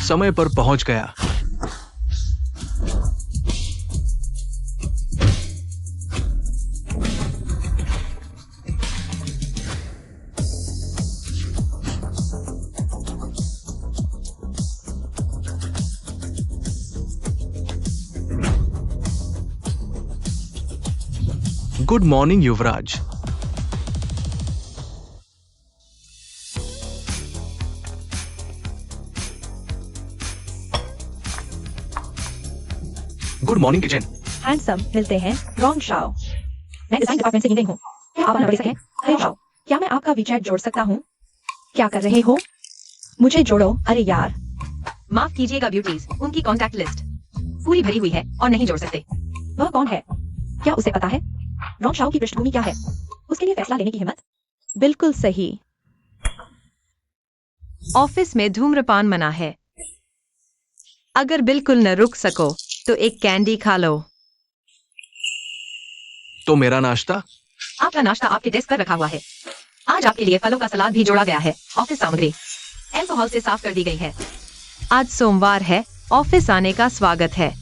समय पर पहुंच गया। Good morning Yuvraj. Good morning kitchen. Handsome मिलते हैं रॉन्ग शाओ। मैं डिजाइन डिपार्टमेंट से ही हूँ। क्या आप आना बढ़ सकें? अरे शाओ, क्या मैं आपका वीचैट जोड़ सकता हूँ? क्या कर रहे हो? मुझे जोड़ो। अरे यार, माफ कीजिएगा ब्यूटीज, उनकी कॉन्टैक्ट लिस्ट पूरी भरी हुई है और नहीं जोड़ सकते। वह कौन है? क्या उसे पता है रॉन्ग शाओ की पृष्ठभूमि क्या है? उसके लिए फैसला लेने की हिम्मत? बिल्कुल सही। ऑफिस में धूम्रपान मना है। अगर बिल्कुल न रुक सको तो एक कैंडी खा लो। तो मेरा नाश्ता? आपका नाश्ता आपके डेस्क पर रखा हुआ है। आज आपके लिए फलों का सलाद भी जोड़ा गया है। ऑफिस सामग्री अल्कोहल से साफ कर दी गई है। आज सोमवार है, ऑफिस आने का स्वागत है।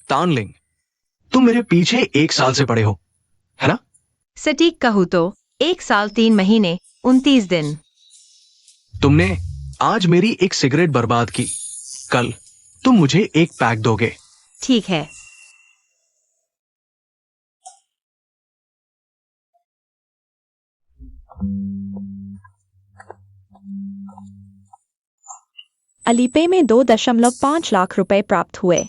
तानलिंग, तुम मेरे पीछे 1 साल से पड़े हो, है ना? सटीक कहूँ तो 1 साल 3 महीने 29 दिन। तुमने आज मेरी एक सिगरेट बर्बाद की। कल तुम मुझे एक पैक दोगे। ठीक है। अलीपे में 2.5 लाख रुपए प्राप्त हुए।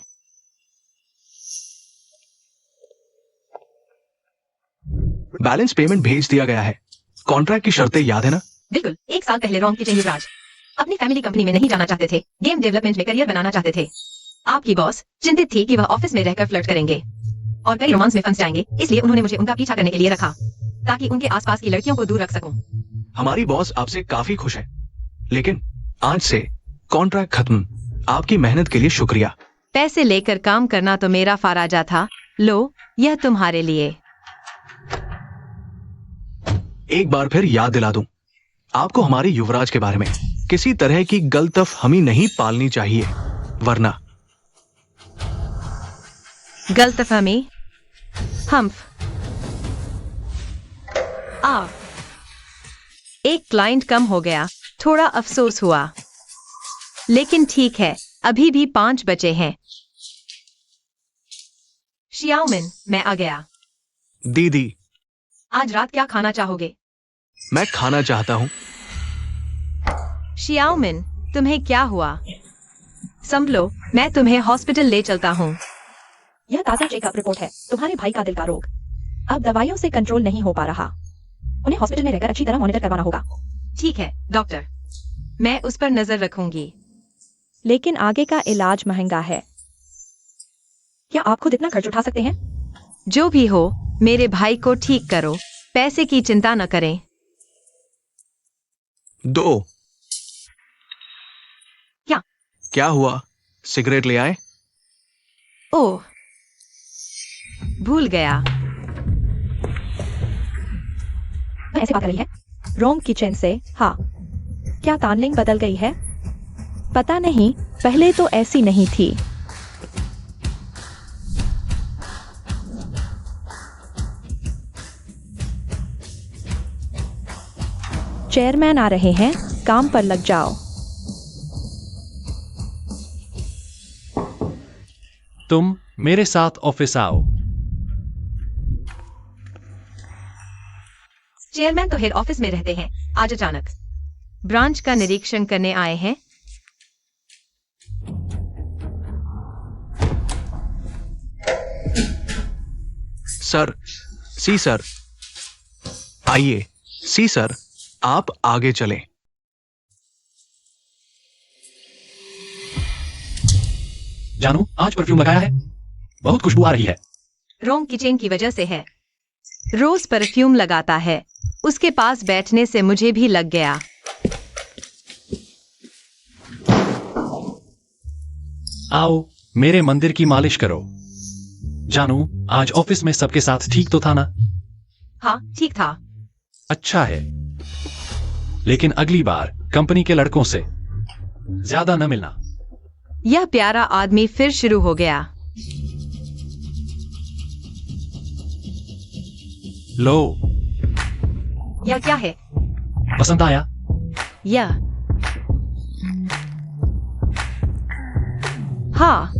बैलेंस पेमेंट भेज दिया गया है। कॉन्ट्रैक्ट की शर्तें याद है ना? बिल्कुल। 1 साल पहले रॉन्ग किचन युवराज अपनी फैमिली कंपनी में नहीं जाना चाहते थे, गेम डेवलपमेंट में करियर बनाना चाहते थे। आपकी बॉस चिंतित थी कि वह ऑफिस में रहकर फ्लर्ट करेंगे और कई रोमांस में फंस जाएंगे, इसलिए उन्होंने मुझे उनका पीछा करने के लिए रखा ताकि उनके आसपास की लड़कियों को दूर रख सकूं। हमारी बॉस आपसे काफी खुश है, लेकिन आज से कॉन्ट्रैक्ट खत्म। आपकी मेहनत के लिए शुक्रिया। पैसे लेकर काम करना तो मेरा फाराजा था। लो, यह तुम्हारे लिए। एक बार फिर याद दिला दूं आपको हमारे युवराज के बारे में। किसी तरह की गलतफहमी नहीं पालनी चाहिए, वरना गलतफहमी हम्फ एक क्लाइंट कम हो गया, थोड़ा अफसोस हुआ, लेकिन ठीक है, अभी भी 5 बचे हैं। शियाओमिन, मैं आ गया। दीदी, आज रात क्या खाना चाहोगे? मैं खाना चाहता हूं। शियाओमिन, तुम्हें क्या हुआ? संभलो, मैं तुम्हें हॉस्पिटल ले चलता हूँ। यह ताजा चेकअप रिपोर्ट है। तुम्हारे भाई का दिल का रोग अब दवाइयों से कंट्रोल नहीं हो पा रहा। उन्हें हॉस्पिटल में रहकर अच्छी तरह मॉनिटर करवाना होगा। ठीक है डॉक्टर, मैं उस पर नजर रखूंगी। लेकिन आगे का इलाज महंगा है। क्या आप खुद इतना खर्च उठा सकते हैं? जो भी हो, मेरे भाई को ठीक करो। पैसे की चिंता न करें। 2। क्या हुआ? सिगरेट ले आए? ओह, भूल गया। मैं ऐसे बात कर रही है रोंग किचन से। हाँ, क्या तानलिंग बदल गई है? पता नहीं, पहले तो ऐसी नहीं थी। चेयरमैन आ रहे हैं, काम पर लग जाओ। तुम मेरे साथ ऑफिस आओ। चेयरमैन तो हेड ऑफिस में रहते हैं, आज अचानक ब्रांच का निरीक्षण करने आए हैं। सर, सी सर, आइए। सी सर, आप आगे चलें। जानू, आज परफ्यूम लगाया है, बहुत खुशबू आ रही है। रोंग किचन की वजह से है। रोज परफ्यूम लगाता है। उसके पास बैठने से मुझे भी लग गया। आओ, मेरे मंदिर की मालिश करो। जानू, आज ऑफिस में सबके साथ ठीक तो था ना? हाँ, ठीक था। अच्छा है, लेकिन अगली बार कंपनी के लड़कों से ज्यादा न मिलना। यह प्यारा आदमी फिर शुरू हो गया। लो, यह क्या है? पसंद आया? यह हाँ,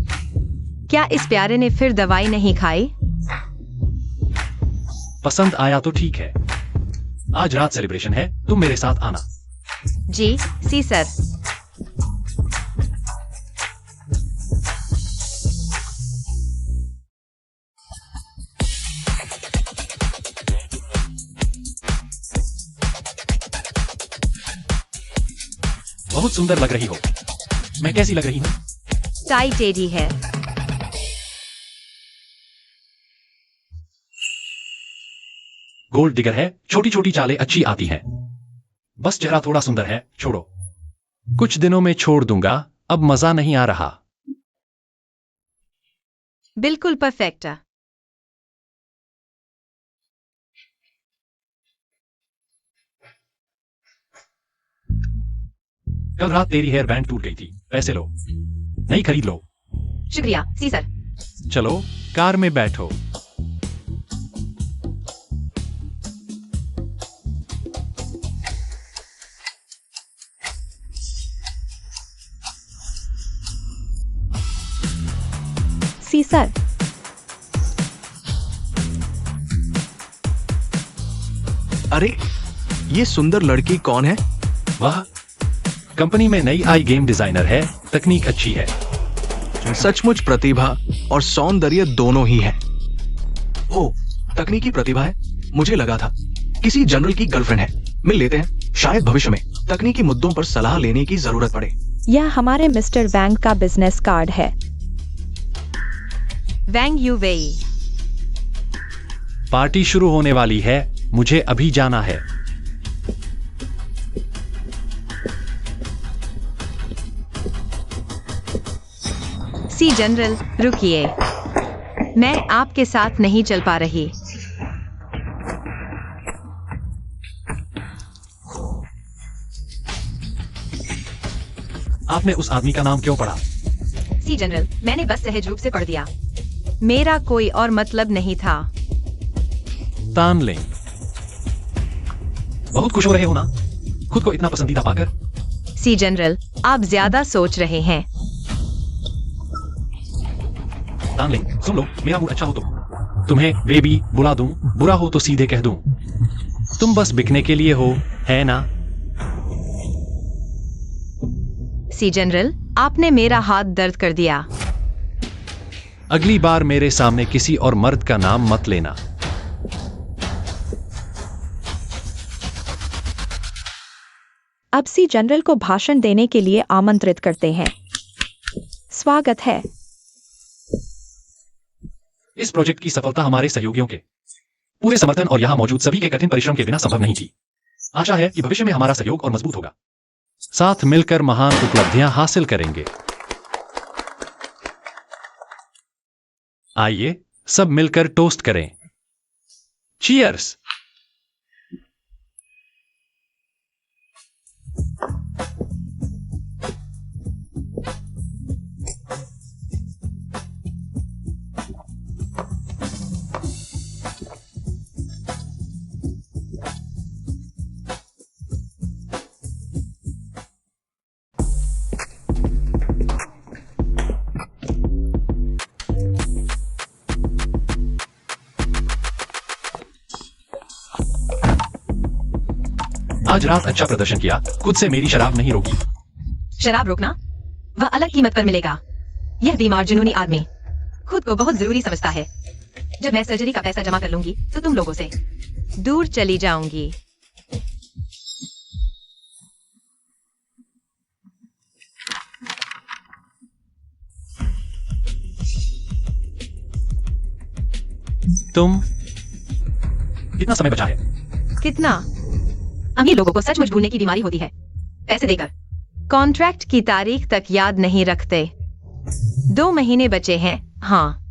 क्या इस प्यारे ने फिर दवाई नहीं खाई? पसंद आया तो ठीक है। आज रात सेलिब्रेशन है, तुम मेरे साथ आना। जी सी सर। बहुत सुंदर लग रही हो। मैं कैसी लग रही हूँ? टाई टेढ़ी है। गोल्ड डिगर है, छोटी छोटी चालें अच्छी आती हैं। बस चेहरा थोड़ा सुंदर है, छोड़ो। कुछ दिनों में छोड़ दूंगा, अब मजा नहीं आ रहा। बिल्कुल परफेक्ट। कल रात तेरी हेयर बैंड टूट गई थी, पैसे लो, नई खरीद लो। शुक्रिया सी सर। चलो कार में बैठो। सी सर। अरे, ये सुंदर लड़की कौन है? वाह, कंपनी में नई आई गेम डिजाइनर है, तकनीक अच्छी है। सचमुच प्रतिभा और सौंदर्य दोनों ही है। ओह, तकनीकी प्रतिभा है, मुझे लगा था किसी जनरल की गर्लफ्रेंड है। मिल लेते हैं, शायद भविष्य में तकनीकी मुद्दों पर सलाह लेने की जरूरत पड़े। यह हमारे मिस्टर वैंग का बिजनेस कार्ड है। वैंग यू वेई। पार्टी शुरू होने वाली है, मुझे अभी जाना है। सी जनरल, रुकिए, मैं आपके साथ नहीं चल पा रही। आपने उस आदमी का नाम क्यों पढ़ा? सी जनरल, मैंने बस सहज रूप से पढ़ दिया। मेरा कोई और मतलब नहीं था। तान लें। बहुत खुश हो रहे हो ना, खुद को इतना पसंदीदा पाकर? सी जनरल, आप ज्यादा सोच रहे हैं। तान लें, सुन लो, मेरा मूड अच्छा हो तो तुम्हें बेबी बुला दूं, बुरा हो तो सीधे कह दूं। तुम बस बिकने के लिए हो, है ना? सी जनरल, आपने मेरा हाथ दर्द कर दिया। अगली बार मेरे सामने किसी और मर्द का नाम मत लेना। अब सी जनरल को भाषण देने के लिए आमंत्रित करते हैं। स्वागत है। इस प्रोजेक्ट की सफलता हमारे सहयोगियों के पूरे समर्थन और यहां मौजूद सभी के कठिन परिश्रम के बिना संभव नहीं थी। आशा है कि भविष्य में हमारा सहयोग और मजबूत होगा। साथ मिलकर महान उपलब्धियां हासिल करेंगे। आइए सब मिलकर टोस्ट करें। चीयर्स। आज रात अच्छा प्रदर्शन किया, खुद से मेरी शराब नहीं रोकी। शराब रोकना वह अलग कीमत पर मिलेगा। यह बीमार जुनूनी आदमी खुद को बहुत जरूरी समझता है। जब मैं सर्जरी का पैसा जमा कर लूंगी तो तुम लोगों से दूर चली जाऊंगी। तुम कितना समय बचा है? कितना? अमीर लोगों को सचमुच भूलने की बीमारी होती है, पैसे देकर। कॉन्ट्रैक्ट की तारीख तक याद नहीं रखते। 2 महीने बचे हैं। हाँ,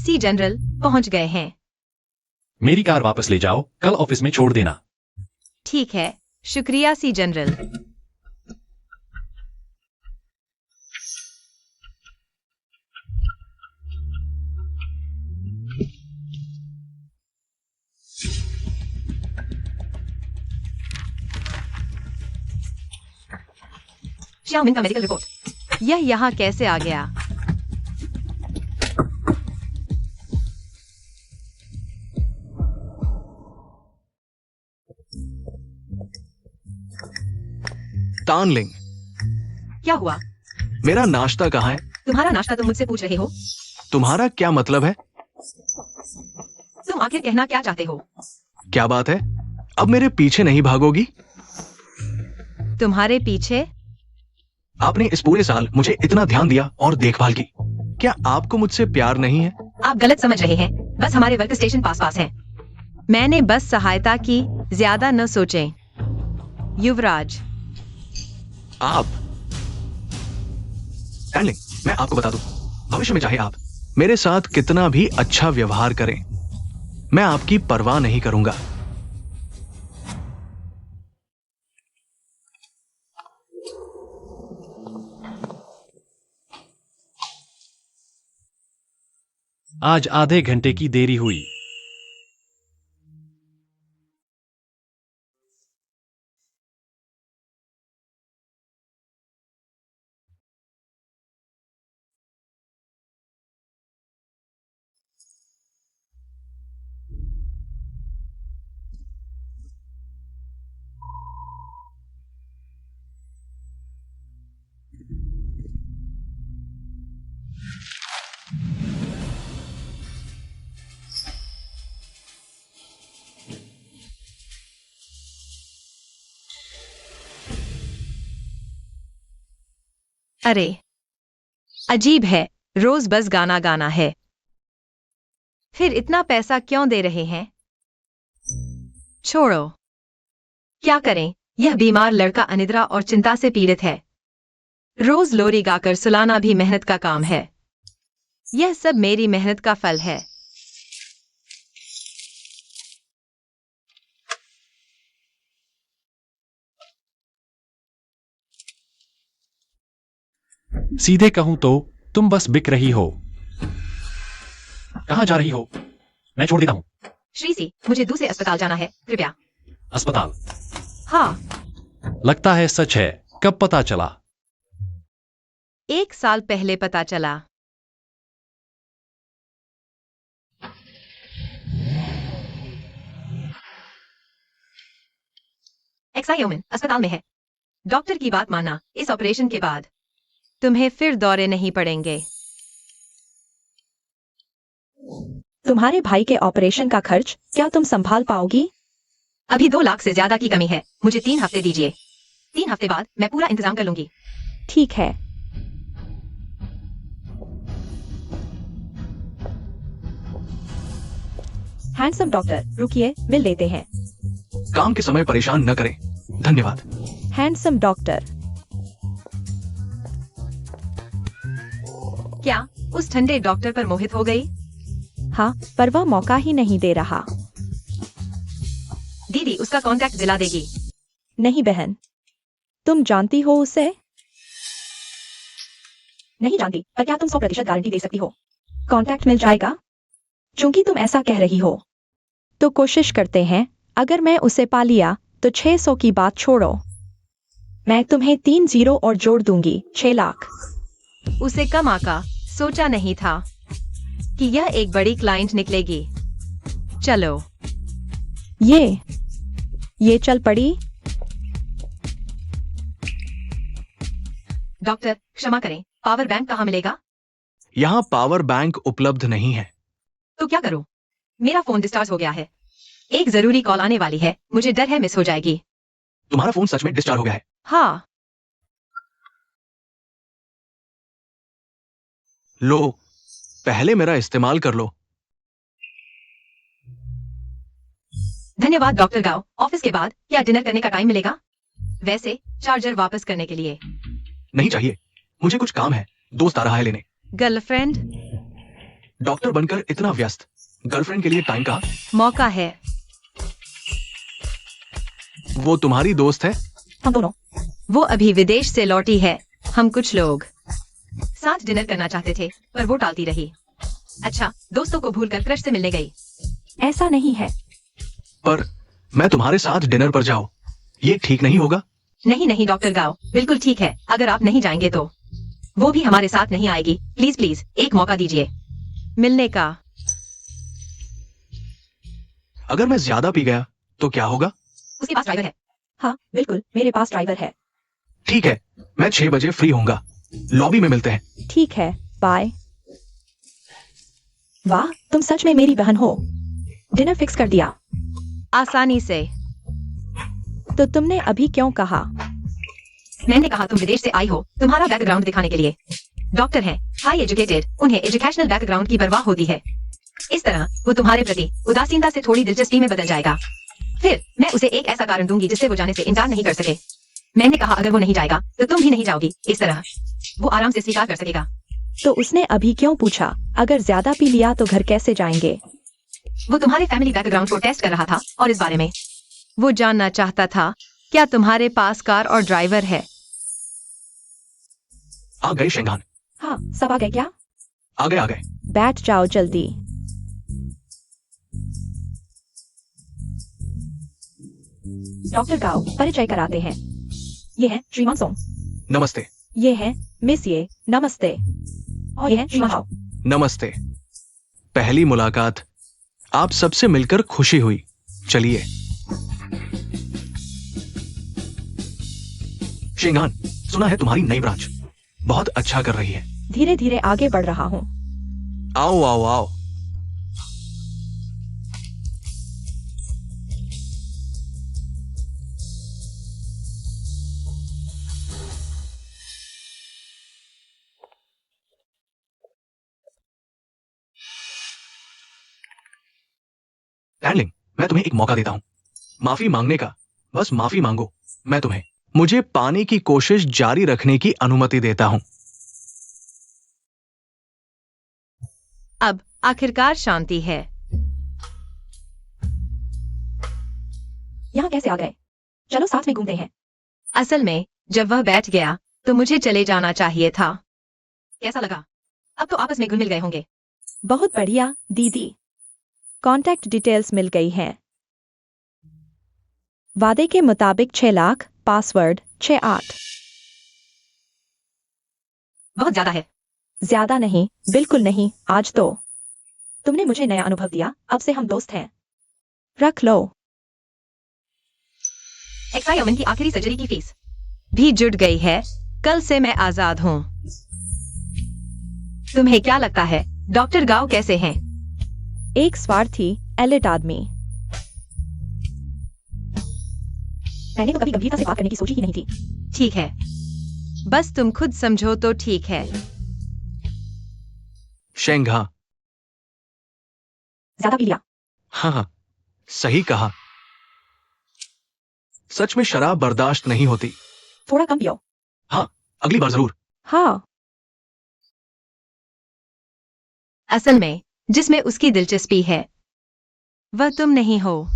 सी जनरल पहुंच गए हैं। मेरी कार वापस ले जाओ, कल ऑफिस में छोड़ देना। ठीक है, शुक्रिया सी जनरल। श्यामिन का मेडिकल रिपोर्ट। यह यहाँ कैसे आ गया? तानलिंग, क्या हुआ? मेरा नाश्ता कहाँ है? तुम्हारा नाश्ता तुम मुझसे पूछ रहे हो? तुम्हारा क्या मतलब है? तुम आखिर कहना क्या चाहते हो? क्या बात है? अब मेरे पीछे नहीं भागोगी? तुम्हारे पीछे? आपने इस पूरे साल मुझे इतना ध्यान दिया और देखभाल की। क्या आपको मुझसे प्यार नहीं है? आप गलत समझ रहे हैं। बस हमारे वर्क स्टेशन पास है। मैंने बस सहायता की, ज्यादा न सोचें। युवराज। आप स्टैनलिंग, मैं आपको बता दूं, भविष्य में चाहे आप मेरे साथ कितना भी अच्छा व्यवहार करें, मैं आपकी परवाह नहीं करूंगा। आज आधे घंटे की देरी हुई। अरे, अजीब है, रोज बस गाना गाना है। फिर इतना पैसा क्यों दे रहे हैं? छोड़ो। क्या करें, यह बीमार लड़का अनिद्रा और चिंता से पीड़ित है। रोज लोरी गाकर सुलाना भी मेहनत का काम है। यह सब मेरी मेहनत का फल है। सीधे कहूं तो तुम बस बिक रही हो। कहां जा रही हो? मैं छोड़ देता हूं। श्रीसी, मुझे दूसरे अस्पताल जाना है, कृपया। अस्पताल? हाँ। लगता है सच है। कब पता चला? 1 साल पहले पता चला। एक्साइओमिन अस्पताल में है। डॉक्टर की बात मानना, इस ऑपरेशन के बाद तुम्हें फिर दौरे नहीं पड़ेंगे। तुम्हारे भाई के ऑपरेशन का खर्च क्या तुम संभाल पाओगी? अभी 2 लाख से ज्यादा की कमी है। मुझे 3 हफ्ते दीजिए। 3 हफ्ते बाद मैं पूरा इंतजाम कर लूंगी। ठीक है। हैंडसम डॉक्टर, रुकिए, मिल लेते हैं। काम के समय परेशान न करें। धन्यवाद। Handsome doctor. क्या उस ठंडे डॉक्टर पर मोहित हो गई? हाँ, पर वह मौका ही नहीं दे रहा। दीदी उसका कांटेक्ट दिला देगी। नहीं बहन, तुम जानती हो उसे? नहीं जानती, पर क्या तुम 100% गारंटी दे सकती हो? कांटेक्ट मिल जाएगा? चूंकि तुम ऐसा कह रही हो, तो कोशिश करते हैं। अगर मैं उसे पा लिया तो 600 की बात छोड़ो, मैं तुम्हें 3 0 और जोड़ दूंगी, 6 लाख। उसे कम आका, सोचा नहीं था कि यह एक बड़ी क्लाइंट निकलेगी। चलो। ये चल पड़ी। डॉक्टर क्षमा करें, पावर बैंक कहाँ मिलेगा? यहाँ पावर बैंक उपलब्ध नहीं है। तो क्या करूं? मेरा फोन डिस्चार्ज हो गया है। एक जरूरी कॉल आने वाली है, मुझे डर है मिस हो जाएगी। तुम्हारा फोन सच में डिस्चार्ज हो गया है? हाँ। लो, पहले मेरा इस्तेमाल कर लो। धन्यवाद डॉक्टर गाओ। ऑफिस के बाद क्या डिनर करने का टाइम मिलेगा? वैसे चार्जर वापस करने के लिए। नहीं चाहिए, मुझे कुछ काम है। दोस्त आ रहा है लेने। गर्लफ्रेंड? डॉक्टर बनकर इतना व्यस्त, गर्लफ्रेंड के लिए टाइम कहाँ? मौका है। वो तुम्हारी दोस्त है? हम दोनों। वो अभी विदेश से लौटी है। हम कुछ लोग साथ डिनर करना चाहते थे, पर वो टालती रही। अच्छा, दोस्तों को भूलकर क्रश से मिलने गई। ऐसा नहीं है। पर मैं तुम्हारे साथ डिनर पर जाऊं, ये ठीक नहीं होगा? नहीं नहीं डॉक्टर गाओ, बिल्कुल ठीक है। अगर आप नहीं जाएंगे तो वो भी हमारे साथ नहीं आएगी। प्लीज प्लीज एक मौका दीजिए मिलने का। अगर मैं ज्यादा पी गया तो क्या होगा? उसके पास ड्राइवर है। हाँ बिल्कुल, मेरे पास ड्राइवर है। ठीक है, मैं 6 बजे फ्री होऊंगा। लॉबी में मिलते हैं। ठीक है, बाय। वाह, तुम सच में मेरी बहन हो। डिनर फिक्स कर दिया। आसानी से। तो तुमने अभी क्यों कहा? मैंने कहा तुम विदेश से आई हो तुम्हारा बैकग्राउंड दिखाने के लिए। डॉक्टर हैं, हाई एजुकेटेड, उन्हें एजुकेशनल बैकग्राउंड की परवाह होती है। इस तरह वो तुम्हारे प्रति उदासीनता से थोड़ी दिलचस्पी में बदल जाएगा। फिर मैं उसे एक ऐसा कारण दूंगी जिससे वो जाने से इनकार नहीं कर सके। मैंने कहा अगर वो नहीं जाएगा तो तुम भी नहीं जाओगी। इस तरह वो आराम से स्वीकार कर सकेगा। तो उसने अभी क्यों पूछा? अगर ज्यादा पी लिया तो घर कैसे जाएंगे? वो तुम्हारे फैमिली बैकग्राउंड को टेस्ट कर रहा था और इस बारे में वो जानना चाहता था क्या तुम्हारे पास कार और ड्राइवर है। आ गए शेंगान। हाँ, सब आ गए क्या? आ गए। बैठ जाओ जल्दी। डॉक्टर गाओ, परिचय कराते हैं। ये है श्रीमान सोंग। नमस्ते। ये है मिस ये। नमस्ते। और ये है श्रीमान हाओ। नमस्ते। पहली मुलाकात, आप सबसे मिलकर खुशी हुई। चलिए। शेंगान, सुना है तुम्हारी नई ब्रांच बहुत अच्छा कर रही है। धीरे धीरे आगे बढ़ रहा हूँ। आओ आओ आओ। डार्लिंग, मैं तुम्हें एक मौका देता हूं, माफी मांगने का। बस माफी मांगो, मैं तुम्हें मुझे पाने की कोशिश जारी रखने की अनुमति देता हूं। अब आखिरकार शांति है। यहाँ कैसे आ गए? चलो साथ में घूमते हैं। असल में जब वह बैठ गया तो मुझे चले जाना चाहिए था। कैसा लगा? अब तो आपस में घुल मिल गए होंगे। बहुत बढ़िया दीदी। कॉन्टैक्ट डिटेल्स मिल गई हैं। वादे के मुताबिक 6 लाख, पासवर्ड 68। बहुत ज्यादा है। ज्यादा नहीं, बिल्कुल नहीं। आज तो तुमने मुझे नया अनुभव दिया। अब से हम दोस्त हैं। रख लो। एक्साई अमन की आखिरी सर्जरी की फीस भी जुट गई है। कल से मैं आजाद हूँ। तुम्हें क्या लगता है डॉक्टर गाओ कैसे हैं? एक स्वार्थी एलिट आदमी। मैंने तो कभी गंभीरता से बात करने की सोची ही नहीं थी। ठीक है, बस तुम खुद समझो तो ठीक है। शेंगा। ज्यादा पी लिया। हाँ, सही कहा। सच में शराब बर्दाश्त नहीं होती। थोड़ा कम पियो। हाँ, अगली बार जरूर। हाँ। असल में जिसमें उसकी दिलचस्पी है वह तुम नहीं हो।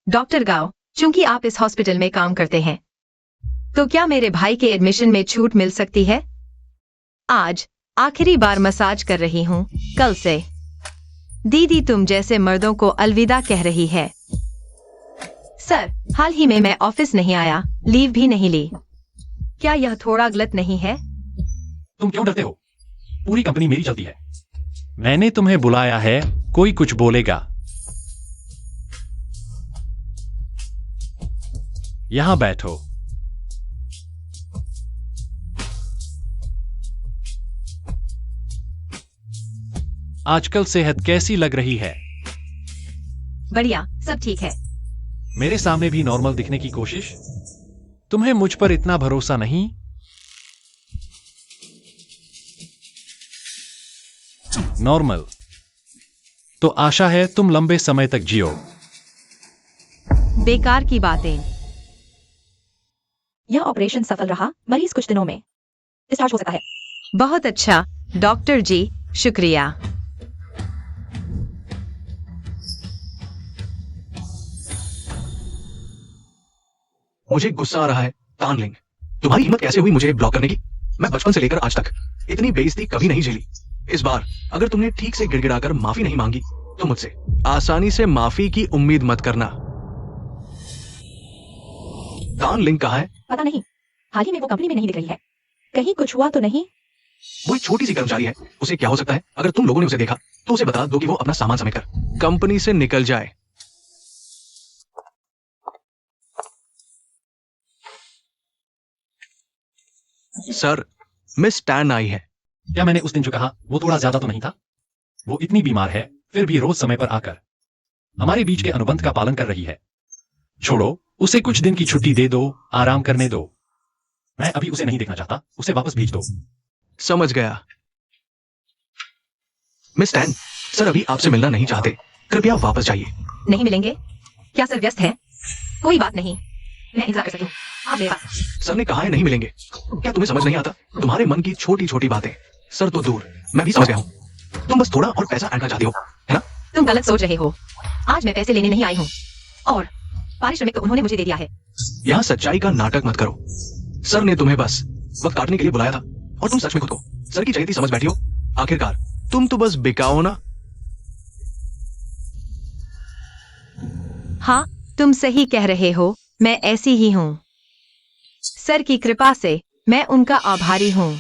डॉक्टर गाओ, चूंकि आप इस हॉस्पिटल में काम करते हैं तो क्या मेरे भाई के एडमिशन में छूट मिल सकती है? आज आखिरी बार मसाज कर रही हूँ। कल से दीदी तुम जैसे मर्दों को अलविदा कह रही है। सर, हाल ही में मैं ऑफिस नहीं आया, लीव भी नहीं ली। क्या यह थोड़ा गलत नहीं है? तुम क्यों डरते हो? पूरी कंपनी मेरी चलती है। मैंने तुम्हें बुलाया है, कोई कुछ बोलेगा? यहां बैठो। आजकल सेहत कैसी लग रही है? बढ़िया, सब ठीक है। मेरे सामने भी नॉर्मल दिखने की कोशिश। तुम्हें मुझ पर इतना भरोसा नहीं? नॉर्मल। तो आशा है तुम लंबे समय तक जियो। बेकार की बातें। यह ऑपरेशन सफल रहा। मरीज कुछ दिनों में डिस्चार्ज हो सकता है। बहुत अच्छा डॉक्टर जी, शुक्रिया। मुझे गुस्सा आ रहा है। तानलिंग, तुम्हारी हिम्मत कैसे हुई मुझे ब्लॉक करने की? मैं बचपन से लेकर आज तक इतनी बेइज्जती कभी नहीं झेली। इस बार अगर तुमने ठीक से गिड़गिड़ाकर माफी नहीं मांगी तो मुझसे आसानी से माफी की उम्मीद मत करना। तानलिंग कहाँ है? पता नहीं, हाल ही में वो कंपनी में नहीं दिख रही है। कहीं कुछ हुआ तो नहीं? वो एक छोटी सी कर्मचारी है, उसे क्या हो सकता है? अगर तुम लोगों ने उसे देखा तो उसे बता दो कि वो अपना सामान समेटकर कंपनी से निकल जाए। सर, मिस टैन आई है। क्या मैंने उस दिन जो कहा वो थोड़ा ज्यादा तो नहीं था? वो इतनी बीमार है फिर भी रोज समय पर आकर हमारे बीच के अनुबंध का पालन कर रही है। छोड़ो, उसे कुछ दिन की छुट्टी दे दो, आराम करने दो। मैं अभी उसे नहीं देखना चाहता, उसे वापस भेज दो। समझ गया। मिस टैन, सर अभी आपसे मिलना नहीं चाहते, कृपया वापस जाइए। नहीं मिलेंगे? क्या सर व्यस्त है? कोई बात नहीं, मैं इंतजार कर सकती हूँ। आप मेरे पास। सर ने कहा है नहीं मिलेंगे। क्या तुम्हें समझ नहीं आता? तुम्हारे मन की छोटी छोटी बातें। सर तो दूर, मैं भी समझ गया हूँ। तुम बस थोड़ा और पैसा ऐंठना चाहती हो, है ना? तुम गलत सोच रहे हो। आज मैं पैसे लेने नहीं आई हूँ और पारिश्रमिक तो उन्होंने मुझे दे दिया है। यहाँ सच्चाई का नाटक मत करो। सर ने तुम्हें बस वक्त काटने के लिए बुलाया था और तुम सच में खुद को सर की चहेती समझ बैठी हो। आखिरकार तुम तो बस बिकाओ ना। हाँ, तुम सही कह रहे हो, मैं ऐसी ही हूँ। सर की कृपा से मैं उनका आभारी हूँ।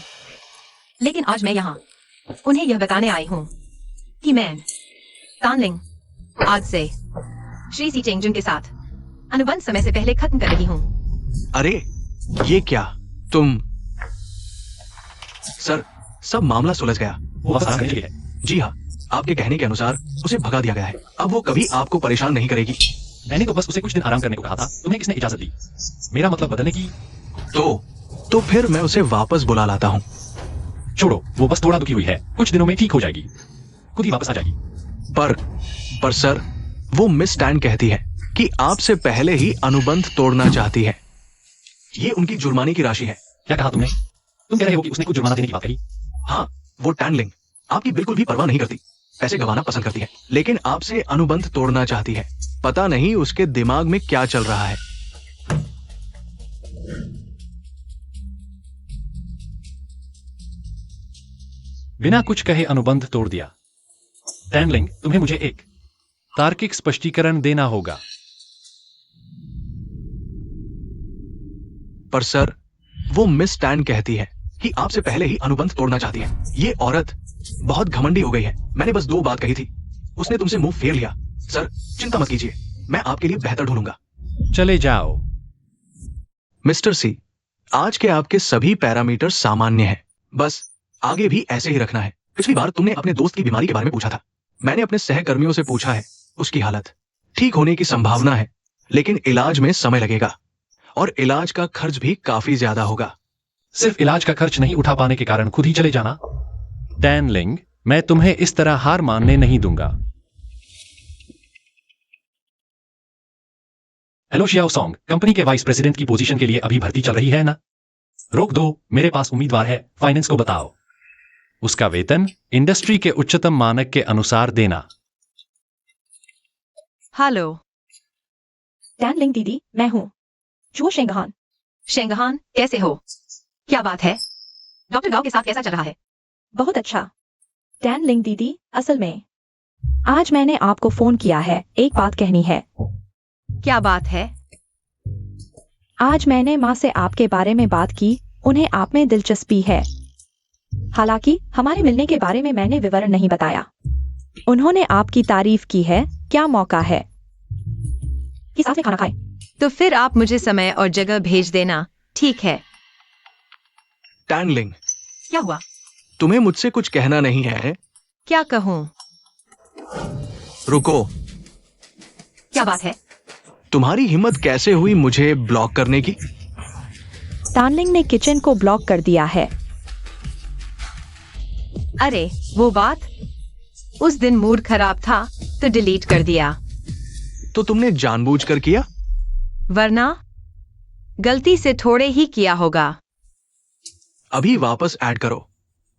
लेकिन आज मैं यहाँ उन्हें यह बताने आई हूँ कि मैं तानलिंग आज से श्री सी चेंगजुन के साथ अनुबंध समय से पहले खत्म कर रही हूँ। अरे ये क्या? तुम? सर, सब मामला सुलझ गया। वो वापस आने के लिए है। जी हाँ, आपके कहने के अनुसार उसे भगा दिया गया है। अब वो कभी आपको परेशान नहीं करेगी। मैंने तो बस उसे कुछ दिन आराम करने को कहा था, तुम्हें किसने इजाजत दी? मेरा मतलब बदलने की। तो फिर मैं उसे वापस बुला लाता हूँ। छोड़ो, वो बस थोड़ा दुखी हुई है, कुछ दिनों में ठीक हो जाएगी, खुद ही वापस आ जाएगी। पर सर, वो मिस टैन कहती है कि आपसे पहले ही अनुबंध तोड़ना चाहती है। ये उनकी जुर्माने की राशि है। क्या कहा तुमने? तुम कह रहे हो कि उसने कुछ जुर्माना देने की बात कही? हाँ, वो टैनलिंग आपकी बिल्कुल भी परवाह नहीं करती, पैसे गंवाना पसंद करती है, लेकिन आपसे अनुबंध तोड़ना चाहती है। पता नहीं उसके दिमाग में क्या चल रहा है। बिना कुछ कहे अनुबंध तोड़ दिया। टैनलिंग, तुम्हें मुझे एक तार्किक स्पष्टीकरण देना होगा। पर सर, वो मिस टैन कहती है कि आपसे पहले ही अनुबंध तोड़ना चाहती है। ये औरत बहुत घमंडी हो गई है। मैंने बस 2 बात कही थी, उसने तुमसे मुंह फेर लिया। सर, चिंता मत कीजिए, मैं आपके लिए बेहतर ढूंढूंगा। चले जाओ। मिस्टर सी, आज के आपके सभी पैरामीटर सामान्य हैं। बस आगे भी ऐसे ही रखना है। पिछली बार तुमने अपने दोस्त की बीमारी के बारे में पूछा था। मैंने अपने सहकर्मियों से पूछा है, उसकी हालत ठीक होने की संभावना है, लेकिन इलाज में समय लगेगा और इलाज का खर्च भी काफी ज्यादा होगा। सिर्फ इलाज का खर्च नहीं उठा पाने के कारण खुद ही चले जाना? टैनलिंग, मैं तुम्हें इस तरह हार मानने नहीं दूंगा। हेलो शियाओ सॉन्ग, कंपनी के वाइस प्रेसिडेंट की पोजीशन के लिए अभी भर्ती चल रही है ना? रोक दो, मेरे पास उम्मीदवार है, फाइनेंस को बताओ। उसका वेतन इंडस्ट्री के उच्चतम मानक के अनुसार देना। हेलो टैनलिंग दीदी, मैं हूँ चुओ शेंगहान। शेंगहान, कैसे हो? क्या बात है? डॉक्टर गाओ के साथ कैसा चल रहा है? बहुत अच्छा। टैनलिंग दीदी, असल में आज मैंने आपको फोन किया है, एक बात कहनी है। क्या बात है? आज मैंने माँ से आपके बारे में बात की, उन्हें आप में दिलचस्पी है। हालांकि हमारे मिलने के बारे में मैंने विवरण नहीं बताया। उन्होंने आपकी तारीफ की है। क्या मौका है कि साथ में खाना खाएं? तो फिर आप मुझे समय और जगह भेज देना, ठीक है? टैनलिंग, क्या हुआ? तुम्हें मुझसे कुछ कहना नहीं है? क्या कहूँ? रुको, क्या बात है? तुम्हारी हिम्मत कैसे हुई मुझे ब्लॉक करने की? टैनलिंग ने किचन को ब्लॉक कर दिया है। अरे वो बात, उस दिन मूड खराब था तो डिलीट कर दिया। तो तुमने जानबूझकर किया? वरना गलती से थोड़े ही किया होगा। अभी वापस ऐड करो।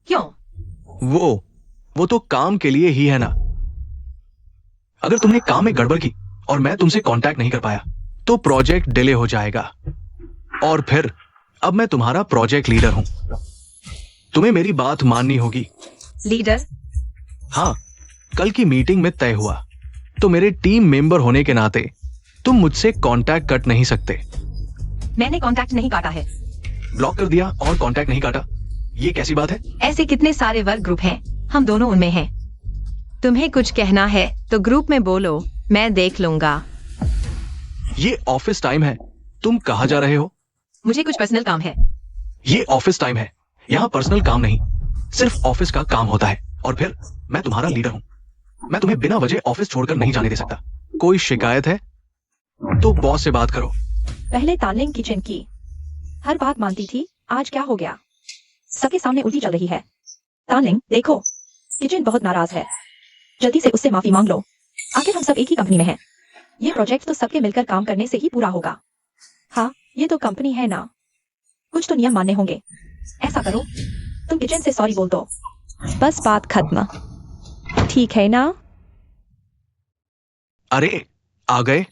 क्यों? वो तो काम के लिए ही है ना। अगर तुमने काम में गड़बड़ की और मैं तुमसे कांटेक्ट नहीं कर पाया तो प्रोजेक्ट डिले हो जाएगा। और फिर अब मैं तुम्हारा प्रोजेक्ट लीडर हूं, तुम्हें मेरी बात माननी होगी। लीडर? हाँ, कल की मीटिंग में तय हुआ तो मेरे टीम मेंबर होने के नाते तुम मुझसे कांटेक्ट कट नहीं सकते। मैंने कांटेक्ट नहीं काटा है। ब्लॉक कर दिया और कांटेक्ट नहीं काटा, ये कैसी बात है? ऐसे कितने सारे वर्क ग्रुप हैं, हम दोनों उनमें हैं। तुम्हें कुछ कहना है तो ग्रुप में बोलो, मैं देख लूंगा। ये ऑफिस टाइम है, तुम कहाँ जा रहे हो? मुझे कुछ पर्सनल काम है। ये ऑफिस टाइम है, यहाँ पर्सनल काम नहीं, सिर्फ ऑफिस का काम होता है। और फिर मैं तुम्हारा लीडर हूँ, मैं तुम्हें बिना वजह ऑफिस छोड़कर नहीं जाने दे सकता। कोई शिकायत है तो बॉस से बात करो। पहले तानलिंग किचन की हर बात मानती थी, आज क्या हो गया? सबके सामने उल्टी चल रही है। तानलिंग देखो, किचन बहुत नाराज है, जल्दी से उससे माफी मांग लो। आखिर हम सब एक ही कंपनी में हैं। ये प्रोजेक्ट तो सबके मिलकर काम करने से ही पूरा होगा। हाँ, ये तो कंपनी है ना, कुछ तो नियम मानने होंगे। ऐसा करो, तुम किचन से सॉरी बोल दो, बस बात खत्म। ठीक है ना? अरे आ गए,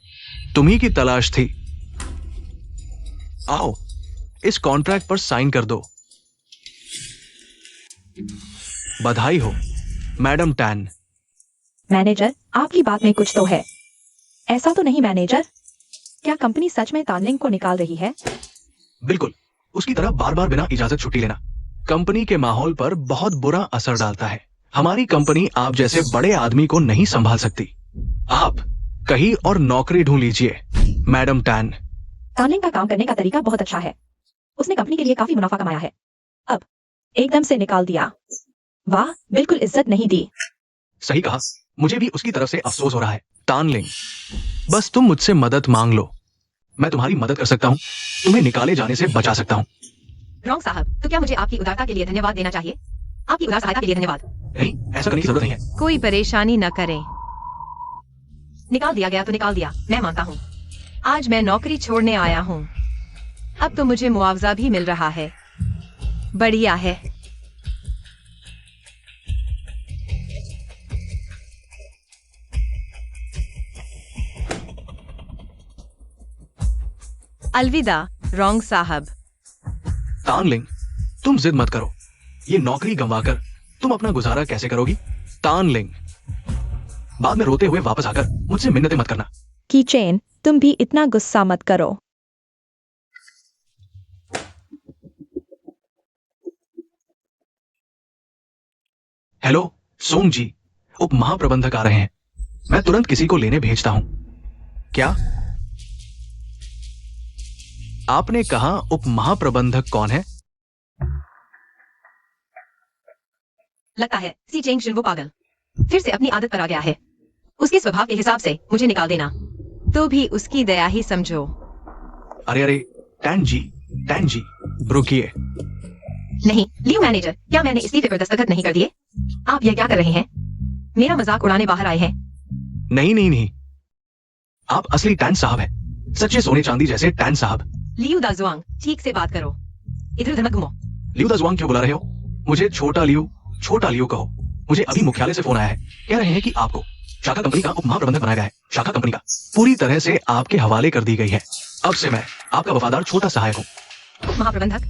तुम्ही की तलाश थी। आओ, इस कॉन्ट्रैक्ट पर साइन कर दो। बधाई हो मैडम टैन। मैनेजर, आपकी बात में कुछ तो है। ऐसा तो नहीं मैनेजर, क्या कंपनी सच में तानलिंग को निकाल रही है? बिल्कुल, उसकी तरह बार बार बिना इजाजत छुट्टी लेना कंपनी के माहौल पर बहुत बुरा असर डालता है। हमारी कंपनी आप जैसे बड़े आदमी को नहीं संभाल सकती। आप कहीं और नौकरी ढूंढ लीजिए मैडम टैन। तानलिंग का काम करने का तरीका बहुत अच्छा है, उसने कंपनी के लिए काफी मुनाफा कमाया है, अब एकदम से निकाल दिया। वाह, बिल्कुल इज्जत नहीं दी। सही कहा, मुझे भी उसकी तरफ से अफसोस हो रहा है। तानलिंग, बस तुम मुझसे मदद मांग लो, मैं तुम्हारी मदद कर सकता हूँ, तुम्हें निकाले जाने से बचा सकता हूँ। रॉन्ग साहब, तो क्या मुझे आपकी उदारता के लिए धन्यवाद देना चाहिए? आपकी उदार सहायता के लिए धन्यवाद। नहीं, ऐसा करने की जरूरत नहीं है। कोई परेशानी न करें। निकाल दिया गया तो निकाल दिया, मैं मानता हूँ। आज मैं नौकरी छोड़ने आया हूँ, अब तो मुझे मुआवजा भी मिल रहा है। बढ़िया है। अलविदा रॉन्ग साहब। तानलिंग, तुम जिद मत करो, ये नौकरी गंवाकर तुम अपना गुजारा कैसे करोगी? तानलिंग, बाद में रोते हुए वापस आकर मुझसे मिन्नतें मत करना। कीचेन, तुम भी इतना गुस्सा मत करो। हेलो सोम जी, उप महाप्रबंधक आ रहे हैं, मैं तुरंत किसी को लेने भेजता हूं। क्या आपने कहा उप महाप्रबंधक कौन है? लगता है सी चेंग शिन वो पागल फिर से अपनी आदत पर आ गया है। उसके स्वभाव के हिसाब से मुझे निकाल देना तो भी उसकी दया ही समझो। अरे अरे टैन जी रुकिए। नहीं लियो मैनेजर, क्या मैंने इस्तीफे पर दस्तखत नहीं कर दिए? आप यह क्या कर रहे हैं? मेरा मजाक उड़ाने बाहर आए हैं? नहीं, आप असली टैन साहब हैं, सच्चे सोने चांदी जैसे टैन साहब। लियू दाजुआंग, ठीक से बात करो, इधर उधर मत घूमो। लियू दाजुआंग क्यों बुला रहे हो? मुझे छोटा लियू कहो। मुझे अभी मुख्यालय से फोन आया है, कह रहे हैं कि आपको शाखा कंपनी का उप महाप्रबंधक बनाया गया है। शाखा कंपनी का पूरी तरह से आपके हवाले कर दी गई है। अब से मैं आपका वफादार छोटा सहायक हूँ। महाप्रबंधक?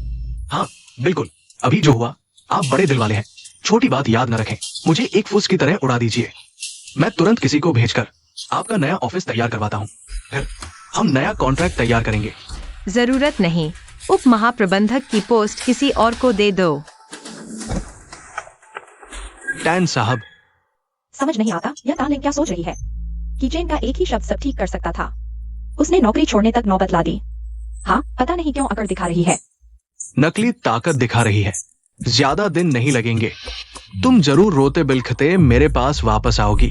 हाँ बिल्कुल, अभी जो हुआ, आप बड़े दिल वाले हैं, छोटी बात याद न रखें, मुझे एक फुस की तरह उड़ा दीजिए। मैं तुरंत किसी को भेजकर आपका नया ऑफिस तैयार करवाता हूँ, फिर हम नया कॉन्ट्रैक्ट तैयार करेंगे। जरूरत नहीं, उप महाप्रबंधक की पोस्ट किसी और को दे दो। टैन साहब, समझ नहीं आता यह तानलिंग क्या सोच रही है। कीचेन का एक ही शब्द सब ठीक कर सकता था, उसने नौकरी छोड़ने तक नौबत ला दी। हाँ, पता नहीं क्यों अकड़ दिखा रही है। नकली ताकत दिखा रही है, ज्यादा दिन नहीं लगेंगे, तुम जरूर रोते बिलखते मेरे पास वापस आओगी।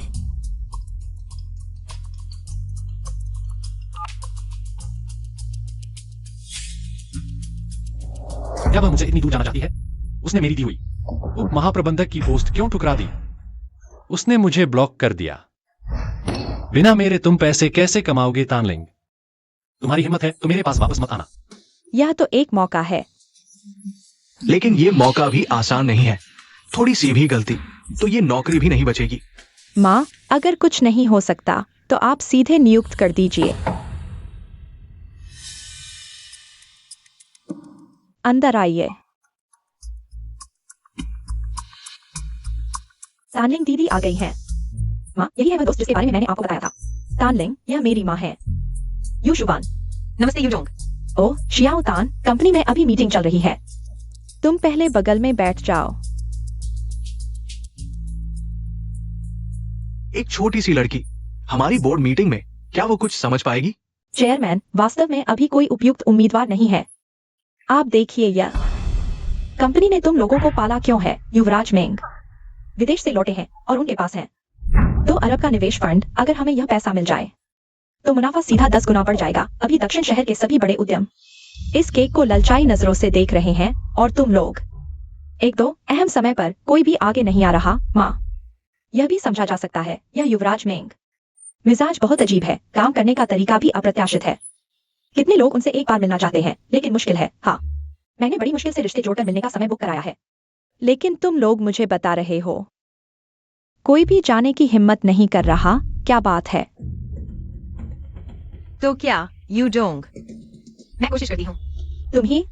क्या वह मुझे इतनी दूर जाना चाहती है? उसने मेरी दी हुई उप महाप्रबंधक की पोस्ट क्यों ठुकरा दी? उसने मुझे ब्लॉक कर दिया। बिना मेरे तुम पैसे कैसे कमाओगे तानलिंग? तुम्हारी हिम्मत है तो मेरे पास वापस मत आना। यह तो एक मौका है। लेकिन ये मौका भी आसान नहीं है, थोड़ी सी भी गलती तो ये नौकरी भी नहीं बचेगी। माँ, अगर कुछ नहीं हो सकता तो आप सीधे नियुक्त कर दीजिए। अंदर आइए। तानलिंग दीदी आ गई हैं। माँ, यही है वह दोस्त जिसके बारे में मैंने आपको बताया था। तानलिंग, यह मेरी माँ है। यू शुबान। नमस्ते यूजोंग। ओह, शियाओ तान, कंपनी में अभी मीटिंग चल रही है। तुम पहले बगल में बैठ जाओ। एक छोटी सी लड़की हमारी बोर्ड मीटिंग में, क्या वो कुछ समझ पाएगी? चेयरमैन, वास्तव में अभी कोई उपयुक्त उम्मीदवार नहीं है। आप देखिए, यह कंपनी ने तुम लोगों को पाला क्यों है? युवराज मेंग विदेश से लौटे हैं और उनके पास है 2 अरब का निवेश फंड। अगर हमें यह पैसा मिल जाए तो मुनाफा सीधा 10 गुना बढ़ जाएगा। अभी दक्षिण शहर के सभी बड़े उद्यम इस केक को ललचाई नजरों से देख रहे हैं और तुम लोग एक दो अहम समय पर कोई भी आगे नहीं आ रहा। माँ, यह भी समझा जा सकता है, यह युवराज मेंग मिजाज बहुत अजीब है। काम करने का तरीका भी अप्रत्याशित है। कितने लोग उनसे एक बार मिलना चाहते हैं, लेकिन मुश्किल है। हाँ, मैंने बड़ी मुश्किल से रिश्ते जोड़कर मिलने का समय बुक कराया है। लेकिन तुम लोग मुझे बता रहे हो कोई भी जाने की हिम्मत नहीं कर रहा। क्या बात है? तो क्या यूजोंग? मैं कोशिश करती हूँ। तुम ही?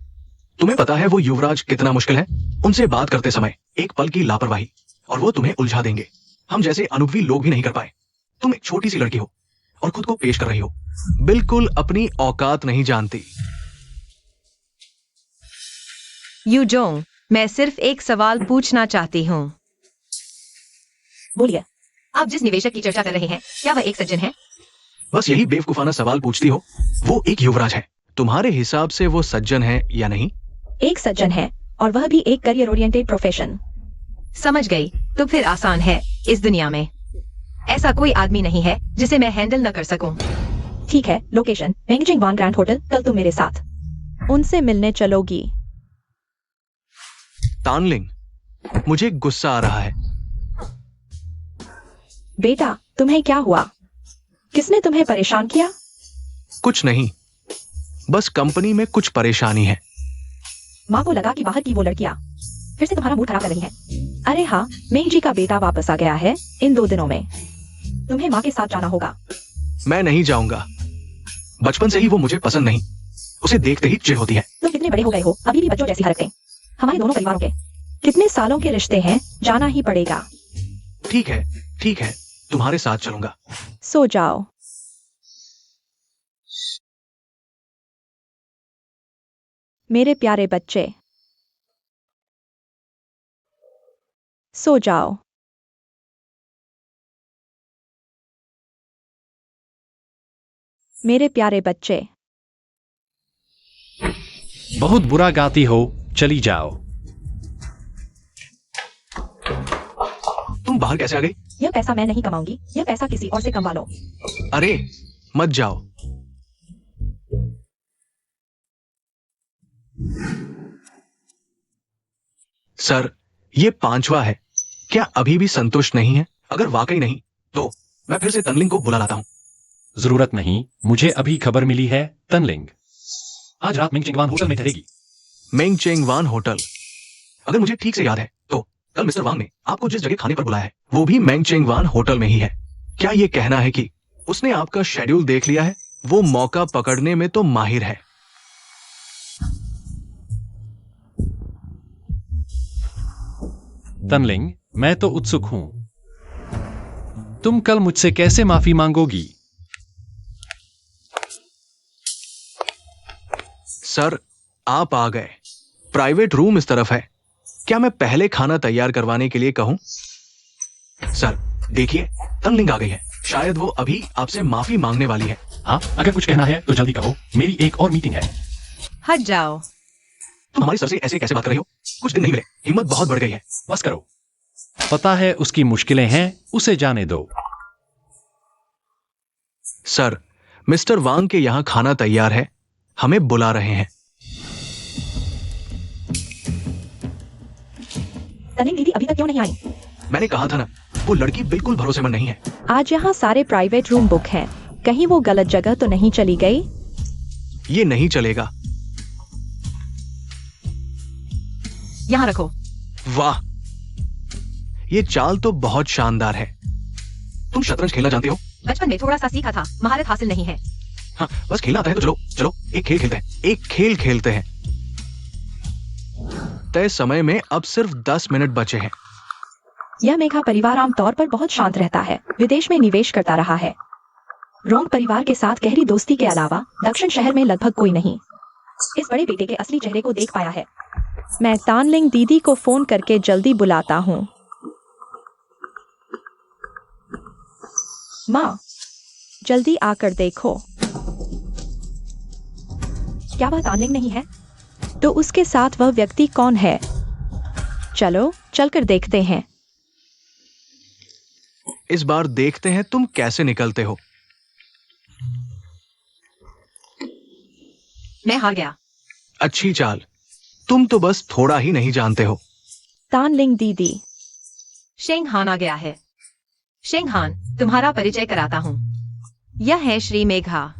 तुम्हें पता है वो युवराज कितना मुश्किल है? उनसे बात करते समय एक पल की लापरवाही और वो तुम्हें उलझा देंगे। हम जैसे अनुभवी लोग भी नहीं कर पाए। तुम एक छोटी सी लड़की हो और खुद को पेश कर रही हो, बिल्कुल अपनी औकात नहीं जानती। यूजोंग, मैं सिर्फ एक सवाल पूछना चाहती हूँ। बोलिए। आप जिस निवेशक की चर्चा कर रहे हैं, क्या वह एक सज्जन है? बस यही बेवकूफाना सवाल पूछती हो। वो एक युवराज है। तुम्हारे हिसाब से वो सज्जन है या नहीं? एक सज्जन है, और वह भी एक करियर ओरिएंटेड प्रोफेशन। समझ गई। तो फिर आसान है। इस दुनिया में ऐसा कोई आदमी नहीं है जिसे मैं हैंडल न कर सकूं। ठीक है, लोकेशन मेंगजिंग वान ग्रैंड होटल। कल तुम मेरे साथ उनसे मिलने चलोगी। तानलिंग, मुझे गुस्सा आ रहा है। बेटा, तुम्हें क्या हुआ? किसने तुम्हें परेशान किया? कुछ नहीं, बस कंपनी में कुछ परेशानी है। माँ को लगा कि बाहर की वो लड़कियां फिर से तुम्हारा मूड खराब कर रही हैं। अरे हाँ, मेंग जी का बेटा वापस आ गया है इन 2 दिनों में। तुम्हें माँ के साथ जाना होगा। मैं नहीं जाऊंगा। बचपन से ही वो मुझे पसंद नहीं। उसे देखते ही चिढ़ होती है। तुम कितने बड़े हो गए हो, अभी भी बच्चों जैसी हरकतें। हमारे दोनों परिवारों के कितने सालों के रिश्ते हैं, जाना ही पड़ेगा। ठीक है, ठीक है, तुम्हारे साथ चलूंगा। सो जाओ। मेरे प्यारे बच्चे, सो जाओ। मेरे प्यारे बच्चे। बहुत बुरा गाती हो, चली जाओ। तुम बाहर कैसे आ गई? यह पैसा मैं नहीं कमाऊंगी, यह पैसा किसी और से कमा लो। अरे मत जाओ। सर, ये 5वां है। क्या अभी भी संतुष्ट नहीं है? अगर वाकई नहीं तो मैं फिर से तनलिंग को बुला लाता हूं। जरूरत नहीं, मुझे अभी खबर मिली है। तनलिंग आज रात मिंगचिंगवान होटल में ठहरेगी। मेंगचेंगवान होटल? अगर मुझे ठीक से याद है तो कल मिस्टर वांग ने आपको जिस जगह खाने पर बुलाया है वो भी मेंगचेंगवान होटल में ही है। क्या ये कहना है कि उसने आपका शेड्यूल देख लिया है? वो मौका पकड़ने में तो माहिर है। तनलिंग, मैं तो उत्सुक हूं। तुम कल मुझसे कैसे माफी मांगोगी? सर, आप आ गए। प्राइवेट रूम इस तरफ है। क्या मैं पहले खाना तैयार करवाने के लिए कहूं? सर, देखिए, तनलिंग आ गई है। शायद वो अभी आपसे माफी मांगने वाली है। हाँ, अगर कुछ कहना है तो जल्दी कहो, मेरी एक और मीटिंग है। हट जाओ। तुम हमारे सर से ऐसे कैसे बात कर रही हो? कुछ दिन नहीं मिले, हिम्मत बहुत बढ़ गई है। बस करो। पता है उसकी मुश्किलें हैं, उसे जाने दो। सर, मिस्टर वांग के यहां खाना तैयार है, हमें बुला रहे हैं। तनलिंग दीदी अभी तक क्यों नहीं आई? मैंने कहा था ना, वो लड़की बिल्कुल भरोसेमंद नहीं है। आज यहाँ सारे प्राइवेट रूम बुक हैं। कहीं वो गलत जगह तो नहीं चली गई? ये नहीं चलेगा। यहाँ रखो। वाह, ये चाल तो बहुत शानदार है। तुम शतरंज खेलना जानते हो? बचपन में थोड़ा सा सीखा था, महारत हासिल नहीं है। हाँ, बस खेलना आता है तो चलो चलो एक खेल खेलते हैं। एक खेल खेलते हैं। तय समय में अब सिर्फ 10 मिनट बचे हैं। यह मेघा परिवार आमतौर पर बहुत शांत रहता है, विदेश में निवेश करता रहा है। रोंग परिवार के साथ गहरी दोस्ती के अलावा दक्षिण शहर में लगभग कोई नहीं इस बड़े बेटे के असली चेहरे को देख पाया है। मैं तानलिंग दीदी को फोन करके जल्दी बुलाता हूँ। माँ, जल्दी आकर देखो। क्या वह तानलिंग नहीं है? तो उसके साथ वह व्यक्ति कौन है? चलो चलकर देखते हैं। इस बार देखते हैं तुम कैसे निकलते हो। मैं हार गया। अच्छी चाल। तुम तो बस थोड़ा ही नहीं जानते हो। तानलिंग दीदी, शेंग हान आ गया है। शेंग हान, तुम्हारा परिचय कराता हूँ। यह है श्री मेघा।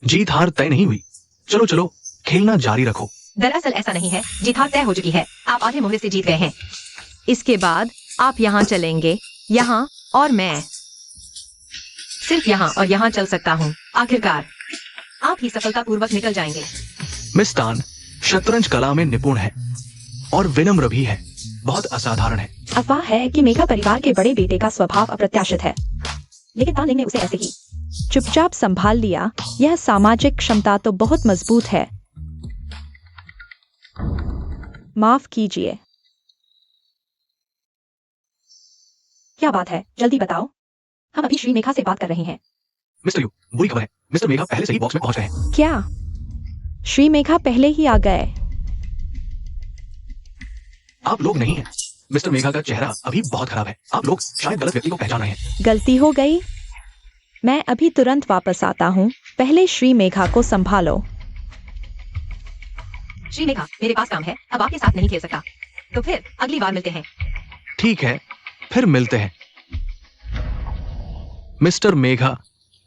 जीत हार तय नहीं हुई। चलो चलो खेलना जारी रखो। दरअसल ऐसा नहीं है, जीत हार तय हो चुकी है। आप आधे मोहरे से जीत गए हैं। इसके बाद आप यहाँ चलेंगे, यहाँ और मैं सिर्फ यहाँ और यहाँ चल सकता हूँ। आखिरकार आप ही सफलतापूर्वक निकल जाएंगे। मिस तान शतरंज कला में निपुण है और विनम्र भी है। बहुत असाधारण है। अफवाह है कि मेघा परिवार के बड़े बेटे का स्वभाव अप्रत्याशित है, लेकिन तानलिंग ने उसे ऐसे ही चुपचाप संभाल लिया। यह सामाजिक क्षमता तो बहुत मजबूत है। माफ कीजिए। क्या बात है, जल्दी बताओ। हम अभी श्री मेघा से बात कर रहे हैं। मिस्टर यू, बुरी खबर है। मिस्टर मेघा पहले से ही बॉक्स में पहुंच गए हैं। क्या श्री मेघा पहले ही आ गए? आप लोग नहीं हैं। मिस्टर मेघा का चेहरा अभी बहुत खराब है। आप लोग शायद गलत व्यक्ति को पहचान रहे हैं। गलती हो गई। मैं अभी तुरंत वापस आता हूँ। पहले श्री मेघा को संभालो। श्री मेघा, मेरे पास काम है, अब आपके साथ नहीं खेल सकता। तो फिर अगली बार मिलते हैं। ठीक है, फिर मिलते हैं। मिस्टर मेघा,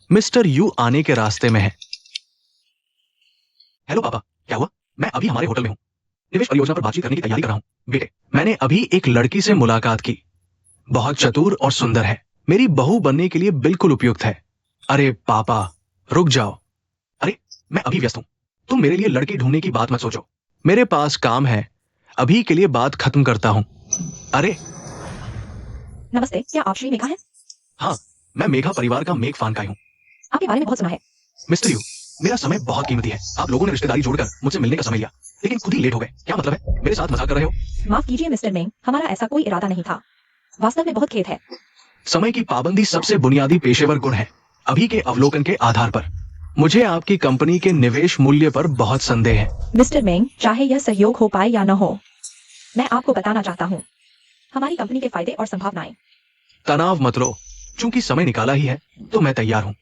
मिस्टर यू आने के रास्ते में है। हेलो पापा, क्या हुआ? मैं अभी हमारे होटल में हूँ। निवेश परियोजना पर बातचीत करने की तैयारी कर रहा हूँ। बेटे, मैंने अभी एक लड़की से मुलाकात की। बहुत चतुर और सुंदर है। मेरी बहू बनने के लिए बिल्कुल उपयुक्त है। अरे पापा, रुक जाओ। अरे, मैं अभी व्यस्त हूँ। तुम मेरे लिए लड़की ढूंढने की बात मत सोचो। मेरे पास काम है। अभी के लिए बात खत्म करता हूँ। अरे नमस्ते, क्या आप श्री मेघा हैं? हाँ, मैं मेघा परिवार का मेघ फानकाई हूँ। आपके बारे में बहुत सुना है। मिस्टर यू, मेरा समय बहुत कीमती है। आप लोगों ने रिश्तेदारी जोड़कर मुझसे मिलने का समय लिया, लेकिन खुद ही लेट हो गए। क्या मतलब है? मेरे साथ मजाक कर रहे हो? माफ कीजिए मिस्टर मेंग, हमारा ऐसा कोई इरादा नहीं था। वास्तव में बहुत खेद है। समय की पाबंदी सबसे बुनियादी पेशेवर गुण है। अभी के अवलोकन के आधार पर मुझे आपकी कंपनी के निवेश मूल्य पर बहुत संदेह है। मिस्टर मेंग, चाहे यह सहयोग हो पाए या न हो, मैं आपको बताना चाहता हूँ हमारी कंपनी के फायदे और संभावनाएं। तनाव मत लो, चूंकि समय निकाला ही है तो मैं तैयार हूँ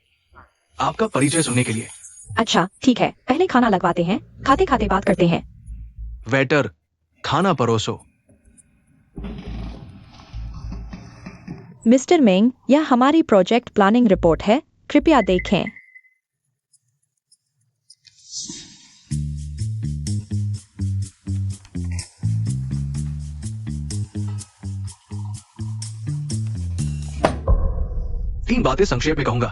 आपका परिचय सुनने के लिए। अच्छा ठीक है, पहले खाना लगवाते हैं, खाते खाते बात करते हैं। वेटर, खाना परोसो। मिस्टर मेंग, यह हमारी प्रोजेक्ट प्लानिंग रिपोर्ट है, कृपया देखें। तीन बातें संक्षेप में कहूंगा।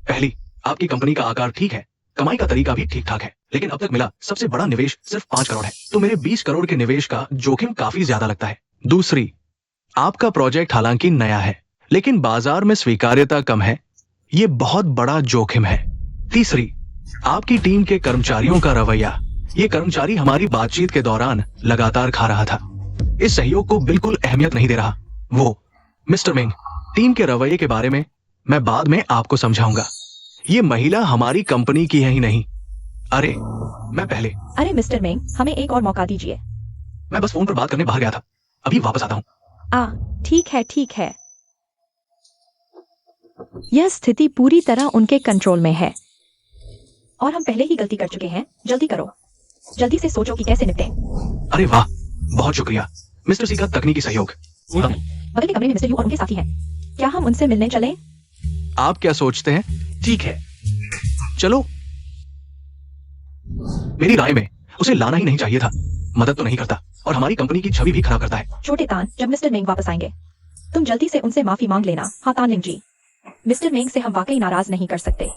पहली, आपकी कंपनी का आकार ठीक है, कमाई का तरीका भी ठीक ठाक है, लेकिन अब तक मिला सबसे बड़ा निवेश सिर्फ 5 करोड़ है, तो मेरे 20 करोड़ के निवेश का जोखिम काफी ज्यादा लगता है। दूसरी, आपका प्रोजेक्ट हालांकि नया है, लेकिन बाजार में स्वीकार्यता कम है, ये बहुत बड़ा जोखिम है। तीसरी, आपकी टीम के कर्मचारियों का रवैया, ये कर्मचारी हमारी बातचीत के दौरान लगातार खा रहा था, इस सहयोग को बिल्कुल अहमियत नहीं दे रहा। वो मिस्टर मेंग, टीम के रवैये के बारे में मैं बाद में आपको समझाऊंगा। ये महिला हमारी कंपनी की है ही नहीं। अरे मैं पहले अरे मिस्टर मेंग, हमें एक और मौका दीजिए। मैं बस फोन पर बात करने बाहर गया था, अभी वापस आता हूँ। ठीक है ठीक है। यह स्थिति पूरी तरह उनके कंट्रोल में है और हम पहले ही गलती कर चुके हैं। जल्दी करो, जल्दी से सोचो कि कैसे निपटें। अरे वाह, बहुत शुक्रिया मिस्टर सी का तकनीकी सहयोग। बगल के कमरे में मिस्टर यू और उनके साथी हैं, क्या हम उनसे मिलने चलें? आप क्या सोचते हैं? ठीक है, चलो। मेरी राय में उसे लाना ही नहीं चाहिए था, मदद तो नहीं करता, और हमारी कंपनी की छवि भी खराब करता है। छोटे तान, जब मिस्टर मेंग वापस आएंगे तुम जल्दी से उनसे माफी मांग लेना। हाँ तानलिंग जी, मिस्टर मेंग से हम वाकई नाराज नहीं कर सकते,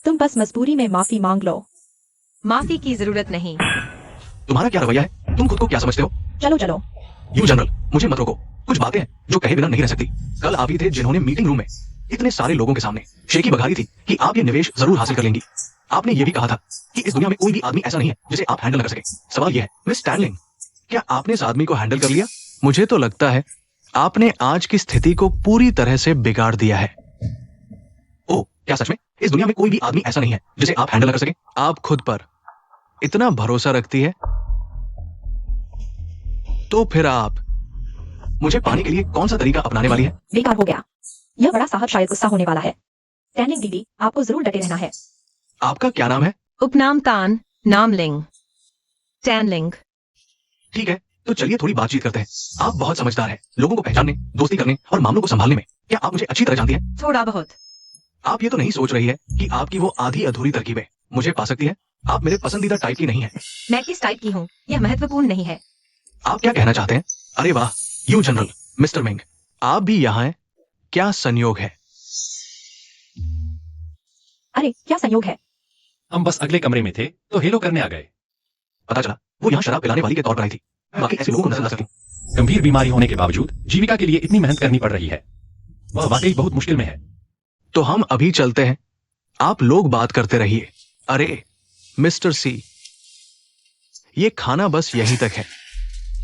तुम बस मजबूरी में माफी मांग लो। माफी की जरूरत नहीं। तुम्हारा क्या रवैया है? तुम खुद को क्या समझते हो? चलो चलो। यू जनरल, मुझे मत रोको। कुछ बातें हैं जो कहे बिना नहीं रह सकती। कल आप ही थे जिन्होंने मीटिंग रूम में इतने सारे लोगों के सामने शेखी बघारी थी कि आप ये निवेश जरूर हासिल कर लेंगी। आपने ये भी कहा था कि इस दुनिया में कोई भी आदमी ऐसा नहीं है जिसे आप हैंडल न कर सके। सवाल ये है मिस स्टैनलिंग, क्या आपने इस आदमी को हैंडल कर लिया? मुझे तो लगता है आपने आज की स्थिति को पूरी तरह से बिगाड़ दिया है। ओह, क्या सच में इस दुनिया में कोई भी आदमी ऐसा नहीं है जिसे आप हैंडल न कर सके? आप खुद पर इतना भरोसा रखती है तो फिर आप मुझे पाने के लिए कौन सा तरीका अपनाने वाली है? बेकार हो गया। यह बड़ा साहब शायद गुस्सा होने वाला है। टैनलिंग दीदी, आपको जरूर डटे रहना है। आपका क्या नाम है? उपनाम तान, नाम लिंग, टैनलिंग। ठीक है, तो चलिए थोड़ी बातचीत करते हैं। आप बहुत समझदार हैं, लोगों को पहचानने, दोस्ती करने और मामलों को संभालने में। क्या आप मुझे अच्छी तरह जानती हैं? थोड़ा बहुत। आप ये तो नहीं सोच रही है कि आपकी वो आधी अधूरी तरकीबें मुझे पा सकती है? आप मेरे पसंदीदा टाइप की नहीं है। मैं किस टाइप की हूँ यह महत्वपूर्ण नहीं है। आप क्या कहना चाहते हैं? अरे वाह, यू जनरल, मिस्टर मेंग, आप भी यहाँ हैं? क्या संयोग है? अरे क्या संयोग है। हम बस अगले कमरे में थे तो हेलो करने आ गए। पता चला वो यहाँ शराब पिलाने वाली के तौर पर आई थी। बाकी ऐसे लोगों को नजर आ सकती। गंभीर बीमारी होने के बावजूद जीविका के लिए इतनी मेहनत करनी पड़ रही है, वह वाकई बहुत मुश्किल में है। तो हम अभी चलते हैं, आप लोग बात करते रहिए। अरे मिस्टर सी, ये खाना बस यहीं तक है।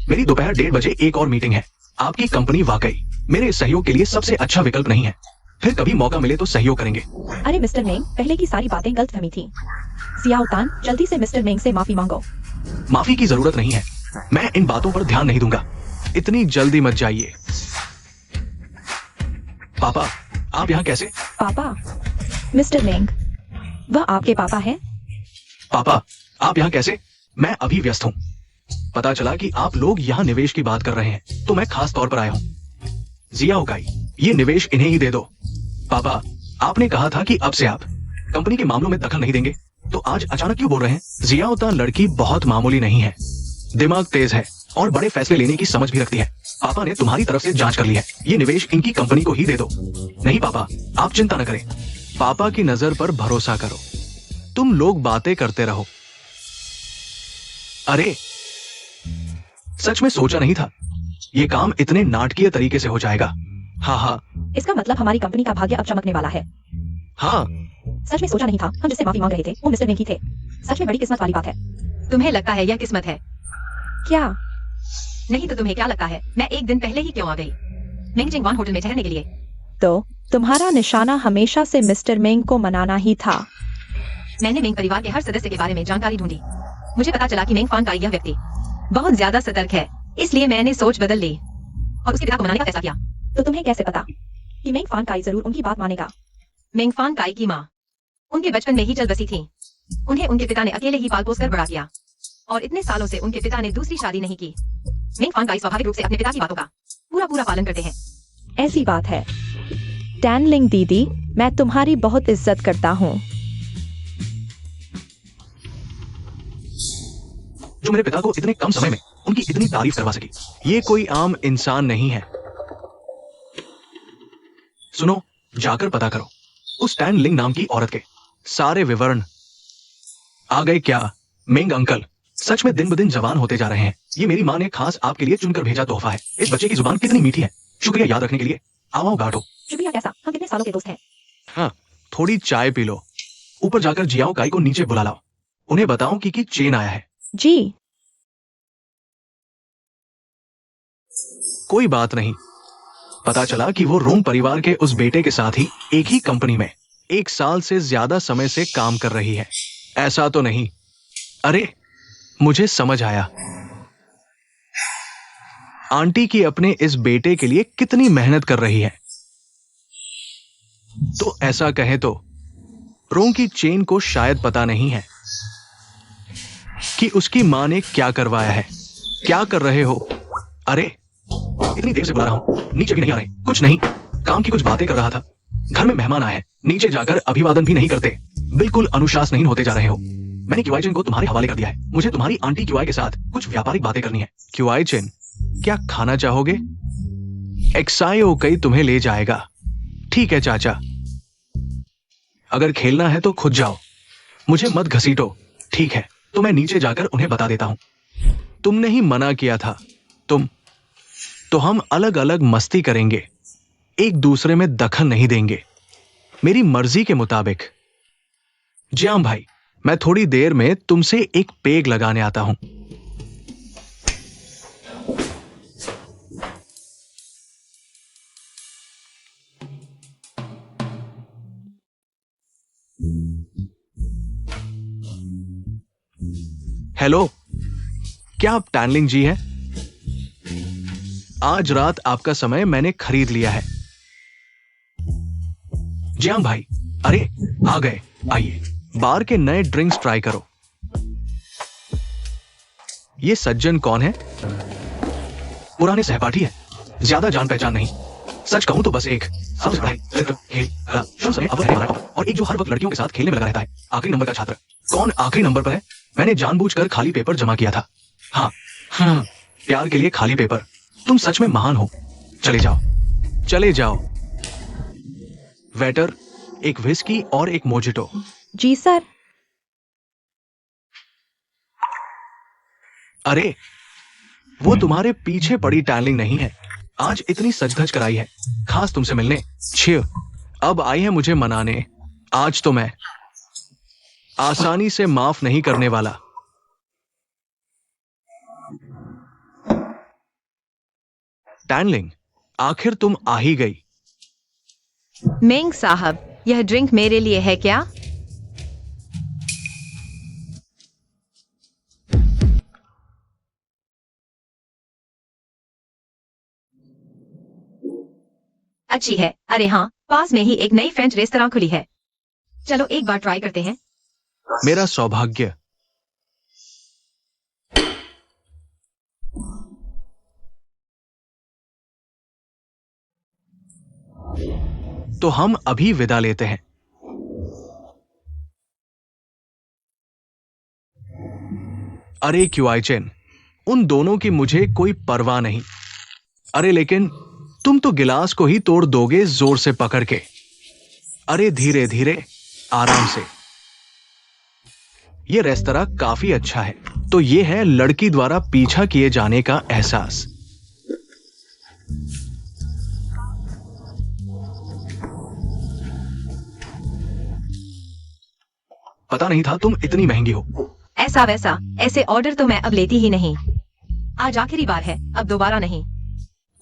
मेरी दोपहर 1:30 बजे एक और मीटिंग है। आपकी कंपनी वाकई मेरे सहयोग के लिए सबसे अच्छा विकल्प नहीं है। फिर कभी मौका मिले तो सहयोग करेंगे। अरे मिस्टर मेंग, पहले की सारी बातें गलतफहमी थी। जियाउतान, जल्दी से मिस्टर मेंग से माफी मांगो। माफी की जरूरत नहीं है, मैं इन बातों पर ध्यान नहीं दूंगा। इतनी जल्दी मत जाइए। पापा, आप यहाँ कैसे? पापा? मिस्टर मेंग, वह आपके पापा हैं? पापा, आप यहाँ कैसे? मैं अभी व्यस्त हूँ। पता चला कि आप लोग यहाँ निवेश की बात कर रहे हैं, तो मैं खास तौर पर आया हूँ। जिया उकाई, ये निवेश इन्हें ही दे दो। पापा, आपने कहा था कि अब से आप कंपनी के मामलों में दखल नहीं देंगे, तो आज अचानक क्यों बोल रहे हैं? जियाउता लड़की बहुत मामूली नहीं है, दिमाग तेज है और बड़े फैसले लेने की समझ भी रखती है। पापा ने तुम्हारी तरफ से जांच कर ली है, ये निवेश इनकी कंपनी को ही दे दो। नहीं पापा, आप चिंता न करें। पापा की नजर पर भरोसा करो, तुम लोग बातें करते रहो। अरे सच में सोचा नहीं था ये काम इतने नाटकीय तरीके से हो जाएगा। हाँ हाँ, इसका मतलब हमारी कंपनी का भाग्य अब चमकने वाला है। हाँ, सच में सोचा नहीं था हम जिससे माफी मांग रहे थे वो मिस्टर मेंग ही थे। सच में बड़ी किस्मत वाली बात है। तुम्हें लगता है यह किस्मत है? क्या? नहीं तो तुम्हें क्या लगता है मैं एक दिन पहले ही क्यों आ गई मिंगजिंगवान होटल में ठहरने के लिए? तो तुम्हारा निशाना हमेशा से मिस्टर मेंग को मनाना ही था। मैंने मेंग परिवार के हर सदस्य के बारे में जानकारी ढूंढी। मुझे पता चला कि मेंग फान का यह व्यक्ति बहुत ज्यादा सतर्क है, इसलिए मैंने सोच बदल ली और उसके पिता को मनाने का फैसला किया। तो तुम्हें कैसे पता कि मेंग फान काई जरूर उनकी बात मानेगा? मेंग फान काई की माँ उनके बचपन में ही चल बसी थी। उन्हें उनके पिता ने अकेले ही पाल पोस कर बड़ा किया और इतने सालों से उनके पिता ने दूसरी शादी नहीं की। मेंग फान काई स्वाभाविक रूप से अपने पिता की बातों का पूरा पालन करते हैं। ऐसी बात है। टैनलिंग दीदी, मैं तुम्हारी बहुत इज्जत करता हूँ। जो मेरे पिता को इतने कम समय में उनकी इतनी तारीफ करवा सकी, ये कोई आम इंसान नहीं है। सुनो, जाकर पता करो उस टैन लिंग नाम की औरत के सारे विवरण। आ गए क्या मेंग अंकल? सच में दिन ब दिन जवान होते जा रहे हैं। ये मेरी माँ ने खास आपके लिए चुनकर भेजा तोहफा है। इस बच्चे की जुबान कितनी मीठी है। शुक्रिया याद रखने के लिए। आओ गाटो। शुक्रिया कैसा, हम कितने सालों के दोस्त हैं। हाँ, थोड़ी चाय पी लो। ऊपर जाकर जियाओ काई को नीचे बुला लाओ। उन्हें बताओ कि चेन आया है। जी। कोई बात नहीं। पता चला कि वो रोम परिवार के उस बेटे के साथ ही एक ही कंपनी में 1 साल से ज्यादा समय से काम कर रही है। ऐसा तो नहीं? अरे मुझे समझ आया। आंटी की अपने इस बेटे के लिए कितनी मेहनत कर रही है। तो ऐसा कहें तो रोम की चेन को शायद पता नहीं है कि उसकी मां ने क्या करवाया है। क्या कर रहे हो? अरे इतनी देर से बुला रहा हूं, नीचे भी नहीं आ रहे। कुछ नहीं, काम की कुछ बातें कर रहा था। घर में मेहमान आए हैं, नीचे जाकर अभिवादन भी नहीं करते। बिल्कुल अनुशासनहीन होते जा रहे हो। मैंने क्यूआई चेन को तुम्हारे हवाले कर दिया है। मुझे तुम्हारी आंटी क्यूआई के साथ कुछ व्यापारिक बातें करनी है। क्यूआई चेन, क्या खाना चाहोगे? एक्साई ओकई तुम्हें ले जाएगा। ठीक है चाचा, अगर खेलना है तो खुद जाओ, मुझे मत घसीटो। ठीक है, तो मैं नीचे जाकर उन्हें बता देता हूं। तुमने ही मना किया था। तो हम अलग अलग मस्ती करेंगे, एक दूसरे में दखल नहीं देंगे, मेरी मर्जी के मुताबिक। जियाम भाई, मैं थोड़ी देर में तुमसे एक पेग लगाने आता हूं। हेलो, क्या आप टैनलिंग जी हैं? आज रात आपका समय मैंने खरीद लिया है। जियाम भाई, अरे आ गए, आइए, बार के नए ड्रिंक्स ट्राई करो। ये सज्जन कौन है? पुराने सहपाठी है, ज्यादा जान पहचान नहीं। सच कहूं तो बस एक सबसे पढ़ाई, खेल, शुभ समय अव्वल है हमारा, और एक जो हर वक्त लड़कियों के साथ खेलने में लगा रहता है, आखिरी नंबर का छात्र। कौन आखिरी नंबर पर है? मैंने जानबूझकर खाली पेपर जमा किया था। हाँ, प्यार के लिए खाली पेपर। तुम सच में महान हो। चले जाओ, चले जाओ। वेटर, एक विस्की और एक मोजिटो। जी सर। अरे, वो तुम्हारे पीछे पड़ी टैनलिंग नहीं है, आज इतनी सजधज कराई है, खास तुमसे मिलने। छिय, अब आई है मुझे मनाने। आज तो मैं आसानी से माफ नहीं करने वाला। टैनलिंग, आखिर तुम आ ही गई। मेंग साहब, यह ड्रिंक मेरे लिए है क्या? अच्छी है। अरे हाँ, पास में ही एक नई फ्रेंच रेस्तरां खुली है, चलो एक बार ट्राई करते हैं। मेरा सौभाग्य। तो हम अभी विदा लेते हैं। अरे क्यूआई चेन, उन दोनों की मुझे कोई परवाह नहीं। अरे लेकिन तुम तो गिलास को ही तोड़ दोगे जोर से पकड़ के। अरे धीरे धीरे, आराम से। यह रेस्तरां काफी अच्छा है। तो यह है लड़की द्वारा पीछा किए जाने का एहसास। पता नहीं था तुम इतनी महंगी हो। ऐसा वैसा, ऐसे ऑर्डर तो मैं अब लेती ही नहीं। आज आखिरी बार है, अब दोबारा नहीं।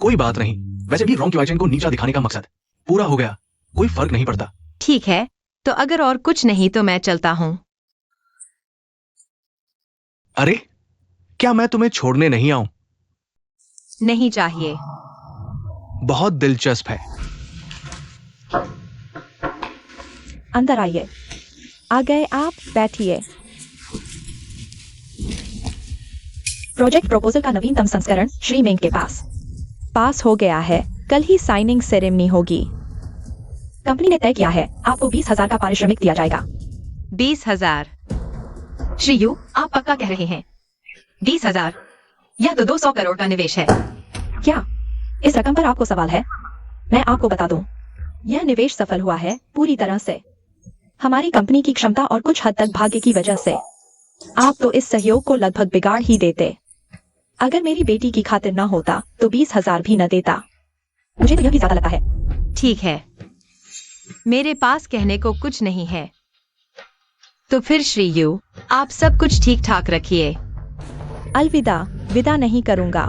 कोई बात नहीं, वैसे भी रॉन्ग क्यूआई चेन को नीचा दिखाने का मकसद पूरा हो गया, कोई फर्क नहीं पड़ता। ठीक है, तो अगर और कुछ नहीं तो मैं चलता हूँ। अरे, क्या मैं तुम्हें छोड़ने नहीं आऊं? नहीं चाहिए। बहुत दिलचस्प है। अंदर आइए। आ गए आप, बैठिए। प्रोजेक्ट प्रपोजल का नवीनतम संस्करण श्री मेंग के पास हो गया है। कल ही साइनिंग सेरेमनी होगी। कंपनी ने तय किया है, आपको 20,000 का पारिश्रमिक दिया जाएगा। 20,000? श्री यू, आप पक्का कह रहे हैं? 20,000? यह तो 200 करोड़ का निवेश है। क्या इस रकम पर आपको सवाल है? मैं आपको बता दूं, यह निवेश सफल हुआ है पूरी तरह से हमारी कंपनी की क्षमता और कुछ हद तक भाग्य की वजह से। आप तो इस सहयोग को लगभग बिगाड़ ही देते। अगर मेरी बेटी की खातिर न होता तो 20,000 भी न देता। मुझे तो यह भी ज्यादा लगता है। ठीक है, मेरे पास कहने को कुछ नहीं है। तो फिर श्री यू, आप सब कुछ ठीक ठाक रखिए। अलविदा। विदा नहीं करूंगा।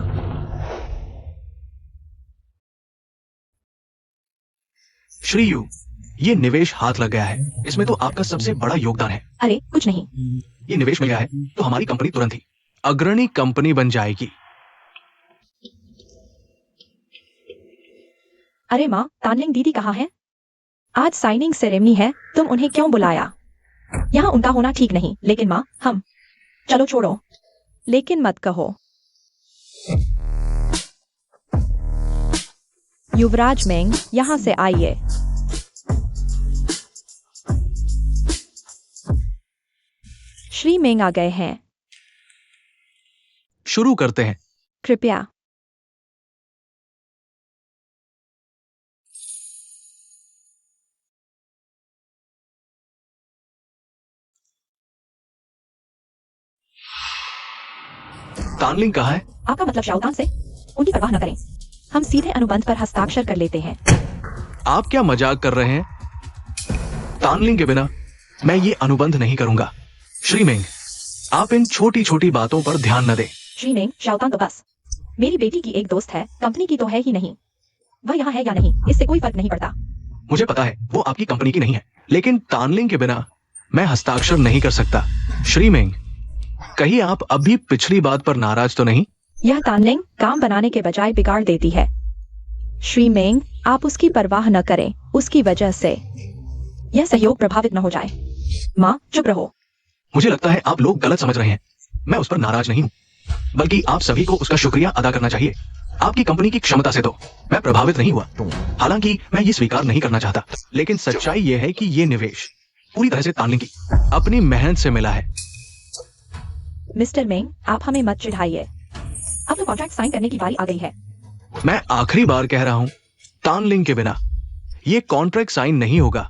श्री यू, ये निवेश हाथ लग गया है, इसमें तो आपका सबसे बड़ा योगदान है। अरे कुछ नहीं। ये निवेश मिल गया है तो हमारी कंपनी तुरंत ही अग्रणी कंपनी बन जाएगी। अरे माँ, तानलिंग दीदी कहाँ है? आज साइनिंग सेरेमनी है, तुम उन्हें क्यों बुलाया? यहाँ उनका होना ठीक नहीं, लेकिन माँ हम। चलो छोड़ो। लेकिन मत कहो। युवराज मेंग, यहाँ से आइए। श्री मेंग आ गए हैं। शुरू करते हैं। कृपया। तानलिंग कहाँ है? आपका मतलब शाओतान से? उनकी परवाह न करें, हम सीधे अनुबंध पर हस्ताक्षर कर लेते हैं। आप क्या मजाक कर रहे हैं? तानलिंग के बिना मैं ये अनुबंध नहीं करूंगा। श्री मेंग, आप इन छोटी छोटी बातों पर ध्यान न दें। श्री मेंग, शाओतान तो बस मेरी बेटी की एक दोस्त है, कंपनी की तो है ही नहीं। वह यहाँ है या नहीं, इससे कोई फर्क नहीं पड़ता। मुझे पता है वो आपकी कंपनी की नहीं है, लेकिन तानलिंग के बिना मैं हस्ताक्षर नहीं कर सकता। श्री मेंग, कहीं आप अभी पिछली बात पर नाराज तो नहीं? यह तानलिंग काम बनाने के बजाय बिगाड़ देती है। श्री मेंग, आप उसकी परवाह न करें, उसकी वजह से यह सहयोग प्रभावित न हो जाए। माँ, चुप रहो। मुझे लगता है आप लोग गलत समझ रहे हैं। मैं उस पर नाराज नहीं हूँ, बल्कि आप सभी को उसका शुक्रिया अदा करना चाहिए। आपकी कंपनी की क्षमता से तो मैं प्रभावित नहीं हुआ, हालांकि मैं ये स्वीकार नहीं करना चाहता, लेकिन सच्चाई ये है कि ये निवेश पूरी तरह से तानलिंग की अपनी मेहनत से मिला है। मिस्टर मेंग, आप हमें मत चिढ़ाइए। अब तो कॉन्ट्रैक्ट साइन करने की बारी आ गई है। मैं आखिरी बार कह रहा हूं, तानलिंग के बिना ये कॉन्ट्रैक्ट साइन नहीं होगा।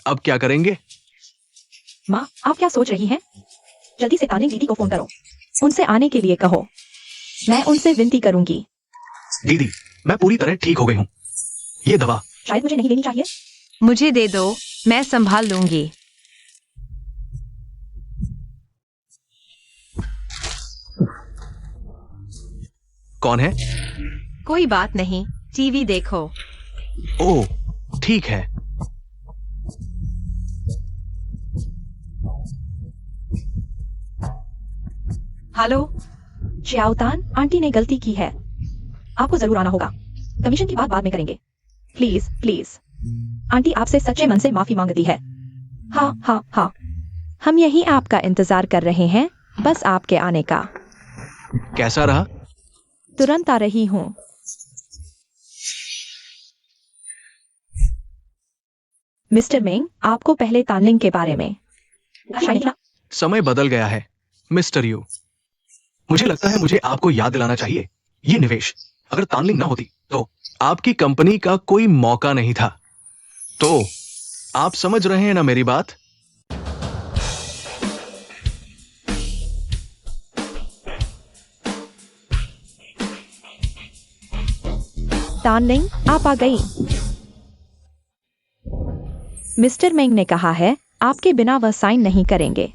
अब क्या करेंगे? माँ, आप क्या सोच रही हैं? जल्दी से तानलिंग दीदी को फोन करो, उनसे आने के लिए कहो। मैं उनसे विनती करूंगी। दीदी, मैं पूरी तरह ठीक हो गई हूँ। ये दवा शायद मुझे नहीं लेनी चाहिए। मुझे दे दो, मैं संभाल लूंगी। कौन है? कोई बात नहीं, टीवी देखो। ओह, ठीक है। हेलो। शाओतान, आंटी ने गलती की है, आपको जरूर आना होगा। कमीशन की बात बाद में करेंगे। Please please. आंटी आपसे सच्चे मन से माफी मांगती है। हाँ हाँ हाँ, हम यही आपका इंतजार कर रहे हैं, बस आपके आने का। कैसा रहा? तुरंत आ रही हूँ। मिस्टर मेंग, आपको पहले तानलिंग के बारे में। समय बदल गया है मिस्टर यू। मुझे लगता है मुझे आपको याद दिलाना चाहिए, ये निवेश अगर तानलिंग ना होती तो आपकी कंपनी का कोई मौका नहीं था। तो आप समझ रहे हैं ना मेरी बात? तानलिंग, आप आ गई। मिस्टर मेंग ने कहा है आपके बिना वह साइन नहीं करेंगे।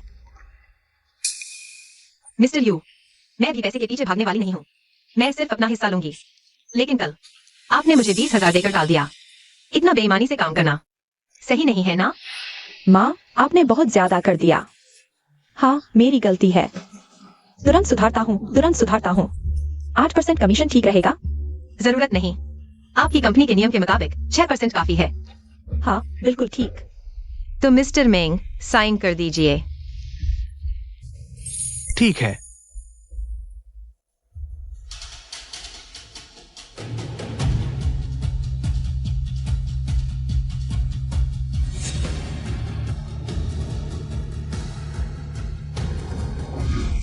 मिस्टर यू, मैं भी पैसे के पीछे भागने वाली नहीं हूँ। मैं सिर्फ अपना हिस्सा लूंगी। लेकिन कल आपने मुझे 20,000 देकर टाल दिया। इतना बेईमानी से काम करना सही नहीं है ना? माँ, आपने बहुत ज्यादा कर दिया। हाँ, मेरी गलती है। तुरंत सुधारता हूँ, तुरंत सुधारता हूँ। 8% कमीशन ठीक रहेगा? जरूरत नहीं, आपकी कंपनी के नियम के मुताबिक 6% काफी है। हाँ, बिल्कुल ठीक। तो मिस्टर मेंग, साइन कर दीजिए। ठीक है।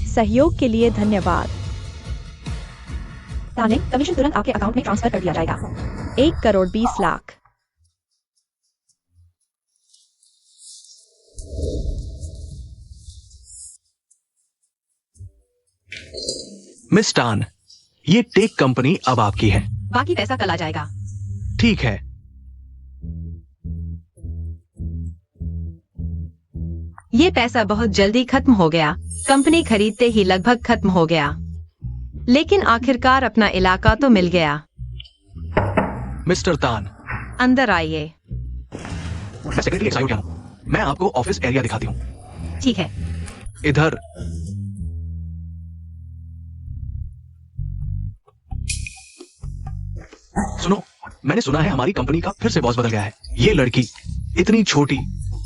सहयोग के लिए धन्यवाद। तानलिंग, कमीशन तुरंत आपके अकाउंट में ट्रांसफर कर दिया जाएगा। 1,20,00,000। मिस टान, ये टेक कंपनी अब आपकी है। बाकी पैसा कल आ जाएगा। ठीक है। ये पैसा बहुत जल्दी खत्म हो गया। कंपनी खरीदते ही लगभग खत्म हो गया, लेकिन आखिरकार अपना इलाका तो मिल गया। मिस्टर तान, अंदर आइए। मैं सेक्रेटरी एक्साइड हूँ। मैं आपको ऑफिस एरिया दिखाती हूँ। ठीक है। इधर। सुनो, मैंने सुना है हमारी कंपनी का फिर से बॉस बदल गया है। ये लड़की इतनी छोटी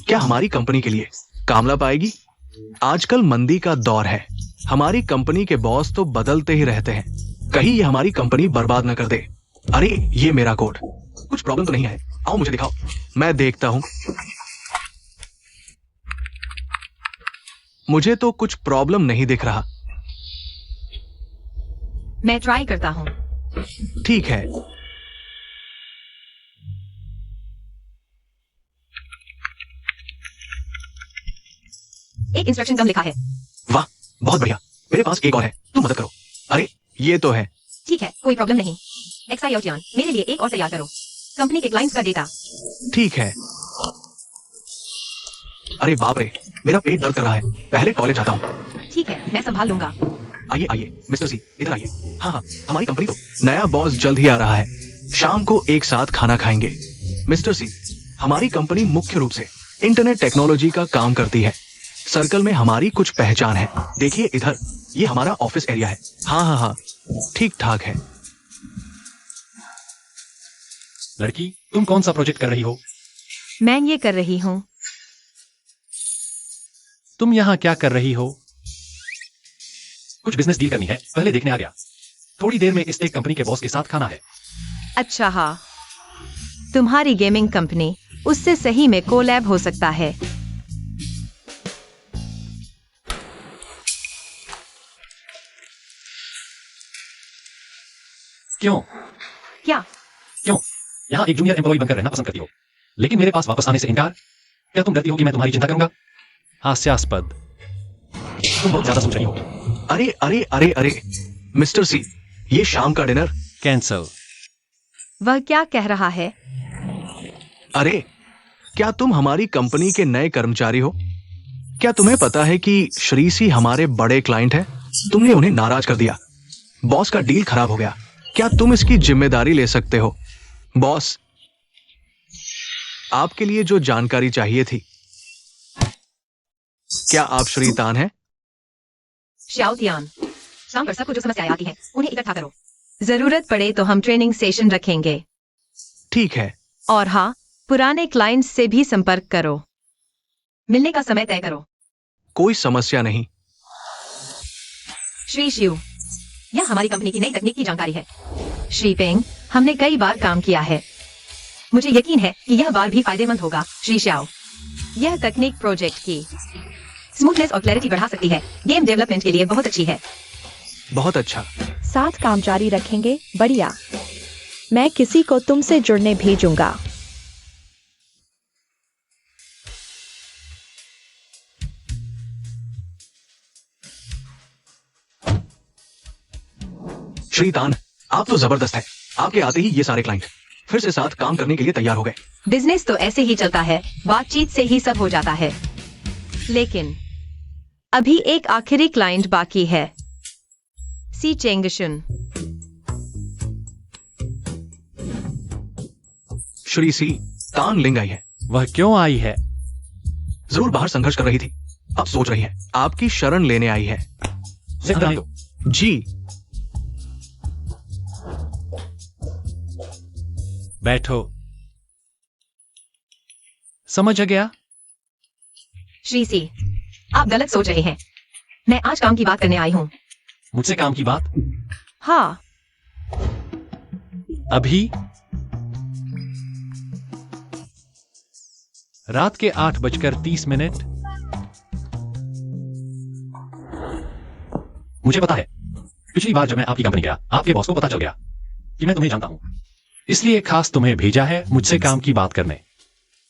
क्या हमारी कंपनी के लिए काम ला पाएगी? आजकल मंदी का दौर है, हमारी कंपनी के बॉस तो बदलते ही रहते हैं। कहीं ये हमारी कंपनी बर्बाद न कर दे। अरे, ये मेरा कोड। कुछ प्रॉब्लम तो नहीं है? आओ मुझे दिखाओ, मैं देखता हूं। मुझे तो कुछ प्रॉब्लम नहीं दिख रहा। मैं ट्राई करता हूँ। ठीक है। एक इंस्ट्रक्शन कम लिखा है। वाह, बहुत बढ़िया। मेरे पास एक और है, तुम मदद करो। अरे ये तो है। ठीक है, कोई प्रॉब्लम नहीं। एक्साई और जियान, मेरे लिए एक और तैयार करो। कंपनी के क्लाइंट्स का डेटा। ठीक है। अरे बाप रे, मेरा पेट दर्द कर रहा है। पहले टॉयलेट जाता हूँ। ठीक है, मैं संभाल लूंगा। आइए आइए मिस्टर सी, इधर आइए। हाँ हाँ, हमारी कंपनी तो नया बॉस जल्द ही आ रहा है। शाम को एक साथ खाना खाएंगे। मिस्टर सी, हमारी कंपनी मुख्य रूप से इंटरनेट टेक्नोलॉजी का काम करती है। सर्कल में हमारी कुछ पहचान है। देखिए इधर, ये हमारा ऑफिस एरिया है। हाँ हाँ हाँ, ठीक ठाक है। लड़की, तुम कौन सा प्रोजेक्ट कर रही हो? मैं ये कर रही हूँ। तुम यहाँ क्या कर रही हो? कुछ बिजनेस डील करनी है, पहले देखने आ गया। थोड़ी देर में इस टेक कंपनी के बॉस के साथ खाना है। अच्छा हाँ, तुम्हारी गेमिंग कंपनी, उससे सही में कोलैब हो सकता है। क्यों? क्या? क्यों? यहाँ एक जूनियर एम्प्लॉय बनकर रहना पसंद करती हो, लेकिन मेरे पास वापस आने से इनकार। क्या तुम डरती हो कि मैं तुम्हारी चिंता करूंगा? हास्यास्पद। तुम बहुत ज्यादा सोच रही हो। अरे अरे अरे अरे मिस्टर सी, ये शाम का डिनर कैंसल। वह क्या कह रहा है? अरे, क्या तुम हमारी कंपनी के नए कर्मचारी हो? क्या तुम्हें पता है कि श्री सी हमारे बड़े क्लाइंट हैं? तुमने उन्हें नाराज कर दिया। बॉस का डील खराब हो गया। क्या तुम इसकी जिम्मेदारी ले सकते हो? बॉस, आपके लिए जो जानकारी चाहिए थी। क्या आप श्री तान हैं? श्याओ तियान, शाम पर सबको जो समस्याएं आती हैं, उन्हें इकट्ठा करो। जरूरत पड़े तो हम ट्रेनिंग सेशन रखेंगे। ठीक है। और हाँ, पुराने क्लाइंट्स से भी संपर्क करो। मिलने का समय तय करो। कोई समस्या नहीं। श्री शिव, यह हमारी कंपनी की नई तकनीक की जानकारी है। श्री पेंग, हमने कई बार काम किया है। मुझे यकीन है कि यह बार भी फायदेमंद होगा। श्री श्याओ, यह तकनीक प्रोजेक्ट की स्मूथनेस और क्लैरिटी बढ़ा सकती है। गेम डेवलपमेंट के लिए बहुत अच्छी है। बहुत अच्छा। साथ काम जारी रखेंगे। बढ़िया। मैं किसी को तुमसे जुड़ने भेजूंगा। श्री तान, आप तो जबरदस्त है। आपके आते ही ये सारे क्लाइंट फिर से साथ काम करने के लिए तैयार हो गए। बिजनेस तो ऐसे ही चलता है, बातचीत से ही सब हो जाता है। लेकिन अभी एक आखिरी क्लाइंट बाकी है, सी चेंगशुन। श्री सी तान लिंग आई है। वह क्यों आई है? जरूर बाहर संघर्ष कर रही थी, अब सोच रही है आपकी शरण लेने आई है। सिद्ध नहीं हो। जी। बैठो। समझ गया? श्री सी, आप गलत सोच रहे हैं। मैं आज काम की बात करने आई हूँ। मुझसे काम की बात? हाँ। अभी? रात के 8:30। मुझे पता है, पिछली बार जब मैं आपकी कंपनी गया, आपके बॉस को पता चल गया कि मैं तुम्हें जानता हूं, इसलिए खास तुम्हें भेजा है मुझसे काम की बात करने।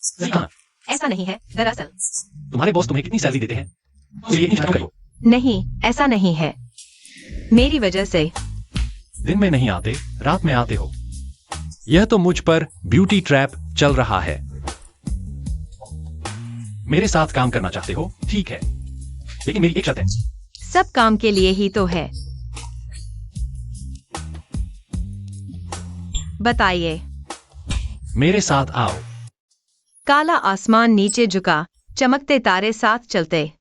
सही कहा? ऐसा नहीं है। दरअसल तुम्हारे बॉस तुम्हें कितनी सैलरी देते हैं? तो ये नहीं करो। नहीं, ऐसा नहीं है। मेरी वजह से। दिन में नहीं आते, रात में आते हो। यह तो मुझ पर ब्यूटी ट्रैप चल रहा है। मेरे साथ काम करना चाहते हो, ठीक है, लेकिन मेरी एक शर्त है। सब काम के लिए ही तो है। बताइए। मेरे साथ आओ। काला आसमान नीचे झुका, चमकते तारे साथ चलते।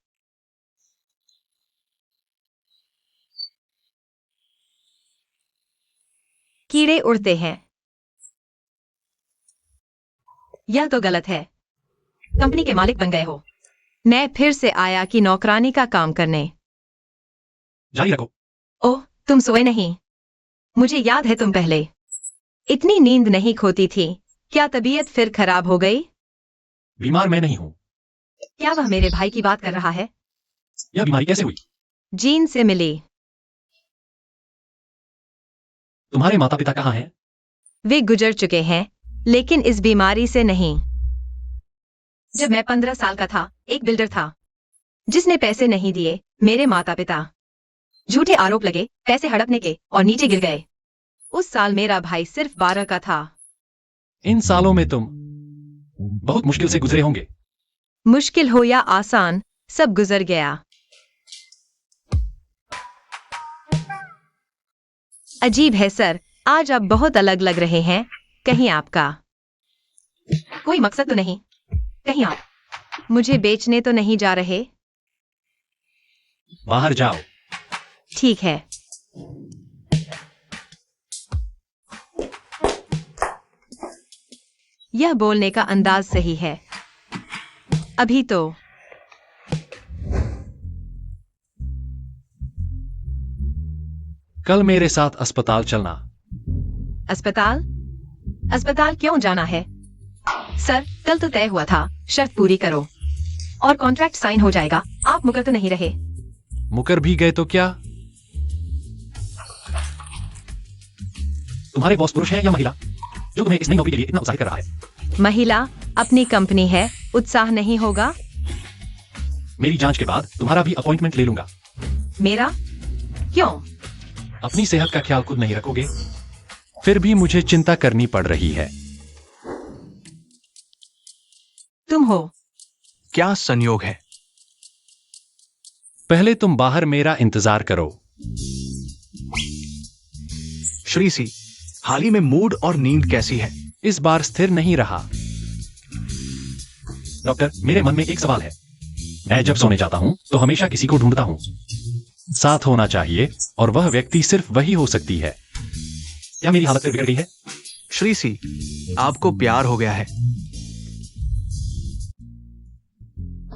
कीड़े उड़ते हैं। यह तो गलत है। कंपनी के मालिक बन गए हो। मैं फिर से आया कि नौकरानी का काम करने। जारी रखो। ओह, तुम सोए नहीं। मुझे याद है तुम पहले इतनी नींद नहीं खोती थी। क्या तबीयत फिर खराब हो गई? बीमार मैं नहीं हूं। क्या वह मेरे भाई की बात कर रहा है? यह बीमारी कैसे हुई? जीन से मिली। तुम्हारे माता पिता कहाँ हैं? वे गुजर चुके हैं, लेकिन इस बीमारी से नहीं। जब मैं 15 साल का था, एक बिल्डर था जिसने पैसे नहीं दिए। मेरे माता पिता झूठे आरोप लगे, पैसे हड़पने के, और नीचे गिर गए। उस साल मेरा भाई सिर्फ 12 का था। इन सालों में तुम बहुत मुश्किल से गुजरे होंगे। मुश्किल हो या आसान, सब गुजर गया। अजीब है सर, आज आप बहुत अलग लग रहे हैं। कहीं आपका कोई मकसद तो नहीं? कहीं आप मुझे बेचने तो नहीं जा रहे? बाहर जाओ। ठीक है। यह बोलने का अंदाज सही है। अभी तो कल मेरे साथ अस्पताल चलना। अस्पताल? अस्पताल क्यों जाना है? सर, कल तो तय हुआ था, शर्त पूरी करो और कॉन्ट्रैक्ट साइन हो जाएगा। आप मुकर तो नहीं रहे? मुकर भी गए तो क्या? तुम्हारे बॉस पुरुष है या महिला जो तुम्हें इस नई नौकरी के लिए इतना उत्साहित कर रहा है? महिला। अपनी कंपनी है, उत्साह नहीं होगा? मेरी जांच के बाद तुम्हारा भी अपॉइंटमेंट ले लूंगा। मेरा? क्यों? अपनी सेहत का ख्याल खुद नहीं रखोगे? फिर भी मुझे चिंता करनी पड़ रही है। तुम हो। क्या संयोग है? पहले तुम बाहर मेरा इंतजार करो। श्री सी, हाल ही में मूड और नींद कैसी है? इस बार स्थिर नहीं रहा। डॉक्टर, मेरे मन में एक सवाल है। मैं जब सोने जाता हूं तो हमेशा किसी को ढूंढता हूं। साथ होना चाहिए और वह व्यक्ति सिर्फ वही हो सकती है। क्या मेरी हालत फिर बिगड़ गई है? श्री सी, आपको प्यार हो गया है।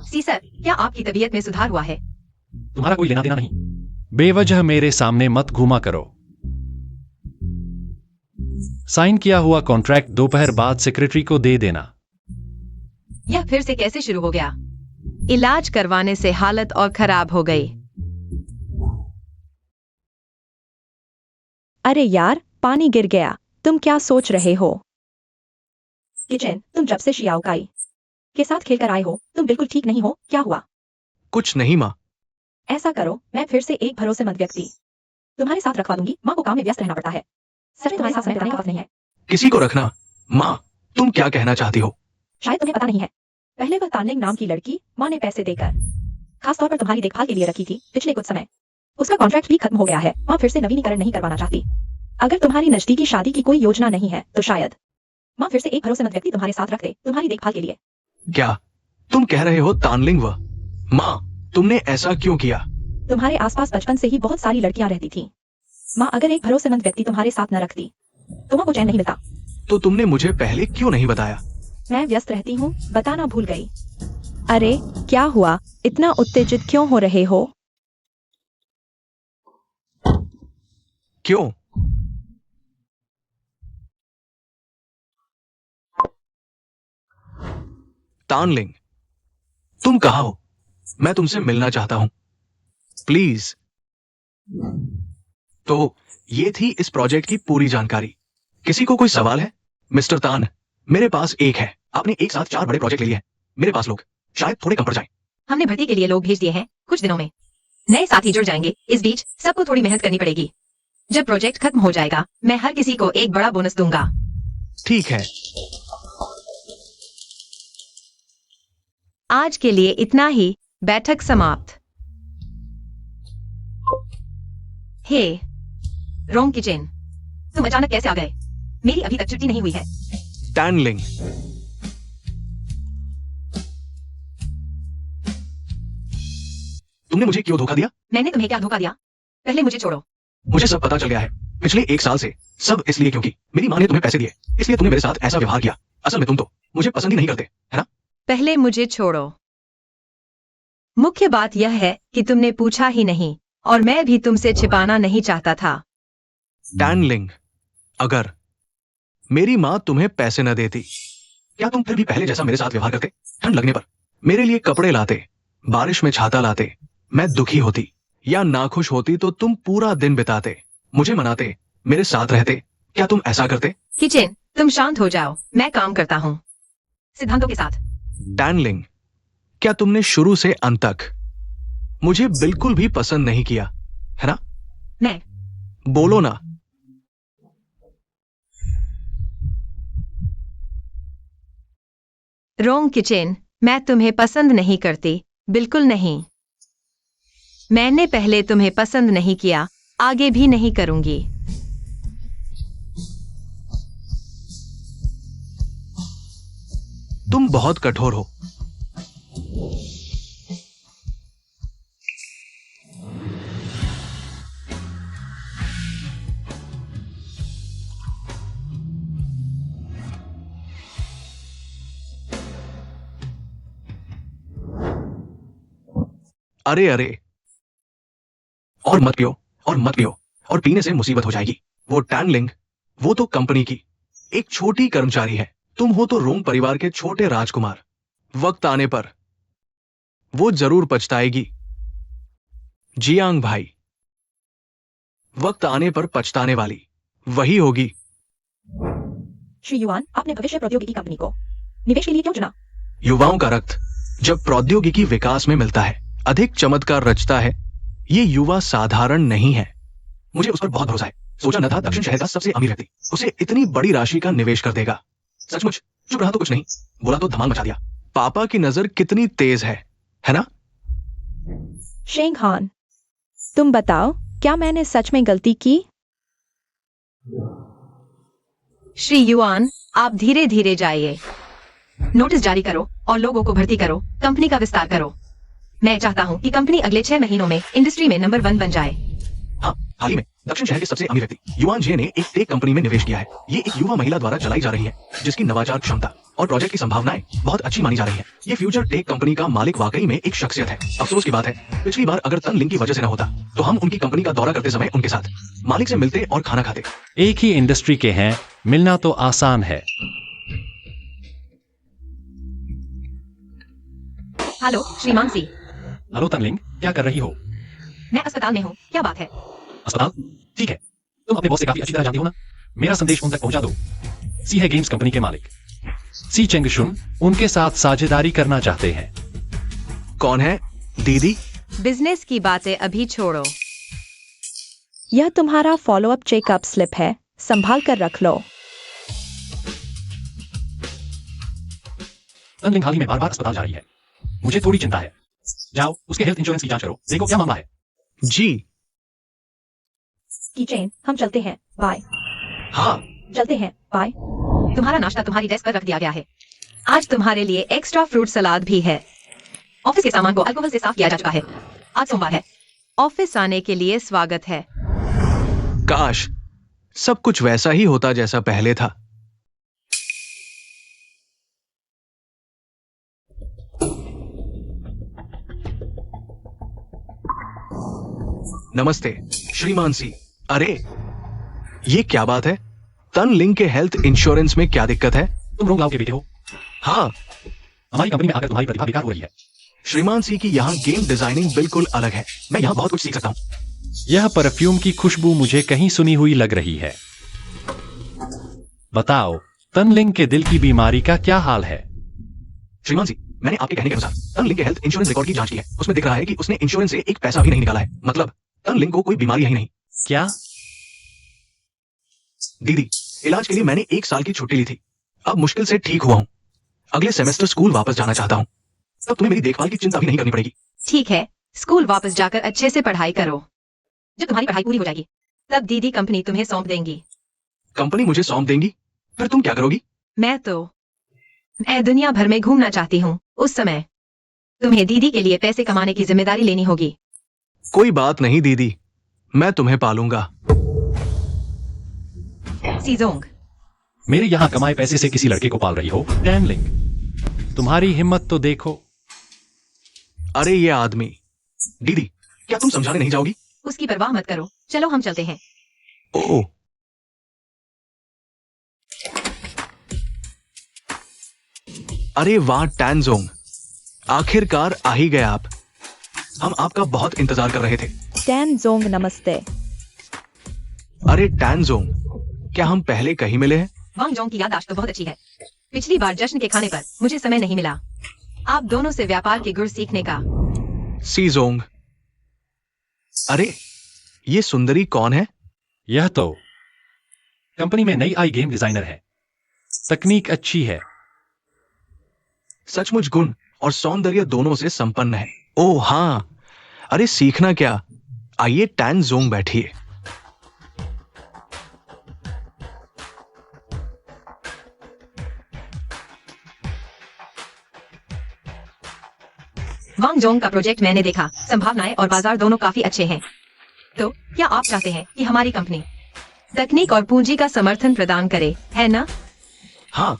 सी सर, क्या आपकी तबीयत में सुधार हुआ है? तुम्हारा कोई लेना देना नहीं। बेवजह मेरे सामने मत घूमा करो। साइन किया हुआ कॉन्ट्रैक्ट दोपहर बाद सेक्रेटरी को दे देना। यह फिर से कैसे शुरू हो गया? इलाज करवाने से हालत और खराब हो गई। अरे यार, पानी गिर गया। तुम क्या सोच रहे हो? किचन, तुम जब से शियाओकाई के साथ खेलकर आए हो, तुम बिल्कुल ठीक नहीं हो। क्या हुआ? कुछ नहीं माँ। ऐसा करो, मैं फिर से एक भरोसेमंद व्यक्ति तुम्हारे साथ रखवा दूंगी। माँ को काम में व्यस्त रहना पड़ता है। सच में तुम्हारे साथ समय बिताने का वक्त नहीं है। किसी को रखना? माँ, तुम क्या कहना चाहती हो? शायद तुम्हें पता नहीं है, पहले वह तानलिंग नाम की लड़की माँ ने पैसे देकर खास तौर पर तुम्हारी देखभाल के लिए रखी थी। पिछले कुछ समय उसका कॉन्ट्रैक्ट भी खत्म हो गया है। माँ फिर से नवीनीकरण नहीं करवाना चाहती। अगर तुम्हारी नजदीकी शादी की कोई योजना नहीं है तो शायद माँ फिर से एक भरोसेमंद व्यक्ति तुम्हारे साथ रख दे, तुम्हारी देखभाल के लिए। क्या तुम कह रहे हो तानलिंग? व माँ, तुमने ऐसा क्यों किया? तुम्हारे आसपास बचपन से ही बहुत सारी लड़कियां रहती थी। माँ, अगर एक भरोसेमंद व्यक्ति तुम्हारे साथ न रखती तो माँ को चैन नहीं मिलता। तो तुमने मुझे पहले क्यों नहीं बताया? मैं व्यस्त रहती हूँ, बताना भूल गई। अरे क्या हुआ? इतना उत्तेजित क्यों हो रहे हो? क्यों? तानलिंग, तुम कहाँ हो? मैं तुमसे मिलना चाहता हूं, प्लीज। तो ये थी इस प्रोजेक्ट की पूरी जानकारी। किसी को कोई सवाल है? मिस्टर तान, मेरे पास एक है। आपने एक साथ 4 बड़े प्रोजेक्ट ले लिए हैं। मेरे पास लोग शायद थोड़े कम पड़ जाएं। हमने भर्ती के लिए लोग भेज दिए हैं, कुछ दिनों में नए साथी जुड़ जाएंगे। इस बीच सबको थोड़ी मेहनत करनी पड़ेगी। जब प्रोजेक्ट खत्म हो जाएगा, मैं हर किसी को एक बड़ा बोनस दूंगा। ठीक है। आज के लिए इतना ही। बैठक समाप्त। हे रोंग किचन, तुम अचानक कैसे आ गए? मेरी अभी तक छुट्टी नहीं हुई है। तानलिंग, तुमने मुझे क्यों धोखा दिया? मैंने तुम्हें क्या धोखा दिया? पहले मुझे छोड़ो। मुझे सब पता चल गया है। पिछले 1 साल से सब इसलिए क्योंकि मेरी माँ ने तुम्हें पैसे दिए, इसलिए तुमने मेरे साथ ऐसा व्यवहार किया। असल में तुम तो मुझे पसंद ही नहीं करते, है ना? पहले मुझे छोड़ो। मुख्य बात यह है कि तुमने पूछा ही नहीं, और मैं भी तुमसे छिपाना नहीं चाहता था। तानलिंग, अगर मेरी माँ तुम्हें पैसे न देती, क्या तुम फिर भी पहले जैसा मेरे साथ व्यवहार करते? ठंड लगने पर मेरे लिए कपड़े लाते, बारिश में छाता लाते, मैं दुखी होती या नाखुश होती तो तुम पूरा दिन बिताते, मुझे मनाते, मेरे साथ रहते। क्या तुम ऐसा करते? किचन, तुम शांत हो जाओ, मैं काम करता हूँ सिद्धांतों के साथ। टैनलिंग, क्या तुमने शुरू से अंत तक मुझे बिल्कुल भी पसंद नहीं किया, है ना? मैं बोलो ना। रोंग किचन, मैं तुम्हें पसंद नहीं करती, बिल्कुल नहीं। मैंने पहले तुम्हें पसंद नहीं किया, आगे भी नहीं करूंगी। तुम बहुत कठोर हो। अरे अरे, और मत पियो, और मत पियो, और पीने से मुसीबत हो जाएगी। वो टैनलिंग, वो तो कंपनी की एक छोटी कर्मचारी है। तुम हो तो रोंग परिवार के छोटे राजकुमार। वक्त आने पर वो जरूर पछताएगी। जियांग भाई, वक्त आने पर पछताने वाली वही होगी। श्री युआन, आपने भविष्य प्रौद्योगिकी कंपनी को निवेश के लिए क्यों चुना? युवाओं का रक्त जब प्रौद्योगिकी विकास में मिलता है, अधिक चमत्कार रचता है। ये युवा साधारण नहीं है। मुझे उस पर बहुत भरोसा है। सोचा न था दक्षिण शहर का सबसे अमीर व्यक्ति उसे इतनी बड़ी राशि का निवेश कर देगा। सचमुच चुप रहा तो कुछ नहीं, बोला तो धमाल मचा दिया। पापा की नजर कितनी तेज है ना? शेंग हान, तुम बताओ, क्या मैंने सच में गलती की? श्री युआन, आप धीरे धीरे जाइए। नोटिस जारी करो और लोगों को भर्ती करो, कंपनी का विस्तार करो। मैं चाहता हूँ कि कंपनी अगले 6 महीनों में इंडस्ट्री में नंबर 1 बन जाए। हाँ, हाल ही में दक्षिण शहर के सबसे अमीर व्यक्ति युआन जे ने एक टेक कंपनी में निवेश किया है। ये एक युवा महिला द्वारा चलाई जा रही है, जिसकी नवाचार क्षमता और प्रोजेक्ट की संभावनाएं बहुत अच्छी मानी जा रही है। ये फ्यूचर टेक कंपनी का मालिक वाकई में एक शख्सियत है। अफसोस की बात है, पिछली बार अगर तनलिंग की वजह से न होता तो हम उनकी कंपनी का दौरा करते समय उनके साथ मालिक से मिलते और खाना खाते। एक ही इंडस्ट्री के हैं, मिलना तो आसान है। हेलो श्रीमान सी। हेलो तनलिंग, क्या कर रही हो? मैं अस्पताल में हूँ, क्या बात है? अस्पताल? ठीक है, तुम अपने बॉस से काफी अच्छी तरह जानती हो ना। मेरा संदेश उन तक पहुंचा दो। सी है गेम्स कंपनी के मालिक सी चेंगशुन, उनके साथ साझेदारी करना चाहते हैं। कौन है दीदी? बिजनेस की बातें अभी छोड़ो। यह तुम्हारा फॉलोअप चेकअप स्लिप है, संभाल कर रख लो। तनलिंग हाल ही में बार बार अस्पताल जा रही है, मुझे थोड़ी चिंता है। जाओ उसके हेल्थ इंश्योरेंस की जांच करो, देखो क्या मामला है। जी किचन, हम चलते हैं, बाय। हाँ, चलते हैं, बाय। तुम्हारा नाश्ता तुम्हारी डेस्क पर रख दिया गया है। आज तुम्हारे लिए एक्स्ट्रा फ्रूट सलाद भी है। ऑफिस के सामान को अल्कोहल से साफ किया जा चुका है। आज सोमवार है। ऑफिस आने के लिए स्वागत है। काश सब कुछ वैसा ही होता जैसा पहले था। नमस्ते श्रीमान सी। अरे ये क्या बात है? तनलिंग के हेल्थ इंश्योरेंस में क्या दिक्कत है? तुम रोंग लाओ के बेटे हो? हाँ, हमारी कंपनी में आकर तुम्हारी प्रतिभा बेकार हो रही है। श्रीमान सी की यहाँ गेम डिजाइनिंग बिल्कुल अलग है। मैं यहाँ बहुत कुछ सीख सकता हूँ। यह परफ्यूम की खुशबू मुझे कहीं सुनी हुई लग रही है। बताओ, तनलिंग के दिल की बीमारी का क्या हाल है? श्रीमान जी, मैंने आपके कहने के अनुसार तनलिंग के हेल्थ इंश्योरेंस रिकॉर्ड की जांच की है। उसमें दिख रहा है कि उसने इंश्योरेंस से एक पैसा भी नहीं निकाला है। मतलब तनलिंग को कोई बीमारी है ही नहीं। क्या? दीदी, इलाज के लिए मैंने 1 साल की छुट्टी ली थी। अब मुश्किल से ठीक हुआ हूँ। अगले सेमेस्टर स्कूल वापस जाना चाहता हूँ। तब तुम्हें मेरी देखभाल की चिंता भी नहीं करनी पड़ेगी। ठीक है, स्कूल वापस जाकर अच्छे से पढ़ाई करो। जब तुम्हारी पढ़ाई पूरी हो जाएगी, तब दीदी कंपनी तुम्हें सौंप देंगी। कंपनी मुझे सौंप देंगी? फिर तुम क्या करोगी? मैं दुनिया भर में घूमना चाहती हूँ। उस समय तुम्हें दीदी के लिए पैसे कमाने की जिम्मेदारी लेनी होगी। कोई बात नहीं दीदी, मैं तुम्हें पालूंगा। सीजोंग, मेरे यहाँ कमाए पैसे से किसी लड़के को पाल रही हो? टैनलिंग, तुम्हारी हिम्मत तो देखो। अरे ये आदमी। दीदी, क्या तुम समझाने नहीं जाओगी? उसकी परवाह मत करो, चलो हम चलते हैं। ओह, अरे वाह टैनजोंग, आखिरकार आ ही गए आप। हम आपका बहुत इंतजार कर रहे थे। टैन जोंग नमस्ते। अरे टैन जोंग, क्या हम पहले कहीं मिले हैं? वांग जोंग की याददाश्त तो बहुत अच्छी है। पिछली बार जश्न के खाने पर मुझे समय नहीं मिला। आप दोनों से व्यापार के गुर सीखने का। सी जोंग। अरे ये सुंदरी कौन है? यह तो कंपनी में नई आई गेम डिजाइनर है। तकनीक अच्छी है। सचमुच गुण और सौंदर्य दोनों से संपन्न है। ओह हाँ, अरे सीखना क्या। आइए टैन जोंग बैठिए। वांग जोंग का प्रोजेक्ट मैंने देखा। संभावनाएं और बाजार दोनों काफी अच्छे हैं। तो क्या आप चाहते हैं कि हमारी कंपनी तकनीक और पूंजी का समर्थन प्रदान करे, है ना? हाँ,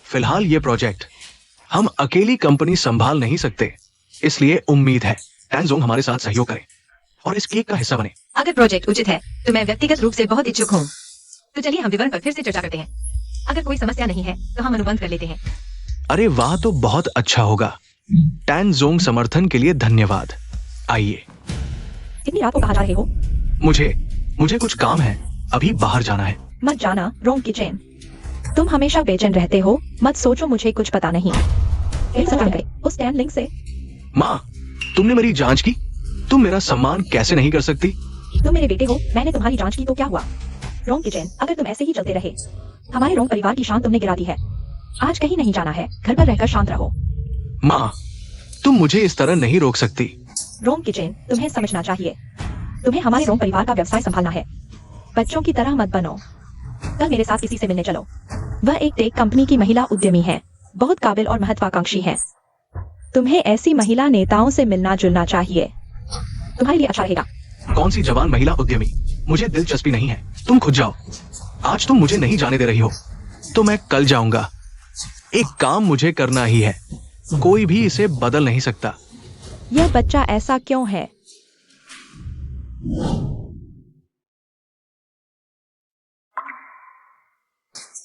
फिलहाल ये प्रोजेक्ट हम अकेली कंपनी संभाल नहीं सकते, इसलिए उम्मीद है टैन जोंग हमारे साथ सहयोग करे और इस केक का हिस्सा बने। अगर प्रोजेक्ट उचित है तो मैं व्यक्तिगत रूप से बहुत इच्छुक हूँ। तो चलिए हम विवरण पर फिर से चर्चा करते हैं। अगर कोई समस्या नहीं है तो हम अनुबंध कर लेते हैं। अरे वाह, तो बहुत अच्छा होगा। टैन जोंग समर्थन के लिए धन्यवाद। आइए। इतनी रात को कहाँ जा रहे हो? मुझे कुछ काम है, अभी बाहर जाना है। मत जाना रोंग किचन। तुम हमेशा बेचैन रहते हो। मत सोचो मुझे कुछ पता नहीं। एक सच गए उस टैन लिंक से। माँ, तुमने मेरी जांच की? तुम मेरा सम्मान कैसे नहीं कर सकती? तुम मेरे बेटे हो, मैंने तुम्हारी जांच की तो क्या हुआ? रोंग किचन, अगर तुम ऐसे ही चलते रहे, हमारे रोंग परिवार की शान तुमने गिरा दी है। आज कहीं नहीं जाना है, घर पर रहकर शांत रहो। माँ, तुम मुझे इस तरह नहीं रोक सकती। रोंग किचन, तुम्हें समझना चाहिए। तुम्हें हमारे रोंग परिवार का व्यवसाय संभालना है। बच्चों की तरह मत बनो। कल मेरे साथ किसी से मिलने चलो। वह एक टेक कंपनी की महिला उद्यमी है, बहुत काबिल और महत्वाकांक्षी है। तुम्हें ऐसी महिला नेताओं से मिलना जुलना चाहिए, तुम्हारे लिए अच्छा रहेगा। कौन सी जवान महिला उद्यमी? मुझे दिलचस्पी नहीं है, तुम खुद जाओ। आज तुम मुझे नहीं जाने दे रही हो तो मैं कल जाऊंगा। एक काम मुझे करना ही है, कोई भी इसे बदल नहीं सकता। यह बच्चा ऐसा क्यों है?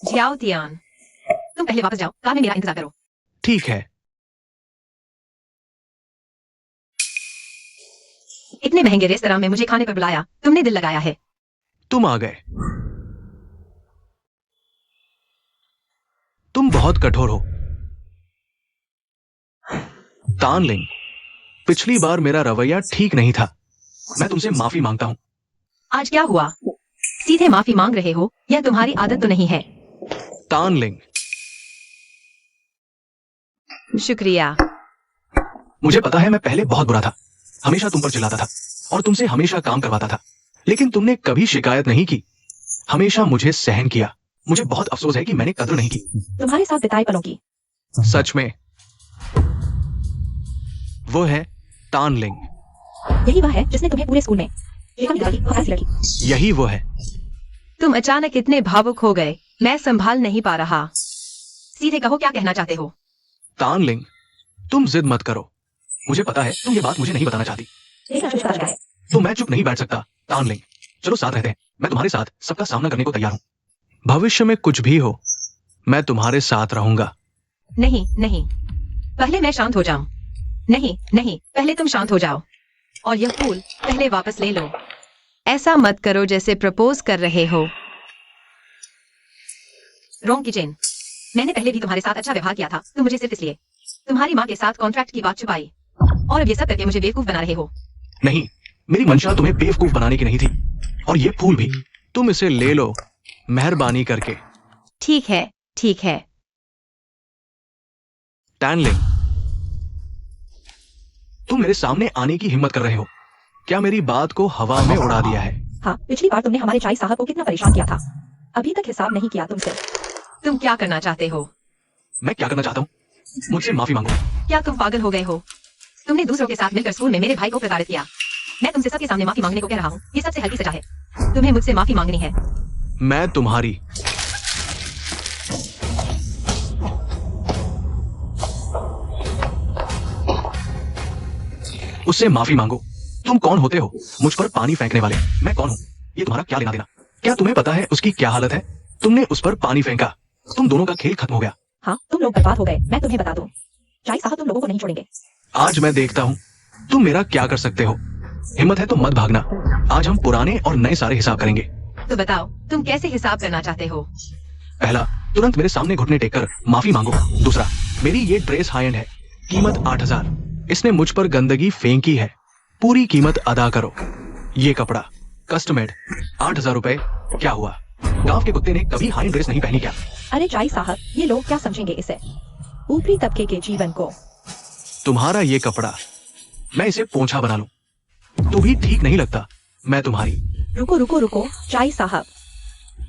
जियाओ तियान, तुम पहले वापस जाओ, कार में मेरा इंतजार करो। ठीक है। इतने महंगे रेस्तरां में मुझे खाने पर बुलाया, तुमने दिल लगाया है। तुम आ गए। तुम बहुत कठोर हो तानलिंग। पिछली बार मेरा रवैया ठीक नहीं था, मैं तुमसे माफी मांगता हूं। आज क्या हुआ? सीधे माफी मांग रहे हो? यह तुम्हारी आदत तो नहीं है। तानलिंग, शुक्रिया। मुझे पता है मैं पहले बहुत बुरा था, हमेशा तुम पर चिल्लाता था और तुमसे हमेशा काम करवाता था, लेकिन तुमने कभी शिकायत नहीं की, हमेशा मुझे सहन किया। मुझे बहुत अफसोस है कि मैंने कदर नहीं की। तुम्हारे साथ बिताए पलों की। सच में। वो है तानलिंग। यही वह है जिसने तुम्हें पूरे स्कूल में ऐसी लड़की। यही वो है। तुम अचानक इतने भावुक हो गए, मैं संभाल नहीं पा रहा। सीधे कहो, क्या कहना चाहते हो? तानलिंग, तुम जिद मत करो। मुझे पता है तुम ये बात मुझे नहीं बताना चाहती, तो मैं चुप नहीं बैठ सकता। तानलिंग, चलो साथ रहते हैं। मैं तुम्हारे साथ सबका सामना करने को तैयार हूँ। भविष्य में कुछ भी हो, मैं तुम्हारे साथ रहूंगा। नहीं नहीं, पहले मैं शांत हो जाऊं। नहीं नहीं, पहले तुम शांत हो जाओ और यह फूल पहले वापस ले लो। ऐसा मत करो जैसे प्रपोज कर रहे हो। रोंग किचन, मैंने पहले भी तुम्हारे साथ अच्छा व्यवहार किया था। तुम मुझे सिर्फ इसलिए तुम्हारी माँ के साथ कॉन्ट्रैक्ट की बात छुपाई और अब ये सब करके मुझे बेवकूफ बना रहे हो। नहीं, मेरी मंशा तुम्हें बेवकूफ बनाने की नहीं थी, और ये फूल भी। तुम इसे ले लो, मेहरबानी करके। ठीक है ठीक है। टैनलिंग, तुम मेरे सामने आने की हिम्मत कर रहे हो? क्या मेरी बात को हवा में उड़ा दिया है? हाँ, पिछली बार तुमने हमारे चाय साहब को कितना परेशान किया था। अभी तक हिसाब नहीं किया तुमसे। तुम क्या करना चाहते हो? मैं क्या करना चाहता हूँ? मुझसे माफी मांगो। क्या तुम पागल हो गए हो? तुमने दूसरों के साथ मिलकर स्कूल में मेरे भाई को प्रताड़ित किया। मैं तुमसे सबके सामने माफी मांगने को कह रहा हूँ। ये सबसे हल्की सजा है। तुम्हें मुझसे माफी मांगनी है। मैं तुम्हारी उससे माफी मांगो। तुम कौन होते हो मुझ पर पानी फेंकने वाले? मैं कौन हूँ, ये तुम्हारा क्या लेना देना? क्या तुम्हें पता है उसकी क्या हालत है? तुमने उस पर पानी फेंका, तुम दोनों का खेल खत्म हो गया। हाँ, तुम लोग बर्बाद हो गए। मैं तुम्हें बता दूं, चाय साहब तुम लोगों को नहीं छोड़ेंगे। आज मैं देखता हूँ तुम मेरा क्या कर सकते हो? हिम्मत है तो मत भागना। आज हम पुराने और नए सारे हिसाब करेंगे। तो बताओ तुम कैसे हिसाब करना चाहते हो? पहला, तुरंत मेरे सामने घुटने टेक कर माफी मांगो। दूसरा, मेरी ये ड्रेस हाई एंड है, कीमत 8,000। इसने मुझ पर गंदगी फेंकी है, पूरी कीमत अदा करो। ये कपड़ा कस्टमेड 8,000 रुपए। क्या हुआ? गांव के कुत्ते ने कभी हाई ड्रेस नहीं पहनी क्या? अरे जाई साहब, ये लोग क्या समझेंगे इसे? ऊपरी तबके के जीवन को। तुम्हारा ये कपड़ा मैं इसे पोंछा बना लूं तो भी ठीक नहीं लगता। मैं तुम्हारी। रुको रुको रुको जाई साहब,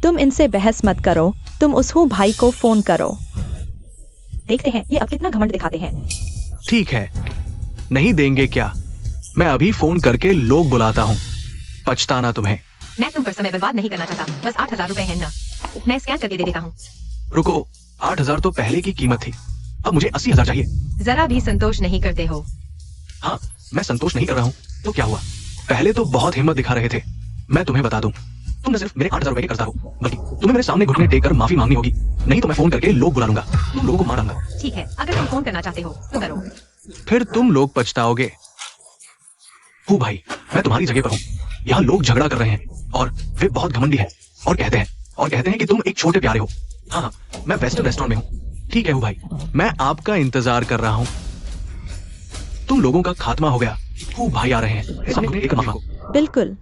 तुम इनसे बहस मत करो। तुम उस हूँ भाई को फोन करो। देखते हैं ये अब कितना घमंड दिखाते हैं। ठीक है, नहीं देंगे क्या? मैं अभी फोन करके लोग बुलाता हूँ। पछताना तुम्हें। मैं तुम पर समय बर्बाद नहीं करना चाहता, बस 8,000 रुपए है ना। मैं स्कैन करके दे देता हूँ। रुको, 8,000 तो पहले की कीमत थी, अब मुझे 80,000 चाहिए। जरा भी संतोष नहीं करते हो। हाँ, मैं संतोष नहीं कर रहा हूँ तो क्या हुआ? पहले तो बहुत हिम्मत दिखा रहे थे। मैं तुम्हें बता दूं, तुम न सिर्फ मेरे 8,000 रुपए के कर्जदार हो, बल्कि तुम्हें मेरे सामने घुटने टेक कर माफी मांगनी होगी। नहीं तो मैं फोन करके लोग बुला लूंगा, तुम लोगों को मार डालूंगा। ठीक है, अगर तुम फोन करना चाहते हो तो करो। फिर तुम लोग पछताओगे। हूँ भाई, मैं तुम्हारी जगह पर हूँ। यहाँ लोग झगड़ा कर रहे हैं और वे बहुत घमंडी हैं और कहते हैं कि तुम एक छोटे प्यारे हो। हाँ, मैं वेस्टर्न रेस्टोरेंट में हूँ। ठीक है हूँ भाई, मैं आपका इंतजार कर रहा हूँ। तुम लोगों का खात्मा हो गया। हूँ भाई आ रहे हैं, सामने घुटने टेक कर माफी मांगो। बिल्कुल।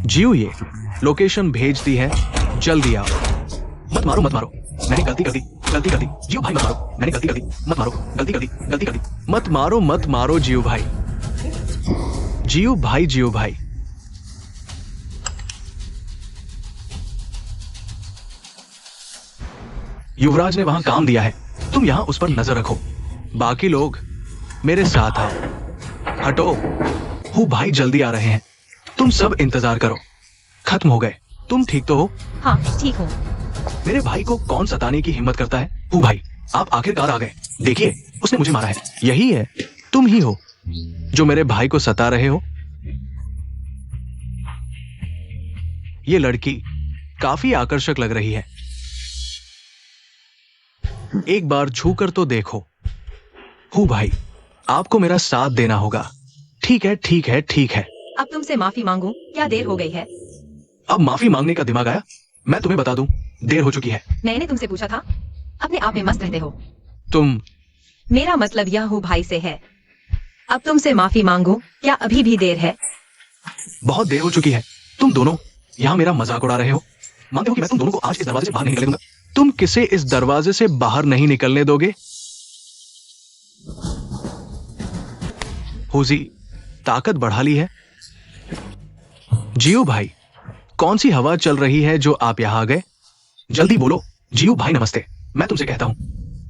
जियो ये लोकेशन भेज दी है, जल्दी आओ। मत मारो, मैंने गलती कर दी। जियो भाई मत मारो, मैंने गलती कर दी। मत मारो, गलती कर दी। मत मारो जियो भाई। जियो भाई। युवराज ने वहां काम दिया है, तुम यहां उस पर नजर रखो। बाकी लोग मेरे साथ आओ। हटो, हूँ भाई जल्दी आ रहे हैं। तुम सब इंतजार करो। खत्म हो गए। तुम ठीक तो हो? हाँ ठीक हूँ। मेरे भाई को कौन सताने की हिम्मत करता है? हूँ भाई, आप आखिरकार आ गए। देखिए, उसने मुझे मारा है। यही है, तुम ही हो जो मेरे भाई को सता रहे हो। ये लड़की काफी आकर्षक लग रही है, एक बार छूकर तो देखो। हूँ भाई, आपको मेरा साथ देना होगा। ठीक है। अब तुमसे माफी मांगू, क्या देर हो गई है? अब माफी मांगने का दिमाग आया? मैं तुम्हें बता दूं, देर हो चुकी है। मैंने तुमसे पूछा था, अपने आप में मस्त रहते हो। तुम मेरा मतलब यह हूँ भाई से है। अब तुमसे माफी मांगू, क्या अभी भी देर है? बहुत देर हो चुकी है। तुम दोनों यहाँ मेरा मजाक उड़ा रहे हो। मानते हो कि मैं तुम दोनों को आज इस दरवाजे से बाहर नहीं निकलने दूंगा? तुम किसे इस दरवाजे से बाहर नहीं निकलने दोगे? होजी, ताकत बढ़ा ली है। जियो भाई, कौन सी हवा चल रही है जो आप यहां आ गए? जल्दी बोलो। जियो भाई नमस्ते, मैं तुमसे कहता हूं,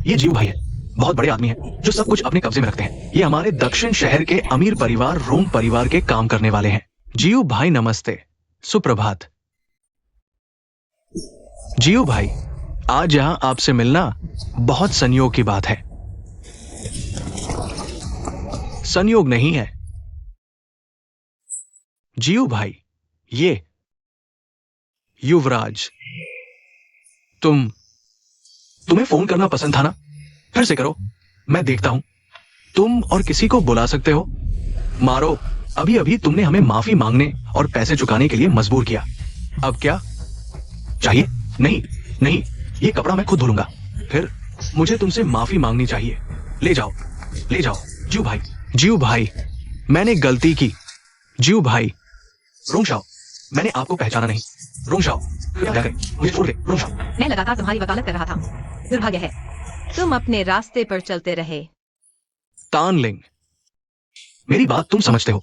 ये जियो भाई है, बहुत बड़े आदमी हैं जो सब कुछ अपने कब्जे में रखते हैं। ये हमारे दक्षिण शहर के अमीर परिवार रोम परिवार के काम करने वाले हैं। जियो भाई नमस्ते, सुप्रभात। जियो भाई, आज यहां आपसे मिलना बहुत संयोग की बात है। संयोग नहीं है जियो भाई, ये युवराज। तुम्हें फोन करना पसंद था ना? फिर से करो, मैं देखता हूं। तुम और किसी को बुला सकते हो। मारो, अभी अभी तुमने हमें माफी मांगने और पैसे चुकाने के लिए मजबूर किया। अब क्या चाहिए? नहीं, ये कपड़ा मैं खुद धुलूंगा। फिर मुझे तुमसे माफी मांगनी चाहिए। ले जाओ जियो भाई, मैंने गलती की। जियो भाई, रोंगशाओ, मैंने आपको पहचाना नहीं। रोंगशाओ, मुझे छोड़ दे। रोंगशाओ, मैं लगातार तुम्हारी वकालत कर रहा था, दुर्भाग्य है तुम अपने रास्ते पर चलते रहे। तानलिंग, मेरी बात तुम समझते हो?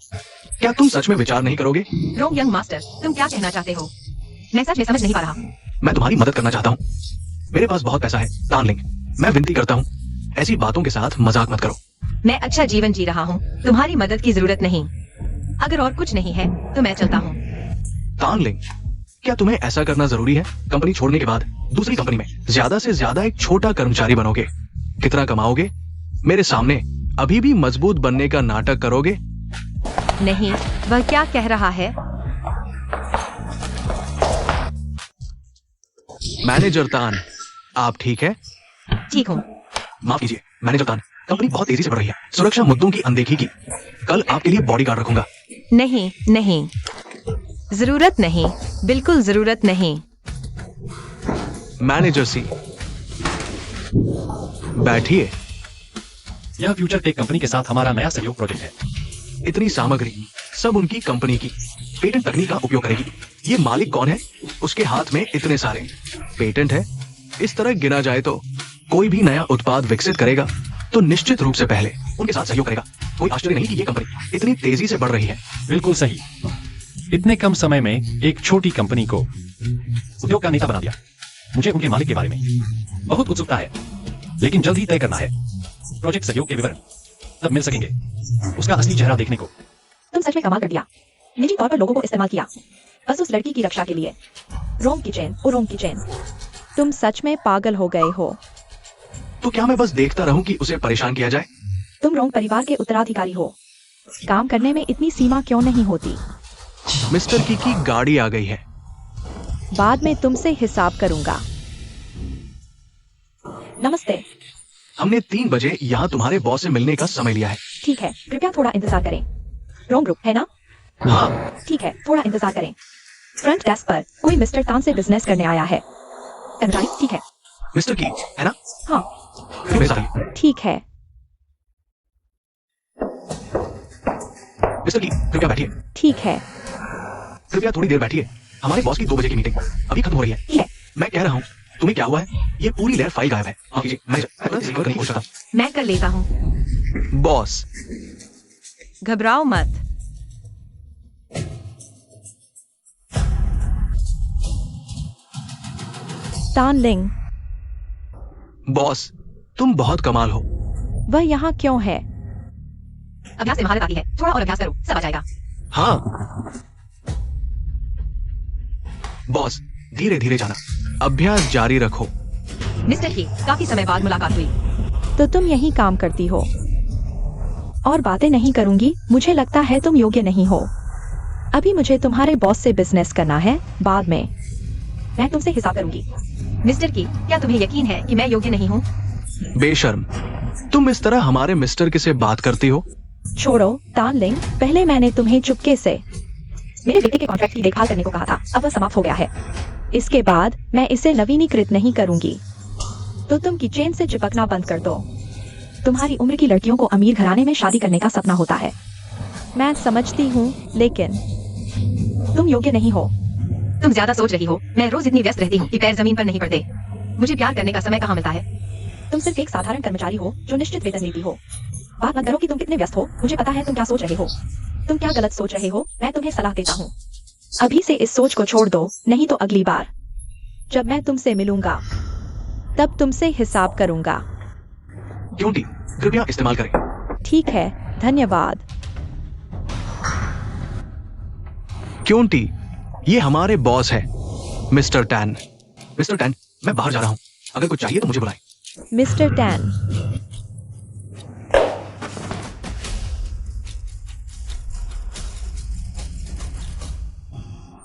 क्या तुम सच में विचार नहीं करोगे? रोंग यंग मास्टर, तुम क्या कहना चाहते हो? मैं सच में समझ नहीं पा रहा। मैं तुम्हारी मदद करना चाहता हूँ। मेरे पास बहुत पैसा है तानलिंग, मैं विनती करता हूँ, ऐसी बातों के साथ मजाक मत करो। मैं अच्छा जीवन जी रहा हूँ, तुम्हारी मदद की जरूरत नहीं। अगर और कुछ नहीं है तो मैं चलता हूँ। तानलिंग, क्या तुम्हें ऐसा करना जरूरी है? कंपनी छोड़ने के बाद दूसरी कंपनी में ज्यादा से ज्यादा एक छोटा कर्मचारी बनोगे। कितना कमाओगे? मेरे सामने अभी भी मजबूत बनने का नाटक करोगे? नहीं, वह क्या कह रहा है? मैनेजर तान, आप ठीक है? ठीक हूँ। माफ कीजिए मैनेजर तान, कंपनी बहुत तेजी से बढ़ रही है, सुरक्षा मुद्दों की अनदेखी की। कल आपके लिए बॉडीगार्ड रखूंगा। नहीं नहीं, जरूरत नहीं, बिल्कुल जरूरत नहीं। मैनेजर सी, बैठिए। यह फ्यूचर टेक कंपनी के साथ हमारा नया सहयोग प्रोजेक्ट है। इतनी सामग्री सब उनकी कंपनी की पेटेंट तकनीक का उपयोग करेगी। ये मालिक कौन है? उसके हाथ में इतने सारे पेटेंट है। इस तरह गिना जाए तो कोई भी नया उत्पाद विकसित करेगा तो निश्चित रूप से पहले उनके साथ सहयोग करेगा। कोई आश्चर्य नहीं कि ये कंपनी इतनी तेजी से बढ़ रही है। बिल्कुल सही। इतने कम समय में एक छोटी कंपनी को उद्योग का नेता बना दिया। मुझे उनके मालिक के बारे में बहुत उत्सुकता है, लेकिन जल्द ही तय करना है प्रोजेक्ट सहयोग के विवरण। तब मिल सकेंगे उसका असली चेहरा देखने को। तुम सच में कमाल कर दिया। निजी तौर पर लोगों को इस्तेमाल किया, बस उस लड़की की रक्षा के लिए। रोम की चेन, ओ रोम की चेन। तुम सच में पागल हो गए हो। तो क्या मैं बस देखता रहूं कि उसे परेशान किया जाए? तुम रोम परिवार के उत्तराधिकारी हो। काम करने में इतनी सीमा क्यों नहीं होती? मिस्टर की गाड़ी आ गई है। बाद में तुमसे हिसाब करूंगा। नमस्ते। हमने 3 बजे यहाँ तुम्हारे बॉस से मिलने का समय लिया है। ठीक है, कृपया थोड़ा इंतजार करें। रोम ग्रुप है ना? हाँ, ठीक है, थोड़ा इंतजार करें। फ्रंट डेस्क पर कोई मिस्टर तान से बिजनेस करने आया है। कर्मचारी, ठीक है। मिस्टर की है ना? हाँ, मेरे साथ आइए। ठीक है। मिस्टर की कृपया बैठिए। ठीक है। कृपया थोड़ी देर बैठिए। हमारे बॉस की 2 बजे की मीटिंग अभी खत्म हो रही है। ठीक है। मैं कह रहा हूँ, तुम्हें क्या हुआ है? ये पूरी लेयर फाइल गायब है। हाँ कीजिए, मैं रिसीवर करने की कोशिश करता मैं कर लेता हूँ, हूँ। बॉस, घबराओ मत। तान लिंग, बॉस, तुम बहुत कमाल हो। वह यहाँ क्यों है? अभ्यास से महारत आती है, थोड़ा और अभ्यास करो, सब आ जाएगा। हाँ बॉस, धीरे धीरे जाना, अभ्यास जारी रखो। मिस्टर की काफी समय बाद मुलाकात हुई। तो तुम यही काम करती हो और बातें नहीं करूंगी। मुझे लगता है तुम योग्य नहीं हो। अभी मुझे तुम्हारे बॉस से बिजनेस करना है, बाद में मैं तुमसे हिसाब करूंगी। मिस्टर की, क्या तुम्हें यकीन है कि मैं योग्य नहीं हूँ? बेशर्म, तुम इस तरह हमारे मिस्टर के से बात करती हो? छोड़ो तान लिंग, पहले मैंने तुम्हें चुपके से मेरे बेटे के कॉन्ट्रैक्ट की देखभाल करने को कहा था। अब वह समाप्त हो गया है। इसके बाद मैं इसे नवीनीकृत नहीं करूंगी। तो तुम की चेन से चिपकना बंद कर दो। तुम्हारी उम्र की लड़कियों को अमीर घराने में शादी करने का सपना होता है। मैं समझती हूँ, लेकिन तुम योग्य नहीं हो। तुम ज्यादा सोच रही हो। मैं रोज इतनी व्यस्त रहती हूँ कि पैर जमीन पर नहीं पड़ते। मुझे प्यार करने का समय कहाँ मिलता है? तुम सिर्फ एक साधारण कर्मचारी हो जो निश्चित वेतन लेती हो। बात मत करो कि तुम कितने व्यस्त हो। मुझे पता है तुम क्या सोच रहे हो। तुम क्या गलत सोच रहे हो। मैं तुम्हें सलाह देता हूँ, अभी से इस सोच को छोड़ दो, नहीं तो अगली बार जब मैं तुमसे मिलूंगा तब तुमसे हिसाब करूंगा। क्यों टी, कृपया इस्तेमाल करें। ठीक है, धन्यवाद। क्यों टी, ये हमारे बॉस है, मिस्टर टैन। मिस्टर टैन, मैं बाहर जा रहा हूँ, अगर कुछ चाहिए तो मुझे बुलाएं। मिस्टर टैन,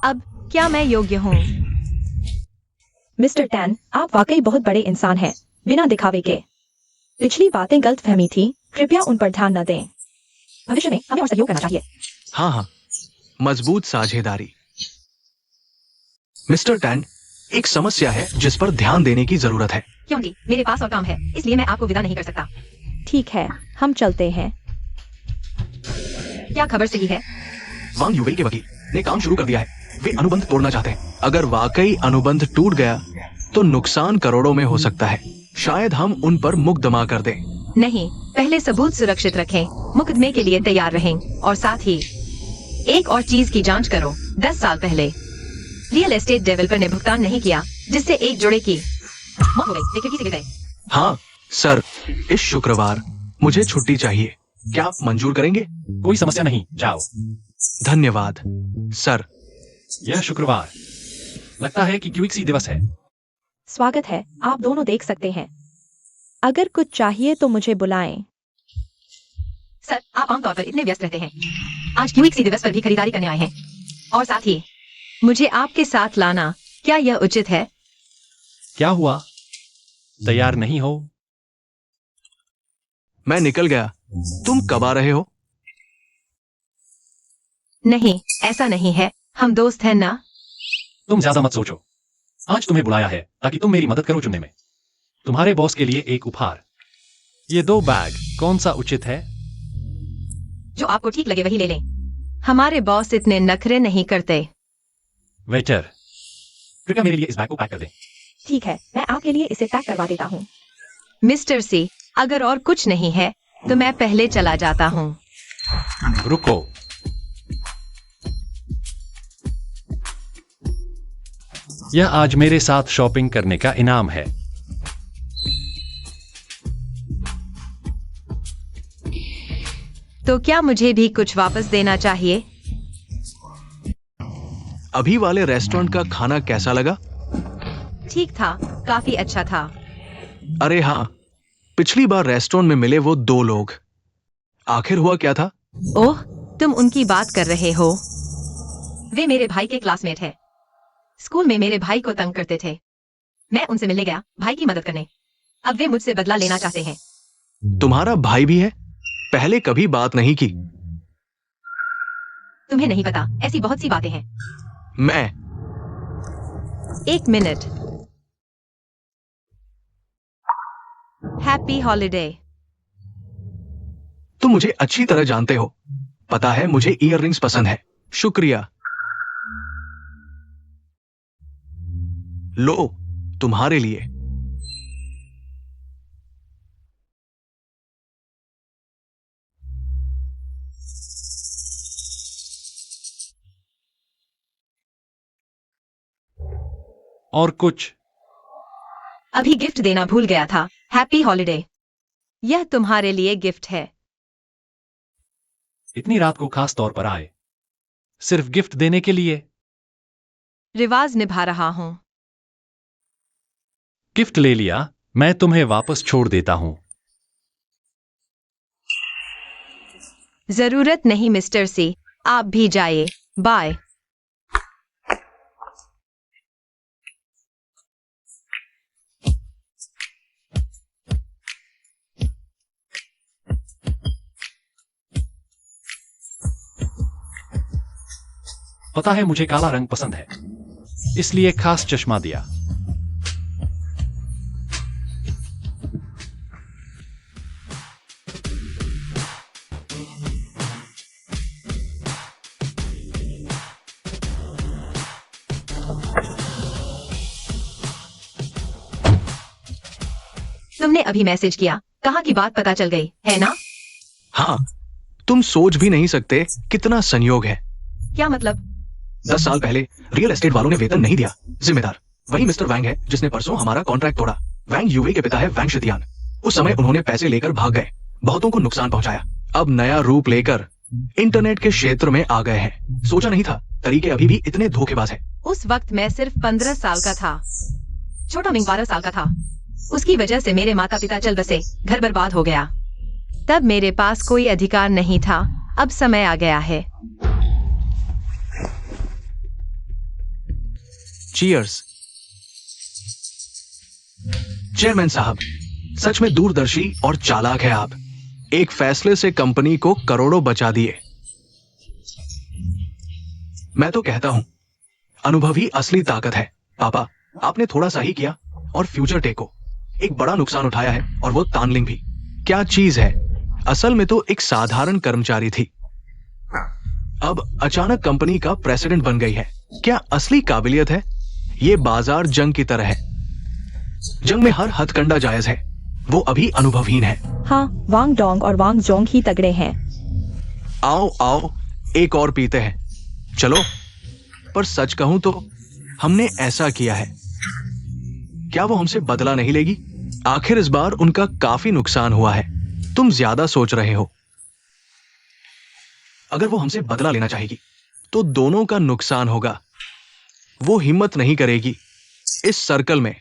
अब क्या मैं योग्य हूँ? मिस्टर टैन, आप वाकई बहुत बड़े इंसान हैं, बिना दिखावे के। पिछली बातें गलतफहमी थी, कृपया उन पर ध्यान न दें। भविष्य में हमें और सहयोग करना चाहिए। हाँ हाँ, मजबूत साझेदारी। मिस्टर टैन, एक समस्या है जिस पर ध्यान देने की जरूरत है। क्योंकि मेरे पास और काम है, इसलिए मैं आपको विदा नहीं कर सकता। ठीक है, हम चलते हैं। क्या खबर सही है? वांग युवेल के वकील ने काम शुरू कर दिया है। वे अनुबंध तोड़ना चाहते हैं। अगर वाकई अनुबंध टूट गया तो नुकसान करोड़ों में हो सकता है। शायद हम उन पर मुकदमा कर दें। नहीं, पहले सबूत सुरक्षित रखें, मुकदमे के लिए तैयार रहें, और साथ ही एक और चीज की जांच करो। 10 साल पहले रियल एस्टेट डेवलपर ने भुगतान नहीं किया, जिससे एक जोड़े की मौत हो गई। वे खिड़की से गिर गए। हाँ सर, इस शुक्रवार मुझे छुट्टी चाहिए। क्या आप मंजूर करेंगे? कोई समस्या नहीं, जाओ। धन्यवाद सर। यह शुक्रवार लगता है कि क्यूइक्सी दिवस है। स्वागत है, आप दोनों देख सकते हैं। अगर कुछ चाहिए तो मुझे बुलाएं। सर, आप आमतौर पर इतने व्यस्त रहते हैं। आज क्यूइक्सी दिवस पर भी खरीदारी करने आए हैं, और साथ ही मुझे आपके साथ लाना, क्या यह उचित है? क्या हुआ? तैयार नहीं हो? मैं निकल गया। तुम कब आ रहे हो? नहीं, ऐसा नहीं है, हम दोस्त हैं ना। तुम ज्यादा मत सोचो। आज तुम्हें बुलाया है ताकि तुम मेरी मदद करो चुनने में। तुम्हारे बॉस के लिए एक उपहार। ये 2 बैग कौन सा उचित है? जो आपको ठीक लगे वही ले लें। हमारे बॉस इतने नखरे नहीं करते। वेटर, कृपया मेरे लिए इस बैग को पैक कर दें। ठीक है, मैं आपके लिए इसे पैक करवा देता हूँ। मिस्टर सी, अगर और कुछ नहीं है तो मैं पहले चला जाता हूँ। रुको। यह आज मेरे साथ शॉपिंग करने का इनाम है। तो क्या मुझे भी कुछ वापस देना चाहिए? अभी वाले रेस्टोरेंट का खाना कैसा लगा? ठीक था, काफी अच्छा था। अरे हाँ, पिछली बार रेस्टोरेंट में मिले वो 2 लोग, आखिर हुआ क्या था? ओह, तुम उनकी बात कर रहे हो। वे मेरे भाई के क्लासमेट हैं। स्कूल में मेरे भाई को तंग करते थे। मैं उनसे मिलने गया, भाई की मदद करने। अब वे मुझसे बदला लेना चाहते हैं। तुम्हारा भाई भी है? पहले कभी बात नहीं की। तुम्हें नहीं पता, ऐसी बहुत सी बातें हैं। मैं 1 मिनट। Happy holiday. तुम मुझे अच्छी तरह जानते हो। पता है मुझे ईयररिंग्स पसंद है। शुक्रिया। लो, तुम्हारे लिए। और कुछ? अभी गिफ्ट देना भूल गया था। Happy holiday. यह तुम्हारे लिए गिफ्ट है। इतनी रात को खास तौर पर आए, सिर्फ गिफ्ट देने के लिए? रिवाज निभा रहा हूं। गिफ्ट ले लिया, मैं तुम्हें वापस छोड़ देता हूं। जरूरत नहीं मिस्टर सी, आप भी जाइए। बाय। पता है मुझे काला रंग पसंद है, इसलिए खास चश्मा दिया। तुमने अभी मैसेज किया, कहाँ की बात पता चल गई है ना? हाँ, तुम सोच भी नहीं सकते कितना संयोग है। क्या मतलब? 10 साल पहले रियल एस्टेट वालों ने वेतन नहीं दिया। जिम्मेदार वही मिस्टर वैंग है जिसने परसों हमारा कॉन्ट्रैक्ट तोड़ा। वैंग यूवे के पिता है वैंग शितियान। उस समय उन्होंने पैसे लेकर भाग गए, बहुतों को नुकसान पहुंचाया। अब नया रूप लेकर इंटरनेट के क्षेत्र में आ गए हैं। सोचा नहीं था तरीके अभी भी इतने धोखेबाज है। उस वक्त मैं सिर्फ 15 साल का था। छोटा मिंग 12 साल का था। उसकी वजह से मेरे माता पिता चल बसे, घर बर्बाद हो गया। तब मेरे पास कोई अधिकार नहीं था। अब समय आ गया है। चीयर्स। चेयरमैन साहब, सच में दूरदर्शी और चालाक है आप। एक फैसले से कंपनी को करोड़ों बचा दिए। मैं तो कहता हूं, अनुभव ही असली ताकत है। पापा, आपने थोड़ा सा ही किया और फ्यूचर टेक को एक बड़ा नुकसान उठाया है, और वो तानलिंग भी। क्या चीज है? असल में तो एक साधारण कर्मचारी थी, अब अचानक कंपनी का प्रेसिडेंट बन गई है। क्या असली काबिलियत है? ये बाजार जंग की तरह है। जंग में हर हथकंडा जायज है। वो अभी अनुभवहीन है। हाँ, वांग डोंग और वांग जोंग ही तगड़े हैं। आओ आओ, एक और पीते हैं। चलो। पर सच कहूं तो हमने ऐसा किया है, क्या वो हमसे बदला नहीं लेगी? आखिर इस बार उनका काफी नुकसान हुआ है। तुम ज्यादा सोच रहे हो। अगर वो हमसे बदला लेना चाहेगी तो दोनों का नुकसान होगा। वो हिम्मत नहीं करेगी। इस सर्कल में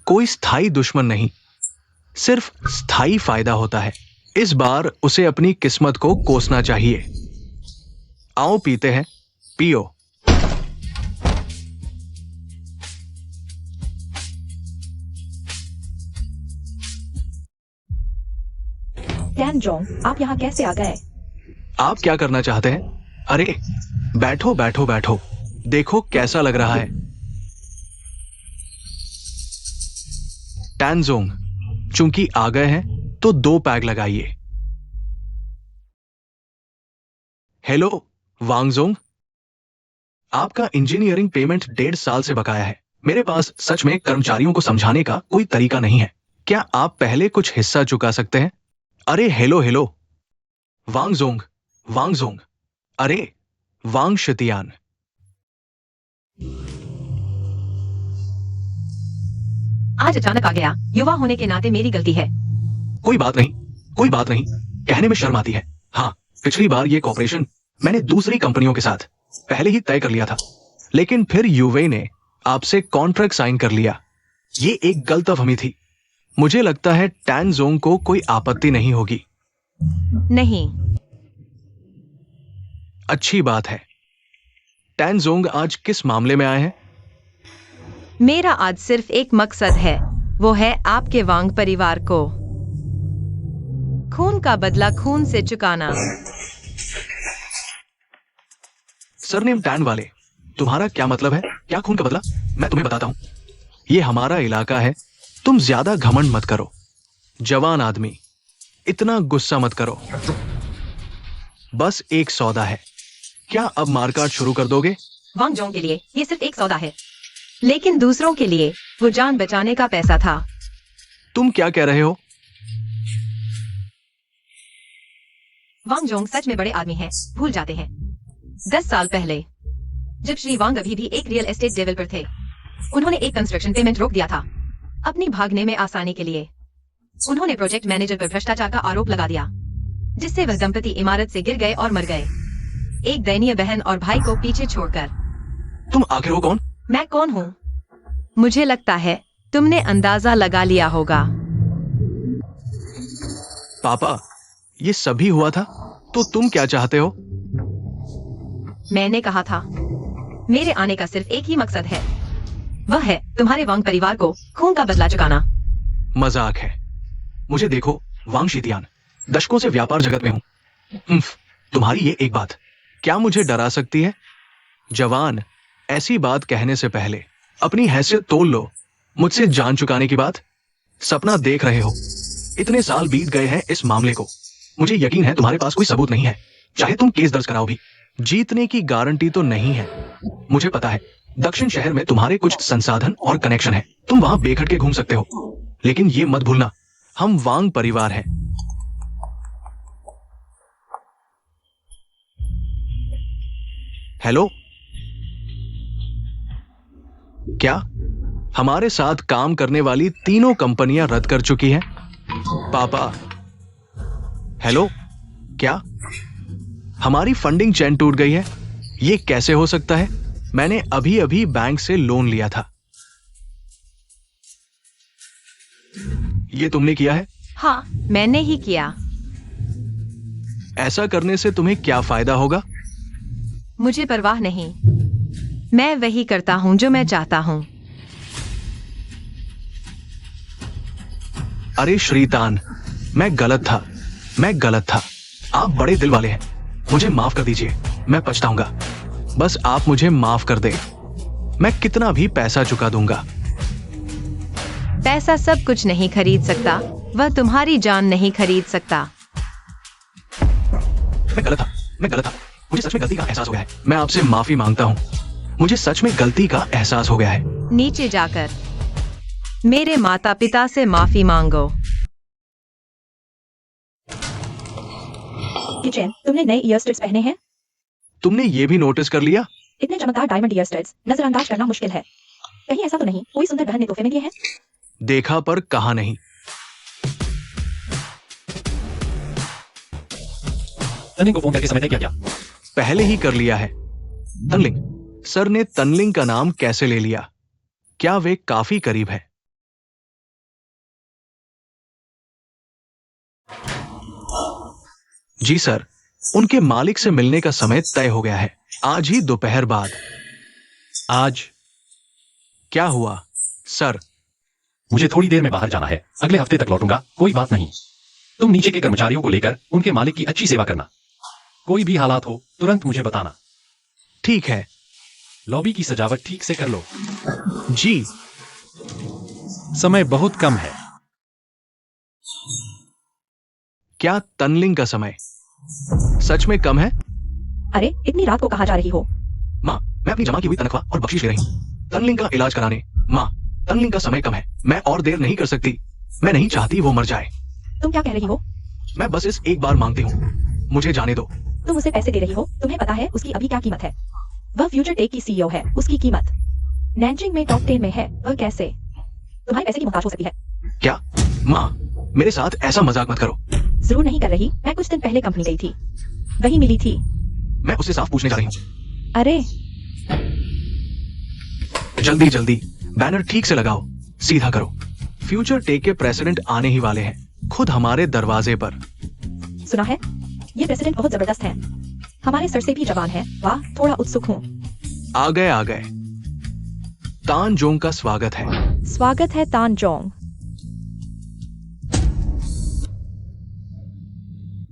कोई स्थायी दुश्मन नहीं, सिर्फ स्थायी फायदा होता है। इस बार उसे अपनी किस्मत को कोसना चाहिए। आओ पीते हैं। पियो। टैन जोंग, आप यहाँ कैसे आ गए? आप क्या करना चाहते हैं? अरे बैठो बैठो बैठो, देखो कैसा लग रहा है। टैनजोंग, चूंकि आ गए हैं तो 2 पैग लगाइए। हेलो वांगजोंग, आपका इंजीनियरिंग पेमेंट 1.5 साल से बकाया है। मेरे पास सच में कर्मचारियों को समझाने का कोई तरीका नहीं है। क्या आप पहले कुछ हिस्सा चुका सकते हैं? अरे हेलो हेलो वांगजोंग, वांगजोंग, अरे वांग शितियान। आज अचानक आ गया, युवा होने के नाते मेरी गलती है। कोई बात नहीं, कोई बात नहीं, कहने में शर्म आती है। हाँ, पिछली बार ये कॉपरेशन मैंने दूसरी कंपनियों के साथ पहले ही तय कर लिया था, लेकिन फिर यूवे ने आपसे कॉन्ट्रैक्ट साइन कर लिया। ये एक गलतफहमी थी। मुझे लगता है टैनजोंग को कोई आपत्ति नहीं होगी। नहीं। अच्छी बात है। टैनजोंग आज किस मामले में आए हैं? मेरा आज सिर्फ एक मकसद है, वो है आपके वांग परिवार को खून का बदला खून से चुकाना। सरनेम टैन वाले, तुम्हारा क्या मतलब है? क्या खून का बदला? मैं तुम्हें बताता हूं, ये हमारा इलाका है। तुम ज्यादा घमंड मत करो। जवान आदमी, इतना गुस्सा मत करो। बस एक सौदा है, क्या अब मारकाट शुरू कर दोगे? वांग जोंग के लिए ये सिर्फ एक सौदा है, लेकिन दूसरों के लिए वो जान बचाने का पैसा था। तुम क्या कह रहे हो? वांग जोंग सच में बड़े आदमी हैं, भूल जाते हैं। 10 साल पहले जब श्री वांग अभी भी एक रियल एस्टेट डेवलपर थे, उन्होंने एक कंस्ट्रक्शन पेमेंट रोक दिया था अपनी भागने में आसानी के लिए। उन्होंने प्रोजेक्ट मैनेजर पर भ्रष्टाचार का आरोप लगा दिया, जिससे वह दंपति इमारत से गिर गए और मर गए, एक दयनीय बहन और भाई को पीछे छोड़कर। तुम आखिर हो कौन? मैं कौन हूँ? मुझे लगता है तुमने अंदाजा लगा लिया होगा। पापा, ये सभी हुआ था तो तुम क्या चाहते हो? मैंने कहा था, मेरे आने का सिर्फ एक ही मकसद है, वह है तुम्हारे वांग परिवार को खून का बदला चुकाना। मजाक है। मुझे देखो वांग शितियान, दशकों से व्यापार जगत में हूं। तुम्हारी ये एक बात क्या मुझे डरा सकती है? जवान, ऐसी बात कहने से पहले अपनी हैसियत तोल लो। मुझसे जान चुकाने की बात सपना देख रहे हो। इतने साल बीत गए हैं इस मामले को। मुझे यकीन है तुम्हारे पास कोई सबूत नहीं है, चाहे तुम केस दर्ज कराओ भी। जीतने की गारंटी तो नहीं है। मुझे पता है दक्षिण शहर में तुम्हारे कुछ संसाधन और कनेक्शन है, तुम वहां बेखटके घूम सकते हो, लेकिन ये मत भूलना हम वांग परिवार हैं। हेलो, क्या हमारे साथ काम करने वाली तीनों कंपनियां रद्द कर चुकी हैं? पापा, हेलो, क्या हमारी फंडिंग चेन टूट गई है? ये कैसे हो सकता है? मैंने अभी अभी बैंक से लोन लिया था। ये तुमने किया है? हाँ, मैंने ही किया। ऐसा करने से तुम्हें क्या फायदा होगा? मुझे परवाह नहीं, मैं वही करता हूँ जो मैं चाहता हूँ। अरे श्रीतान, मैं गलत था। आप बड़े दिल वाले हैं, मुझे माफ कर दीजिए, मैं पछताऊंगा। बस आप मुझे माफ कर दें, मैं कितना भी पैसा चुका दूंगा। पैसा सब कुछ नहीं खरीद सकता, वह तुम्हारी जान नहीं खरीद सकता। मैं गलत था। मुझे सच में गलती का एहसास हो गया है। मैं आपसे माफी मांगता हूँ। मुझे सच में गलती का एहसास हो गया है। नीचे जाकर मेरे माता पिता से माफी मांगो। किचन, तुमने नए ईयर स्टड्स पहने हैं? तुमने ये भी नोटिस कर लिया? इतने चमकदार डायमंड ईयर स्टड्स नजरअंदाज करना मुश्किल है। कहीं ऐसा तो नहीं कोई सुंदर बहन ने तोहफे में दिए हैं? देखा पर कहा नहीं। तनिंग को फोन करके समय तय किया क्या? पहले ही कर लिया है। तनलिंग सर ने तनलिंग का नाम कैसे ले लिया? क्या वे काफी करीब है? जी सर, उनके मालिक से मिलने का समय तय हो गया है, आज ही दोपहर बाद। आज क्या हुआ सर? मुझे थोड़ी देर में बाहर जाना है, अगले हफ्ते तक लौटूंगा। कोई बात नहीं। तुम नीचे के कर्मचारियों को लेकर उनके मालिक की अच्छी सेवा करना। कोई भी हालात हो तुरंत मुझे बताना। ठीक है। लॉबी की सजावट ठीक से कर लो। जी। समय बहुत कम है। क्या तनलिंग का समय सच में कम है? अरे इतनी रात को कहाँ जा रही हो? माँ, मैं अपनी जमा की हुई तनख्वाह और बख्शीश ले रही हूँ तनलिंग का इलाज कराने। माँ, तनलिंग का समय कम है, मैं और देर नहीं कर सकती। मैं नहीं चाहती वो मर जाए। तुम क्या कह रही हो? मैं बस इस एक बार मांगती हूँ, मुझे जाने दो। तुम उसे पैसे दे रही हो, तुम्हें पता है उसकी अभी क्या कीमत है? वह फ्यूचर टेक की सीईओ है, उसकी कीमत नैनजिंग में टॉप 10 में है। वह कैसे तुम्हारे पैसे की मोहताज हो सकती है? क्या? माँ, मेरे साथ ऐसा मजाक मत करो। जरूर नहीं कर रही। मैं कुछ दिन पहले कंपनी गई थी, वही मिली थी। मैं उससे साफ पूछने जा रही हूँ। अरे जल्दी जल्दी बैनर ठीक से लगाओ, सीधा करो। फ्यूचर टेक के प्रेसिडेंट आने ही वाले हैं, खुद हमारे दरवाजे पर। सुना है, ये प्रेसिडेंट बहुत जबरदस्त है, हमारे सर से भी जवान है। वाह, थोड़ा उत्सुक हूँ। आ गए। तान जोंग का स्वागत है। स्वागत है तान जोंग।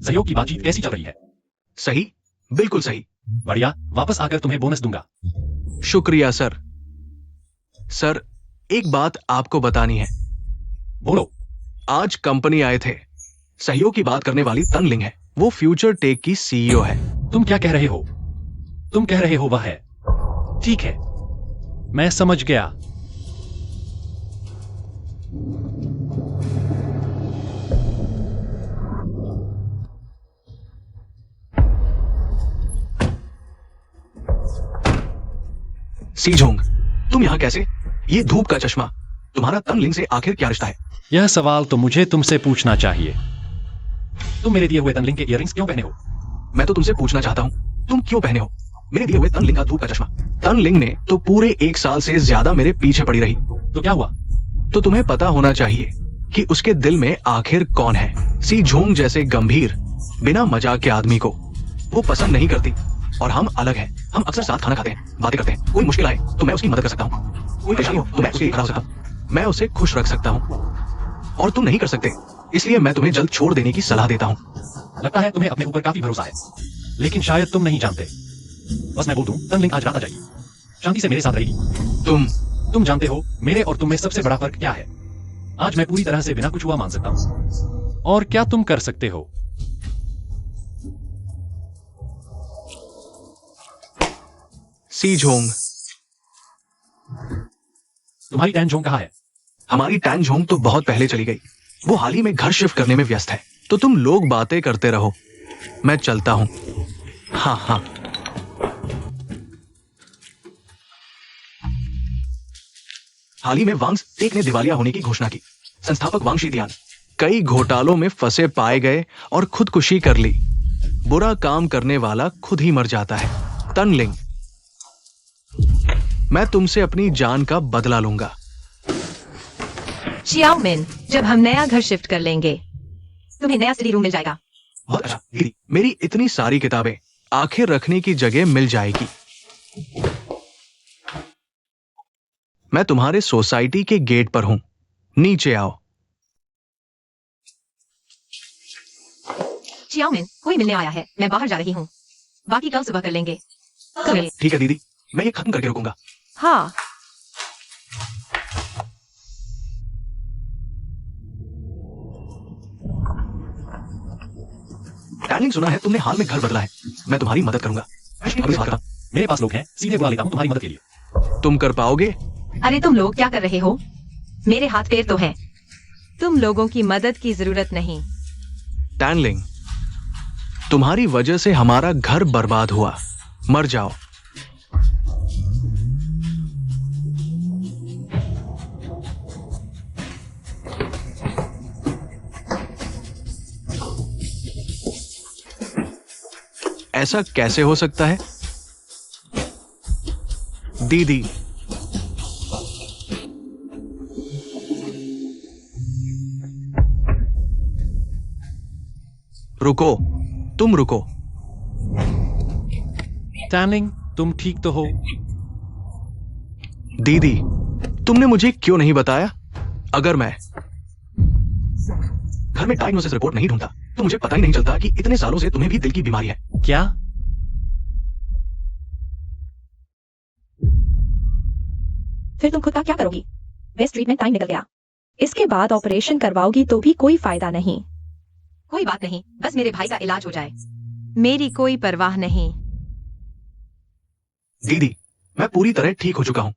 सहयोग की बातचीत कैसी चल रही है? सही, बिल्कुल सही। बढ़िया, वापस आकर तुम्हें बोनस दूंगा। शुक्रिया सर। सर, एक बात आपको बतानी है। बोलो। आज कंपनी आए थे, सहयोग की बात करने वाली तनलिंग है, वो फ्यूचर टेक की सीईओ है। तुम क्या कह रहे हो? तुम कह रहे हो वह है? ठीक है, मैं समझ गया। सीजोंग, तुम यहाँ कैसे? ये धूप का चश्मा, तुम्हारा तनलिंग से आखिर क्या रिश्ता है? यह सवाल तो मुझे तुमसे पूछना चाहिए। तुम मेरे दिए हुए तनलिंग के इयररिंग्स क्यों पहने हो? मैं तो तुमसे पूछना चाहता हूँ, तुम क्यों पहने हो मेरे दिए हुए तनलिंग का धूप का चश्मा? तनलिंग ने तो पूरे 1 साल से ज्यादा मेरे पीछे पड़ी रही। तो क्या हुआ? तो तुम्हें पता होना चाहिए कि उसके दिल में आखिर कौन है। सी झोंग जैसे गंभीर, बिना मजाक के आदमी को वो पसंद नहीं करती। और हम अलग हैं, हम अक्सर साथ खाना खाते हैं, बातें करते हैं। कोई मुश्किल आए तो मैं उसकी मदद कर सकता हूँ, कोई परेशानी हो तो मैं उसके खड़ा हो सकता हूँ, मैं उसे खुश रख सकता हूँ। और तुम नहीं कर सकते, इसलिए मैं तुम्हें जल्द छोड़ देने की सलाह देता हूँ। लगता है तुम्हें अपने ऊपर काफी भरोसा है, लेकिन शायद तुम नहीं जानते। बस मैं बोल दूं, तनलिंग आज रात आ जाएगी, शांति से मेरे साथ रहेगी। तुम जानते हो मेरे और तुम में सबसे बड़ा फर्क क्या है? आज मैं पूरी तरह से बिना कुछ हुआ मान सकता हूं। और क्या तुम कर सकते हो? सी झोंग, तुम्हारी टैन झोंग कहाँ है? हमारी टैन झोंग तो बहुत पहले चली गई, वो हाल ही में घर शिफ्ट करने में व्यस्त है। तो तुम लोग बातें करते रहो, मैं चलता हूं। हाँ। हाल ही में वांग टेक ने दिवालिया होने की घोषणा की। संस्थापक वांग शीतियान कई घोटालों में फंसे पाए गए और खुदकुशी कर ली। बुरा काम करने वाला खुद ही मर जाता है। तनलिंग, मैं तुमसे अपनी जान का बदला लूंगा। चियाओमिन, जब हम नया घर शिफ्ट कर लेंगे तुम्हें नया स्टडी रूम मिल जाएगा। बहुत अच्छा दीदी, मेरी इतनी सारी किताबें आखिर रखने की जगह मिल जाएगी। मैं तुम्हारे सोसाइटी के गेट पर हूं, नीचे आओ। चियाओमिन, कोई मिलने आया है, मैं बाहर जा रही हूँ, बाकी कल सुबह कर लेंगे। ठीक है दीदी, मैं ये खत्म करके रुकूंगा। हाँ, टैनलिंग, सुना है तुमने हाल में घर बदला है, मैं तुम्हारी मदद करूंगा। मेरे पास लोग हैं, सीधे बुला लेता हूं तुम्हारी मदद के लिए। तुम कर पाओगे? अरे तुम लोग क्या कर रहे हो? मेरे हाथ पैर तो हैं। तुम लोगों की मदद की जरूरत नहीं। टैनलिंग, तुम्हारी वजह से हमारा घर बर्बाद हुआ, मर जाओ। ऐसा कैसे हो सकता है? दीदी, रुको, तुम रुको। टैनलिंग, तुम ठीक तो हो? दीदी, तुमने मुझे क्यों नहीं बताया? अगर मैं घर में डायग्नोसिस रिपोर्ट नहीं ढूंढता तो मुझे पता ही नहीं चलता कि इतने सालों से तुम्हें भी दिल की बीमारी है। क्या? फिर तुम खुद का क्या करोगी? बेस्ट ट्रीटमेंट टाइम निकल गया। इसके बाद ऑपरेशन करवाओगी तो भी कोई फायदा नहीं। कोई बात नहीं, बस मेरे भाई का इलाज हो जाए। मेरी कोई परवाह नहीं। दीदी, मैं पूरी तरह ठीक हो चुका हूँ।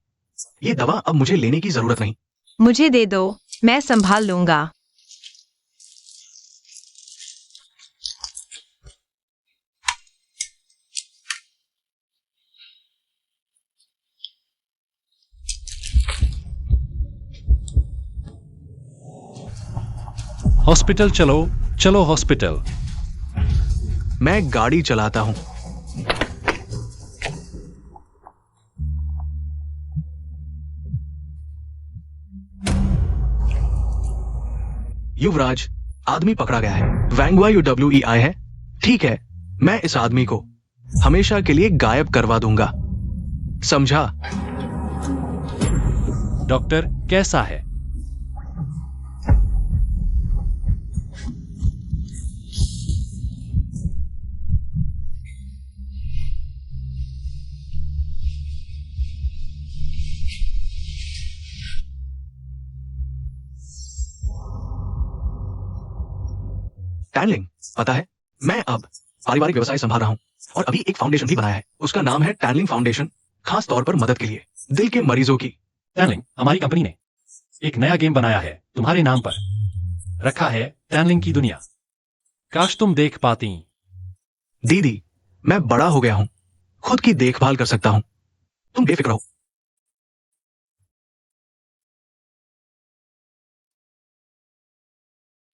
ये दवा अब मुझे लेने की जरूरत नहीं। मुझे दे दो, मैं संभाल लूंगा। हॉस्पिटल चलो, चलो हॉस्पिटल। मैं गाड़ी चलाता हूँ। युवराज, आदमी पकड़ा गया है। वैंगवा UWEI है। ठीक है, मैं इस आदमी को हमेशा के लिए गायब करवा दूंगा, समझा? डॉक्टर कैसा है? टैनलिंग, पता है, मैं अब पारिवारिक व्यवसाय संभाल रहा हूँ और अभी एक फाउंडेशन भी बनाया है। उसका नाम है टैनलिंग फाउंडेशन, खास तौर पर मदद के लिए, दिल के मरीजों की। टैनलिंग, हमारी कंपनी ने एक नया गेम बनाया है तुम्हारे नाम पर, रखा है टैनलिंग की दुनिया। काश तुम देख पाती। दीदी, मैं बड़ा हो गया हूँ, खुद की देखभाल कर सकता हूँ। तुम बेफिक्र रहो,